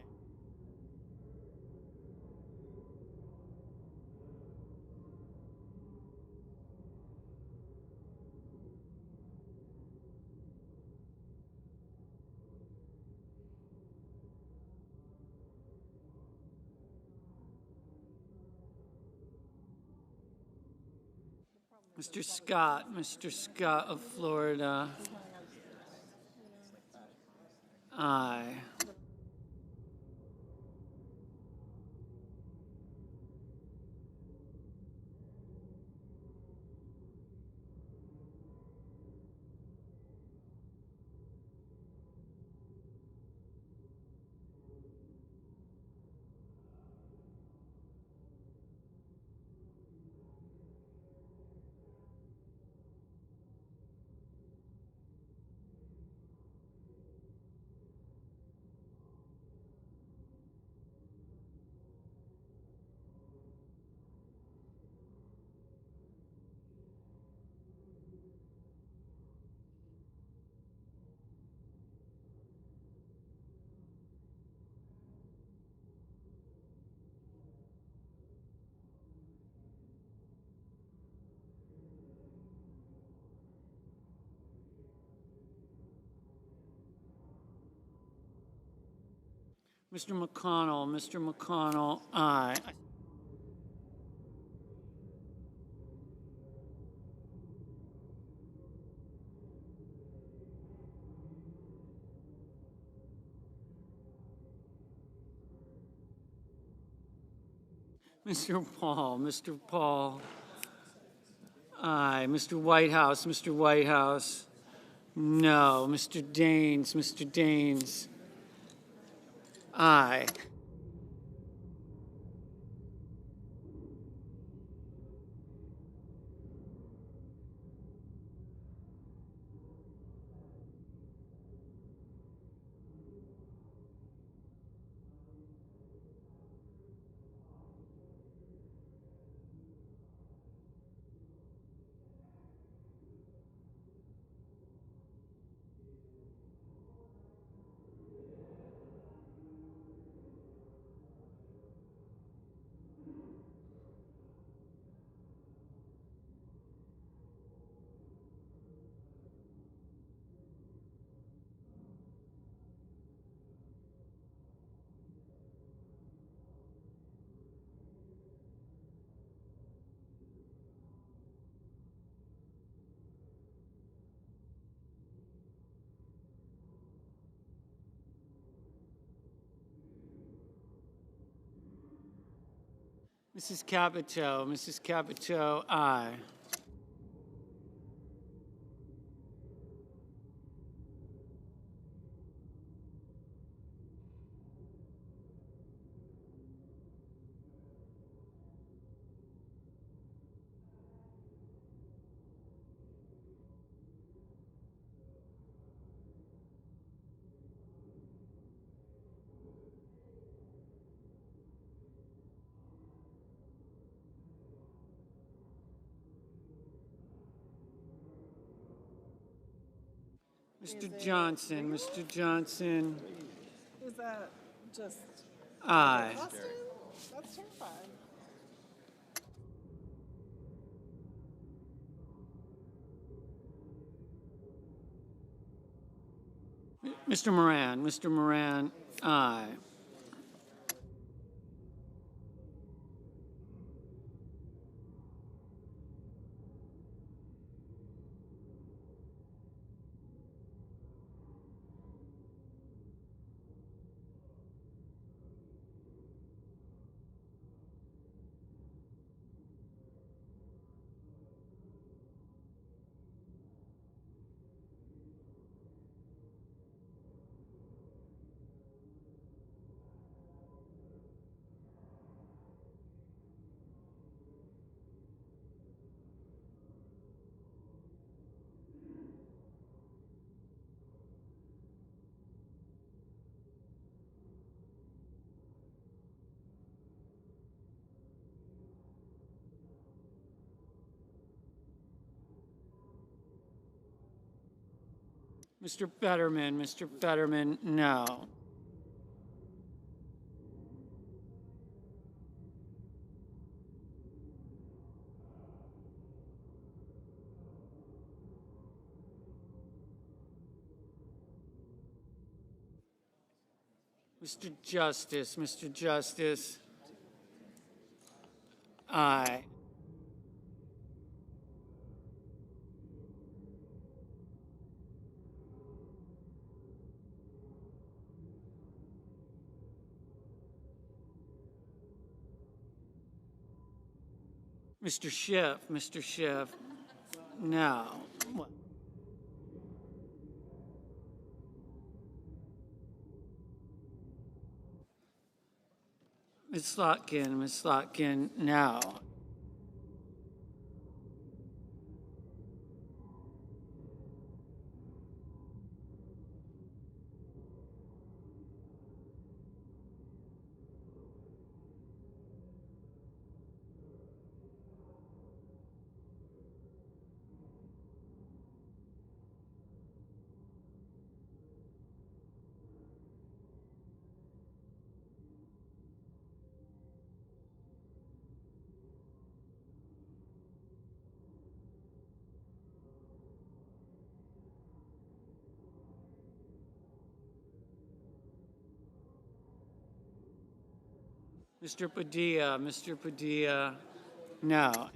Mr. Scott of Florida, aye. Mr. McConnell, aye. Mr. Paul, aye. Mr. Whitehouse, no. Mr. Daines, aye. Mrs. Capito, aye. Mr. Johnson, Is that just? aye. Austin? That's terrifying. Mr. Moran, aye. Mr. Fetterman, no. Mr. Justice, aye. Mr. Schiff, no. Ms. Slotkin, no. Mr. Padilla, no.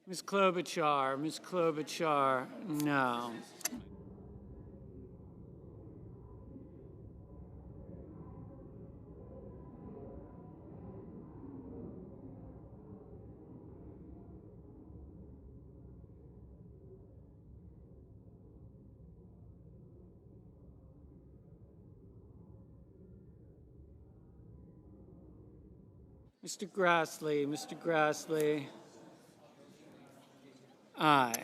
Ms. Klobuchar, no. Mr. Grassley, aye.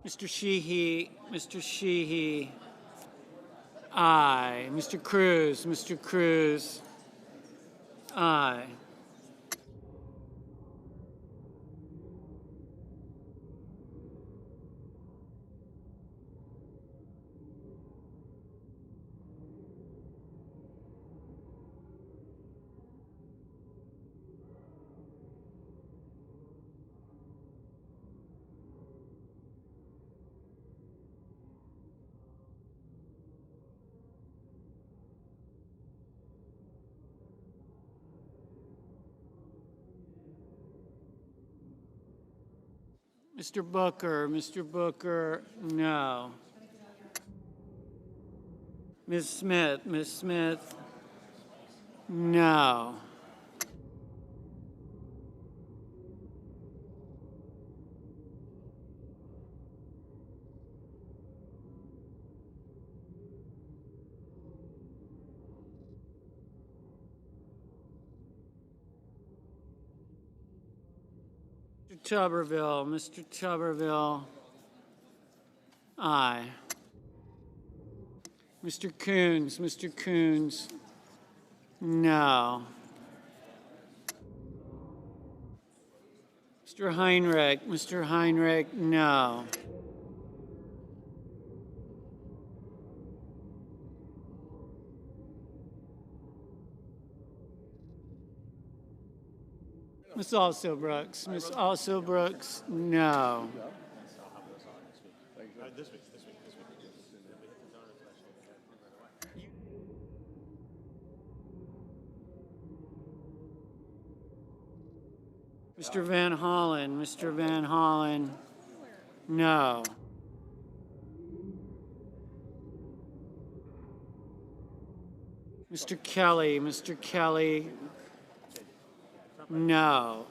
Mr. Sheehy, aye. Mr. Cruz, aye. Mr. Booker, no. Ms. Smith, no. Mr. Tuberville, aye. Mr. Coons, no. Mr. Heinrich, no. Ms. Also Brooks. Ms. Also Brooks, no. Mr. Van Hollen. Mr. Van Hollen, no. Mr. Kelly. Mr. Kelly, no.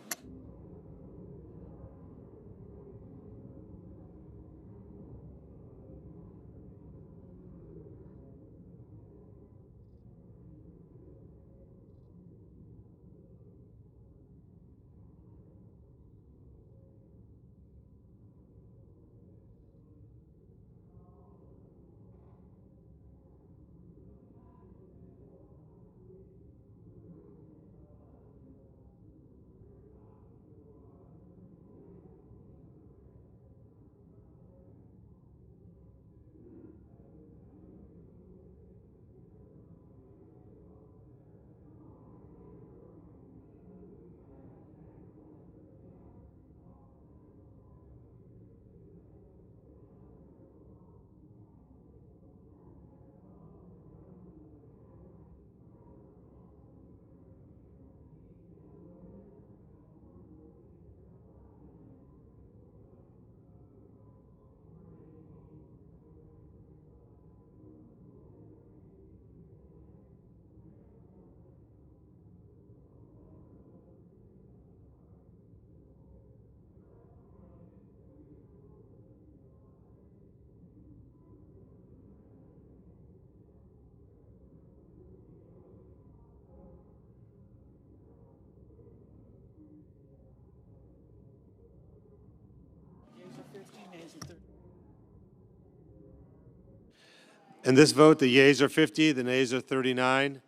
In this vote, the yeas are 50, the nays are 39.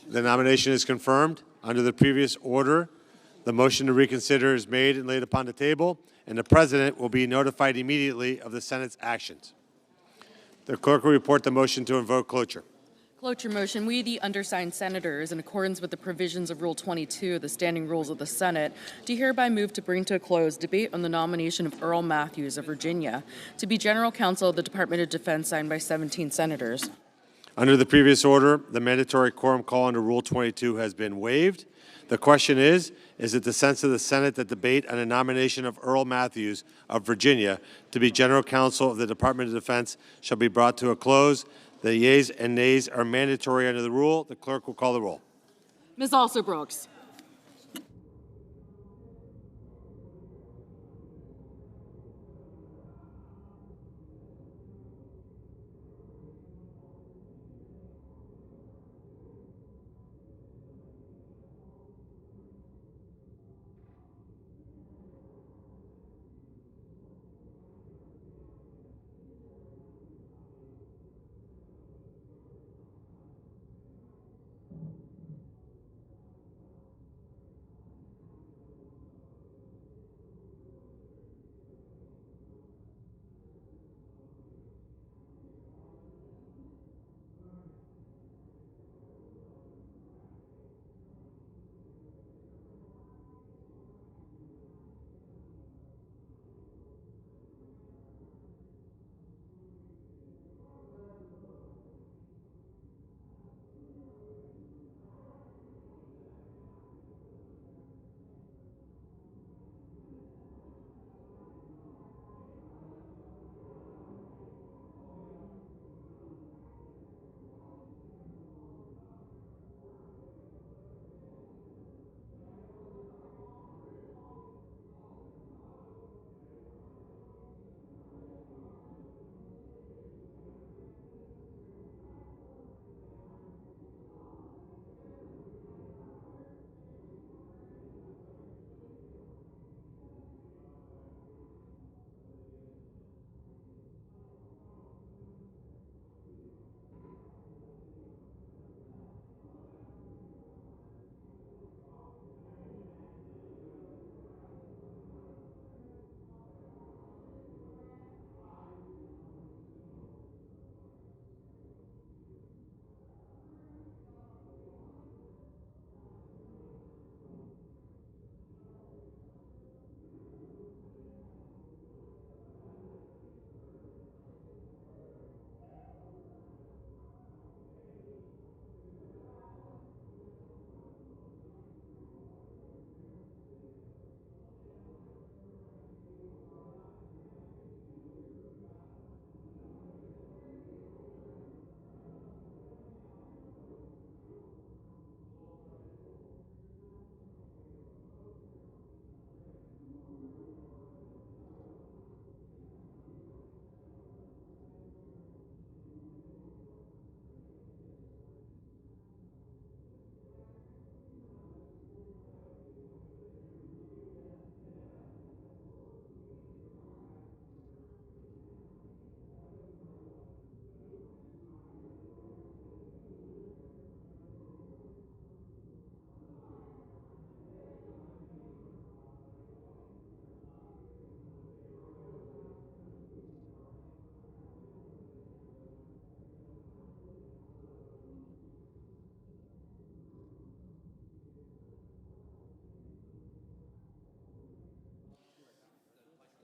The nomination is confirmed. Under the previous order, the motion to reconsider is made and laid upon the table, and the President will be notified immediately of the Senate's actions. The clerk will report the motion to invoke cloture. Cloture motion. We, the undersigned senators, in accordance with the provisions of Rule 22 of the Standing Rules of the Senate, do hereby move to bring to a close debate on the nomination of Earl Matthews of Virginia to be General Counsel of the Department of Defense, signed by 17 senators. Under the previous order, the mandatory quorum call under Rule 22 has been waived. The question is it the sense of the Senate that debate on the nomination of Earl Matthews of Virginia to be General Counsel of the Department of Defense shall be brought to a close? The yeas and nays are mandatory under the rule. The clerk will call the roll. Ms. Also Brooks.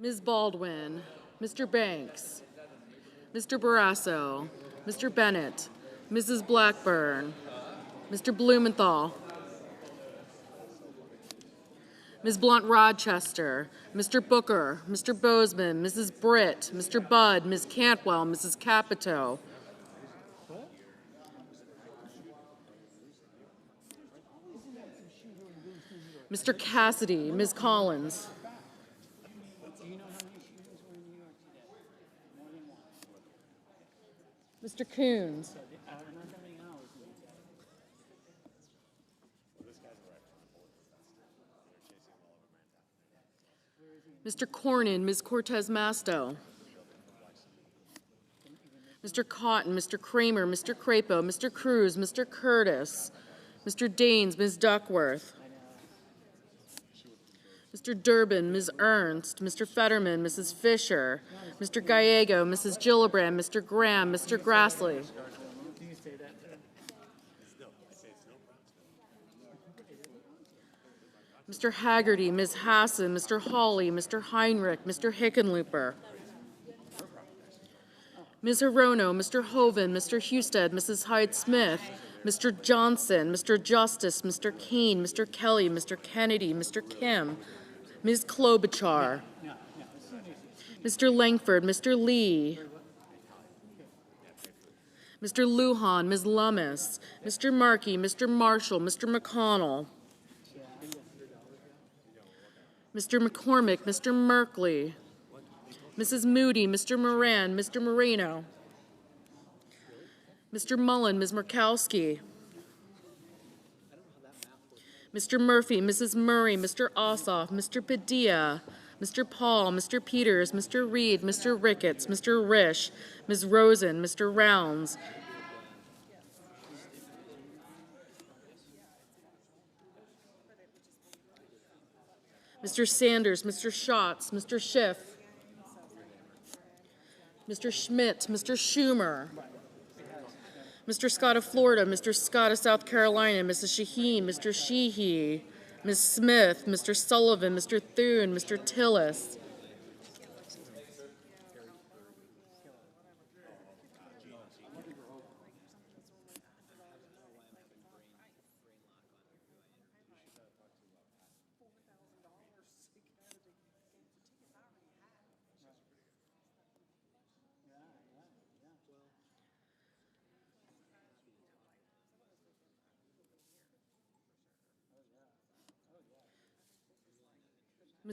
Ms. Baldwin, Mr. Banks, Mr. Barrasso, Mr. Bennett, Mrs. Blackburn, Mr. Blumenthal, Ms. Blunt-Rochester, Mr. Booker, Mr. Bozeman, Mrs. Britt, Mr. Budd, Ms. Cantwell, Mrs. Capito, Mr. Cassidy, Ms. Collins, Mr. Coons, Mr. Cornyn, Ms. Cortez Masto, Mr. Cotton, Mr. Kramer, Mr. Crapo, Mr. Cruz, Mr. Curtis, Mr. Daines, Ms. Duckworth, Mr. Durbin, Ms. Ernst, Mr. Fetterman, Mrs. Fisher, Mr. Gallego, Mrs. Gillibrand, Mr. Graham, Mr. Grassley, Mr. Haggerty, Ms. Hassan, Mr. Hawley, Mr. Heinrich, Mr. Hickenlooper, Ms. Hirono, Mr. Hoven, Mr. Husted, Mrs. Hyde-Smith, Mr. Johnson, Mr. Justice, Mr. Kane, Mr. Kelly, Mr. Kennedy, Mr. Kim, Ms. Klobuchar, Mr. Langford, Mr. Lee, Mr. Lujan, Ms. Lummis, Mr. Markey, Mr. Marshall, Mr. McConnell, Mr. McCormick, Mr. Merkley, Mrs. Moody, Mr. Moran, Mr. Moreno, Mr. Mullen, Ms. Murkowski, Mr. Murphy, Mrs. Murray, Mr. Ossoff, Mr. Padilla, Mr. Paul, Mr. Peters, Mr. Reed, Mr. Ricketts, Mr. Risch, Ms. Rosen, Mr. Rounds, Mr. Sanders, Mr. Schatz, Mr. Schiff, Mr. Schmidt, Mr. Schumer, Mr. Scott of Florida, Mr. Scott of South Carolina, Mrs. Shaheen, Mr. Sheehy, Ms. Smith, Mr. Sullivan, Mr. Thune, Mr. Tillis,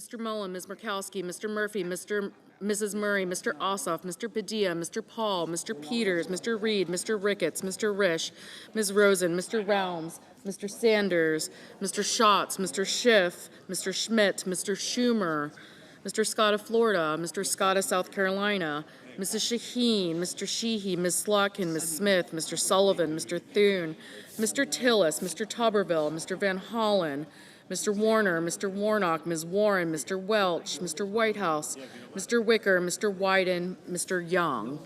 Mr. Mullen, Ms. Murkowski, Mr. Murphy, Mrs. Murray, Mr. Ossoff, Mr. Padilla, Mr. Paul, Mr. Peters, Mr. Reed, Mr. Ricketts, Mr. Risch, Ms. Rosen, Mr. Rounds, Mr. Sanders, Mr. Schatz, Mr. Schiff, Mr. Schmidt, Mr. Schumer, Mr. Scott of Florida, Mr. Scott of South Carolina, Mrs. Shaheen, Mr. Sheehy, Ms. Slotkin, Ms. Smith, Mr. Sullivan, Mr. Thune, Mr. Tillis, Mr. Tuberville, Mr. Van Hollen, Mr. Warner, Mr. Warnock, Ms. Warren, Mr. Welch, Mr. Whitehouse, Mr. Wicker, Mr. Wyden, Mr. Young.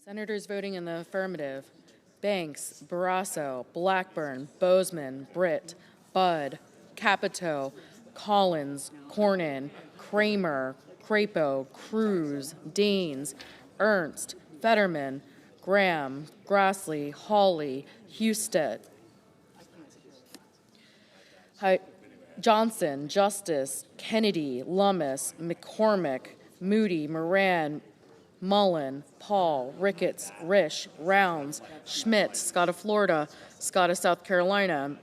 Senators voting in the affirmative: Banks, Barrasso, Blackburn, Bozeman, Britt, Budd, Capito, Collins, Cornyn, Kramer, Crapo, Cruz, Daines, Ernst, Fetterman, Graham, Grassley, Hawley, Husted, Johnson, Justice, Kennedy, Lummis, McCormick, Moody, Moran, Mullen, Paul, Ricketts, Risch, Rounds, Schmidt, Scott of Florida, Scott of South Carolina,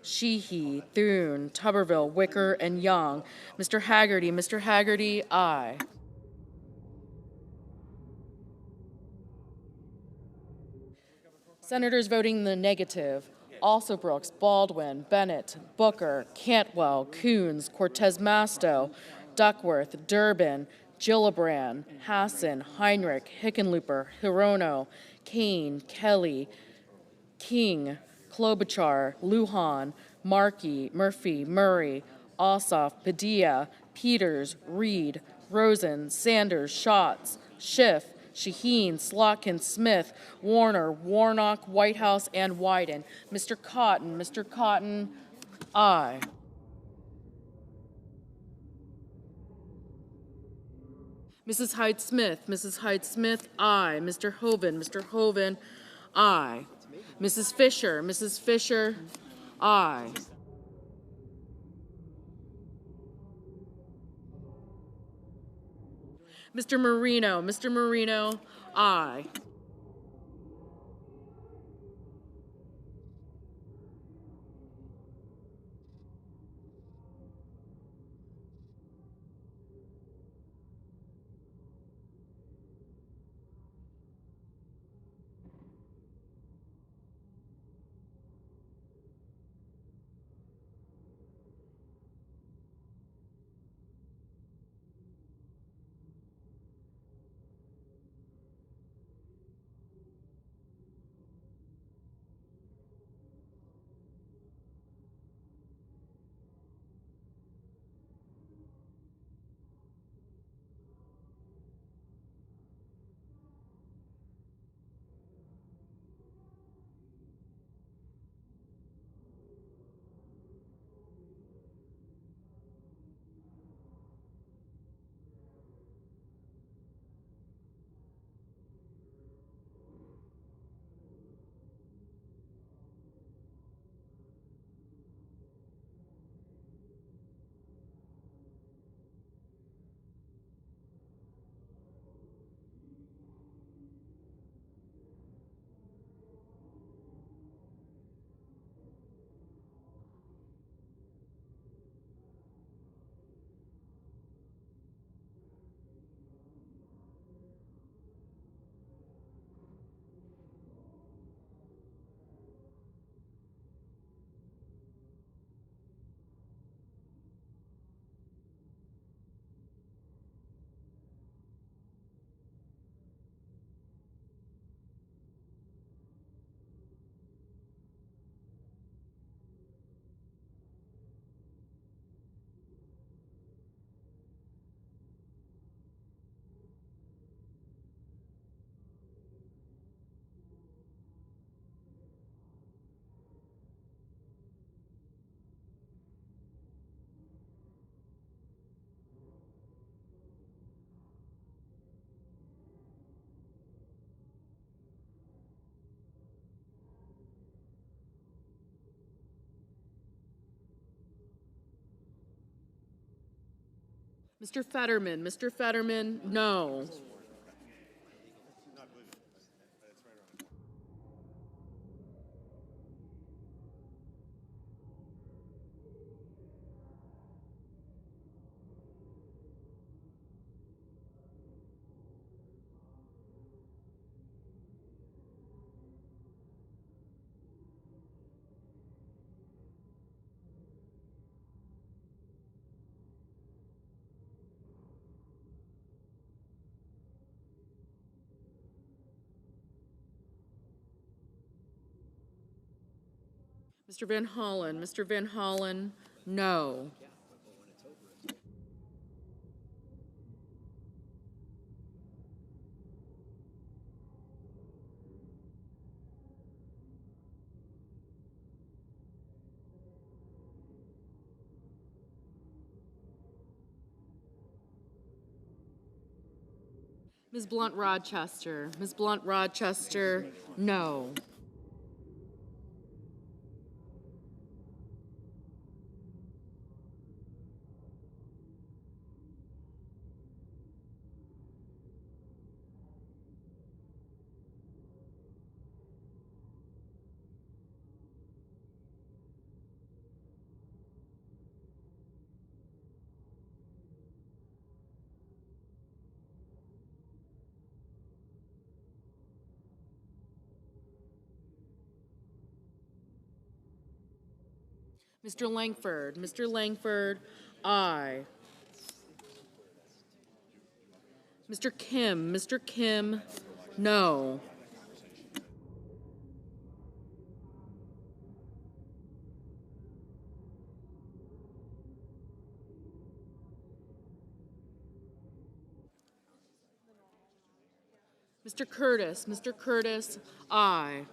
Sheehy, Thune, Tuberville, Wicker, and Young. Mr. Haggerty, aye. Senators voting in the negative: Alsobrooks, Baldwin, Bennett, Booker, Cantwell, Coons, Cortez Masto, Duckworth, Durbin, Gillibrand, Hassan, Heinrich, Hickenlooper, Hirono, Kane, Kelly, King, Klobuchar, Lujan, Markey, Murphy, Murray, Ossoff, Padilla, Peters, Reed, Rosen, Sanders, Schatz, Schiff, Shaheen, Slotkin, Smith, Warner, Warnock, Whitehouse, and Wyden. Mr. Cotton, aye. Mrs. Hyde Smith, aye. Mr. Hoven, aye. Mrs. Fisher, aye. Mr. Marino, aye. Mr. Fetterman, no. Mr. Van Hollen, no. Ms. Blunt Rochester, no. Mr. Langford. Mr. Langford, aye. Mr. Kim. Mr. Kim, no. Mr. Curtis. Mr. Curtis, aye.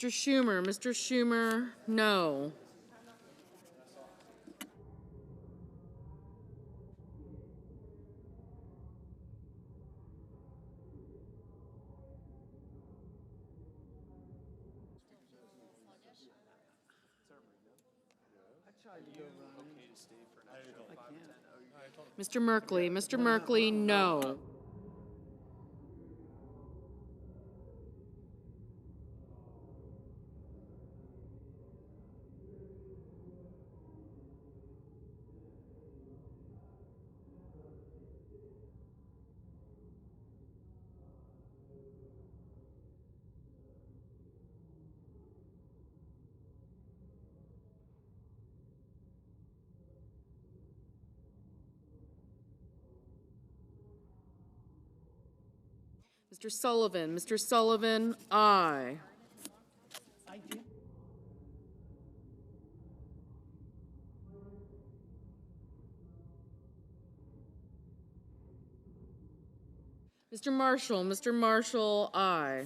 Mr. Schumer. Mr. Schumer, no. Mr. Merkley. Mr. Merkley, no. Mr. Sullivan. Mr. Sullivan, aye. Mr. Marshall, aye.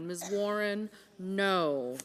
Ms. Warren, no.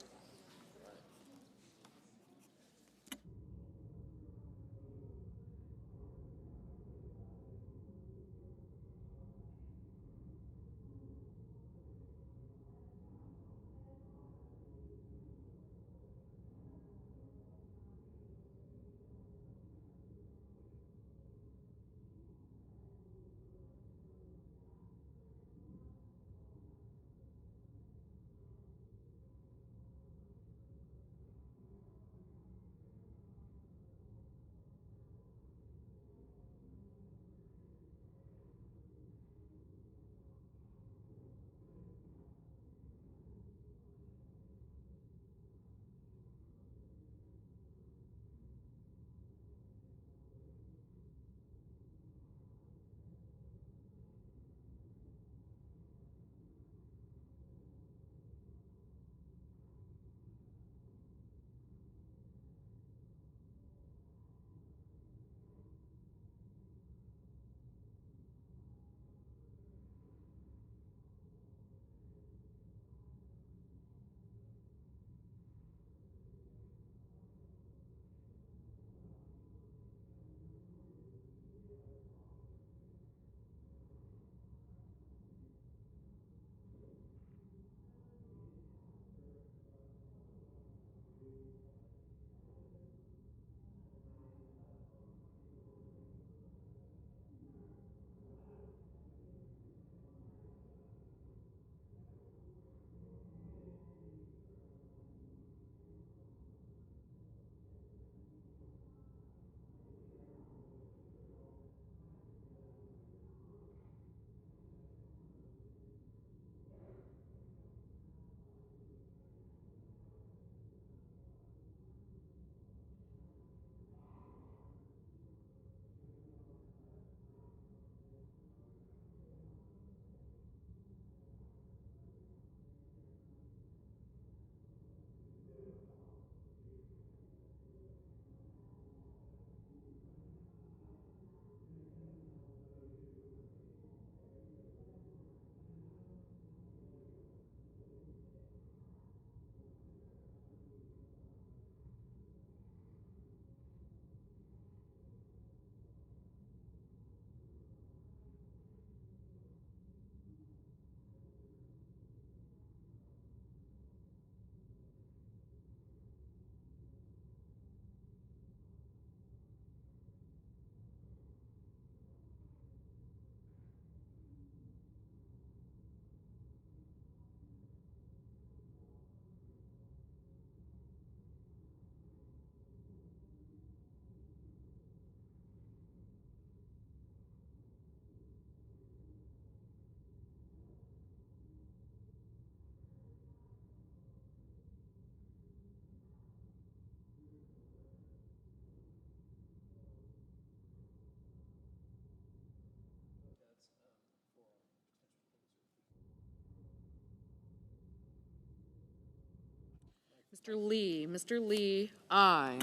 Mr. Lee, aye.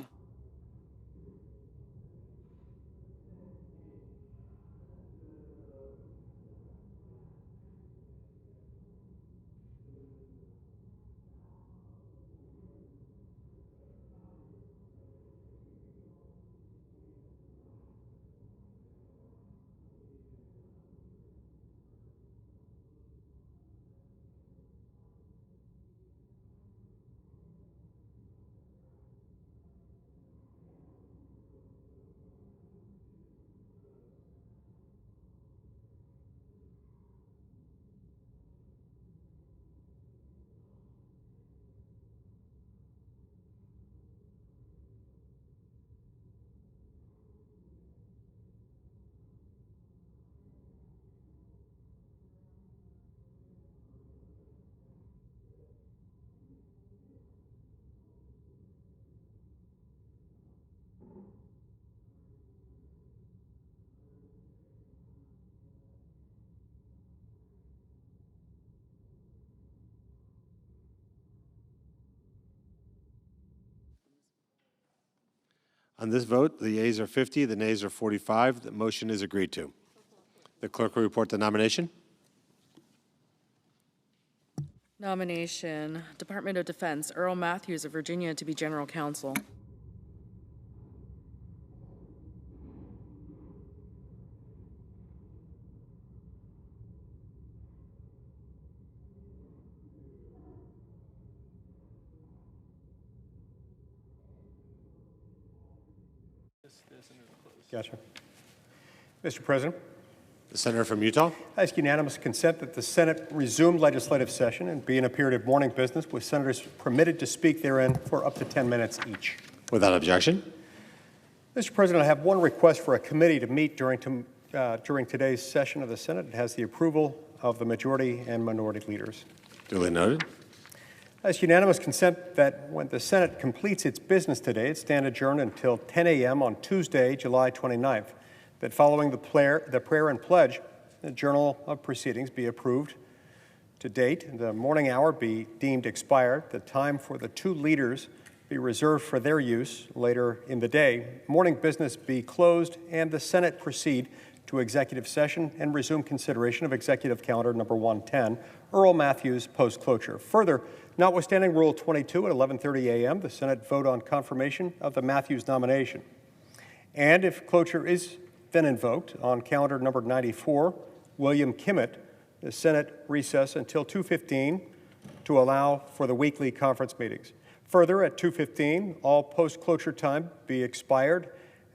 On this vote, the yeas are 50, the nays are 45. The motion is agreed to. The clerk will report the nomination. Nomination, Department of Defense, Earl Matthews of Virginia to be General Counsel. Gotcha. Mr. President, The senator from Utah. I ask unanimous consent that the Senate resume legislative session and be in a period of morning business with senators permitted to speak therein for up to 10 minutes each. Without objection. Mr. President, I have one request for a committee to meet during today's session of the Senate. It has the approval of the majority and minority leaders. Duly noted. I ask unanimous consent that when the Senate completes its business today, it stand adjourned until 10 a.m. on Tuesday, July 29th. That following the prayer and pledge, the Journal of Proceedings be approved to date, the morning hour be deemed expired, the time for the two leaders be reserved for their use later in the day, morning business be closed, and the Senate proceed to executive session and resume consideration of Executive Calendar Number 110, Earl Matthews post-closure. Further, notwithstanding Rule 22 at 11:30 a.m., the Senate vote on confirmation of the Matthews nomination. And if cloture is then invoked, on calendar number 94, William Kimmett, the Senate recess until 2:15 to allow for the weekly conference meetings. Further, at 2:15, all post-cloture time be expired,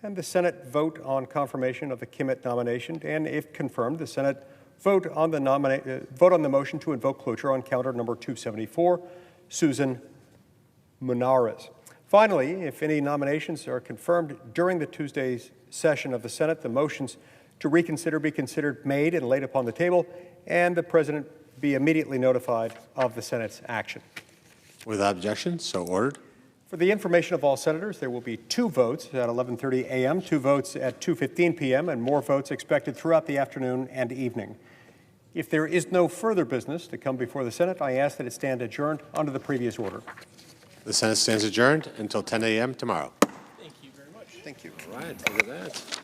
and the Senate vote on confirmation of the Kimmett nomination, and if confirmed, the Senate vote on the motion to invoke cloture on calendar number 274, Susan Munares. Finally, if any nominations are confirmed during the Tuesday's session of the Senate, the motions to reconsider be considered made and laid upon the table, and the President be immediately notified of the Senate's action. Without objection, so ordered. For the information of all senators, there will be 2 votes at 11:30 a.m., 2 votes at 2:15 p.m., and more votes expected throughout the afternoon and evening. If there is no further business to come before the Senate, I ask that it stand adjourned under the previous order. The Senate stands adjourned until 10 a.m. tomorrow. Thank you very much. Thank you. All right, look at that.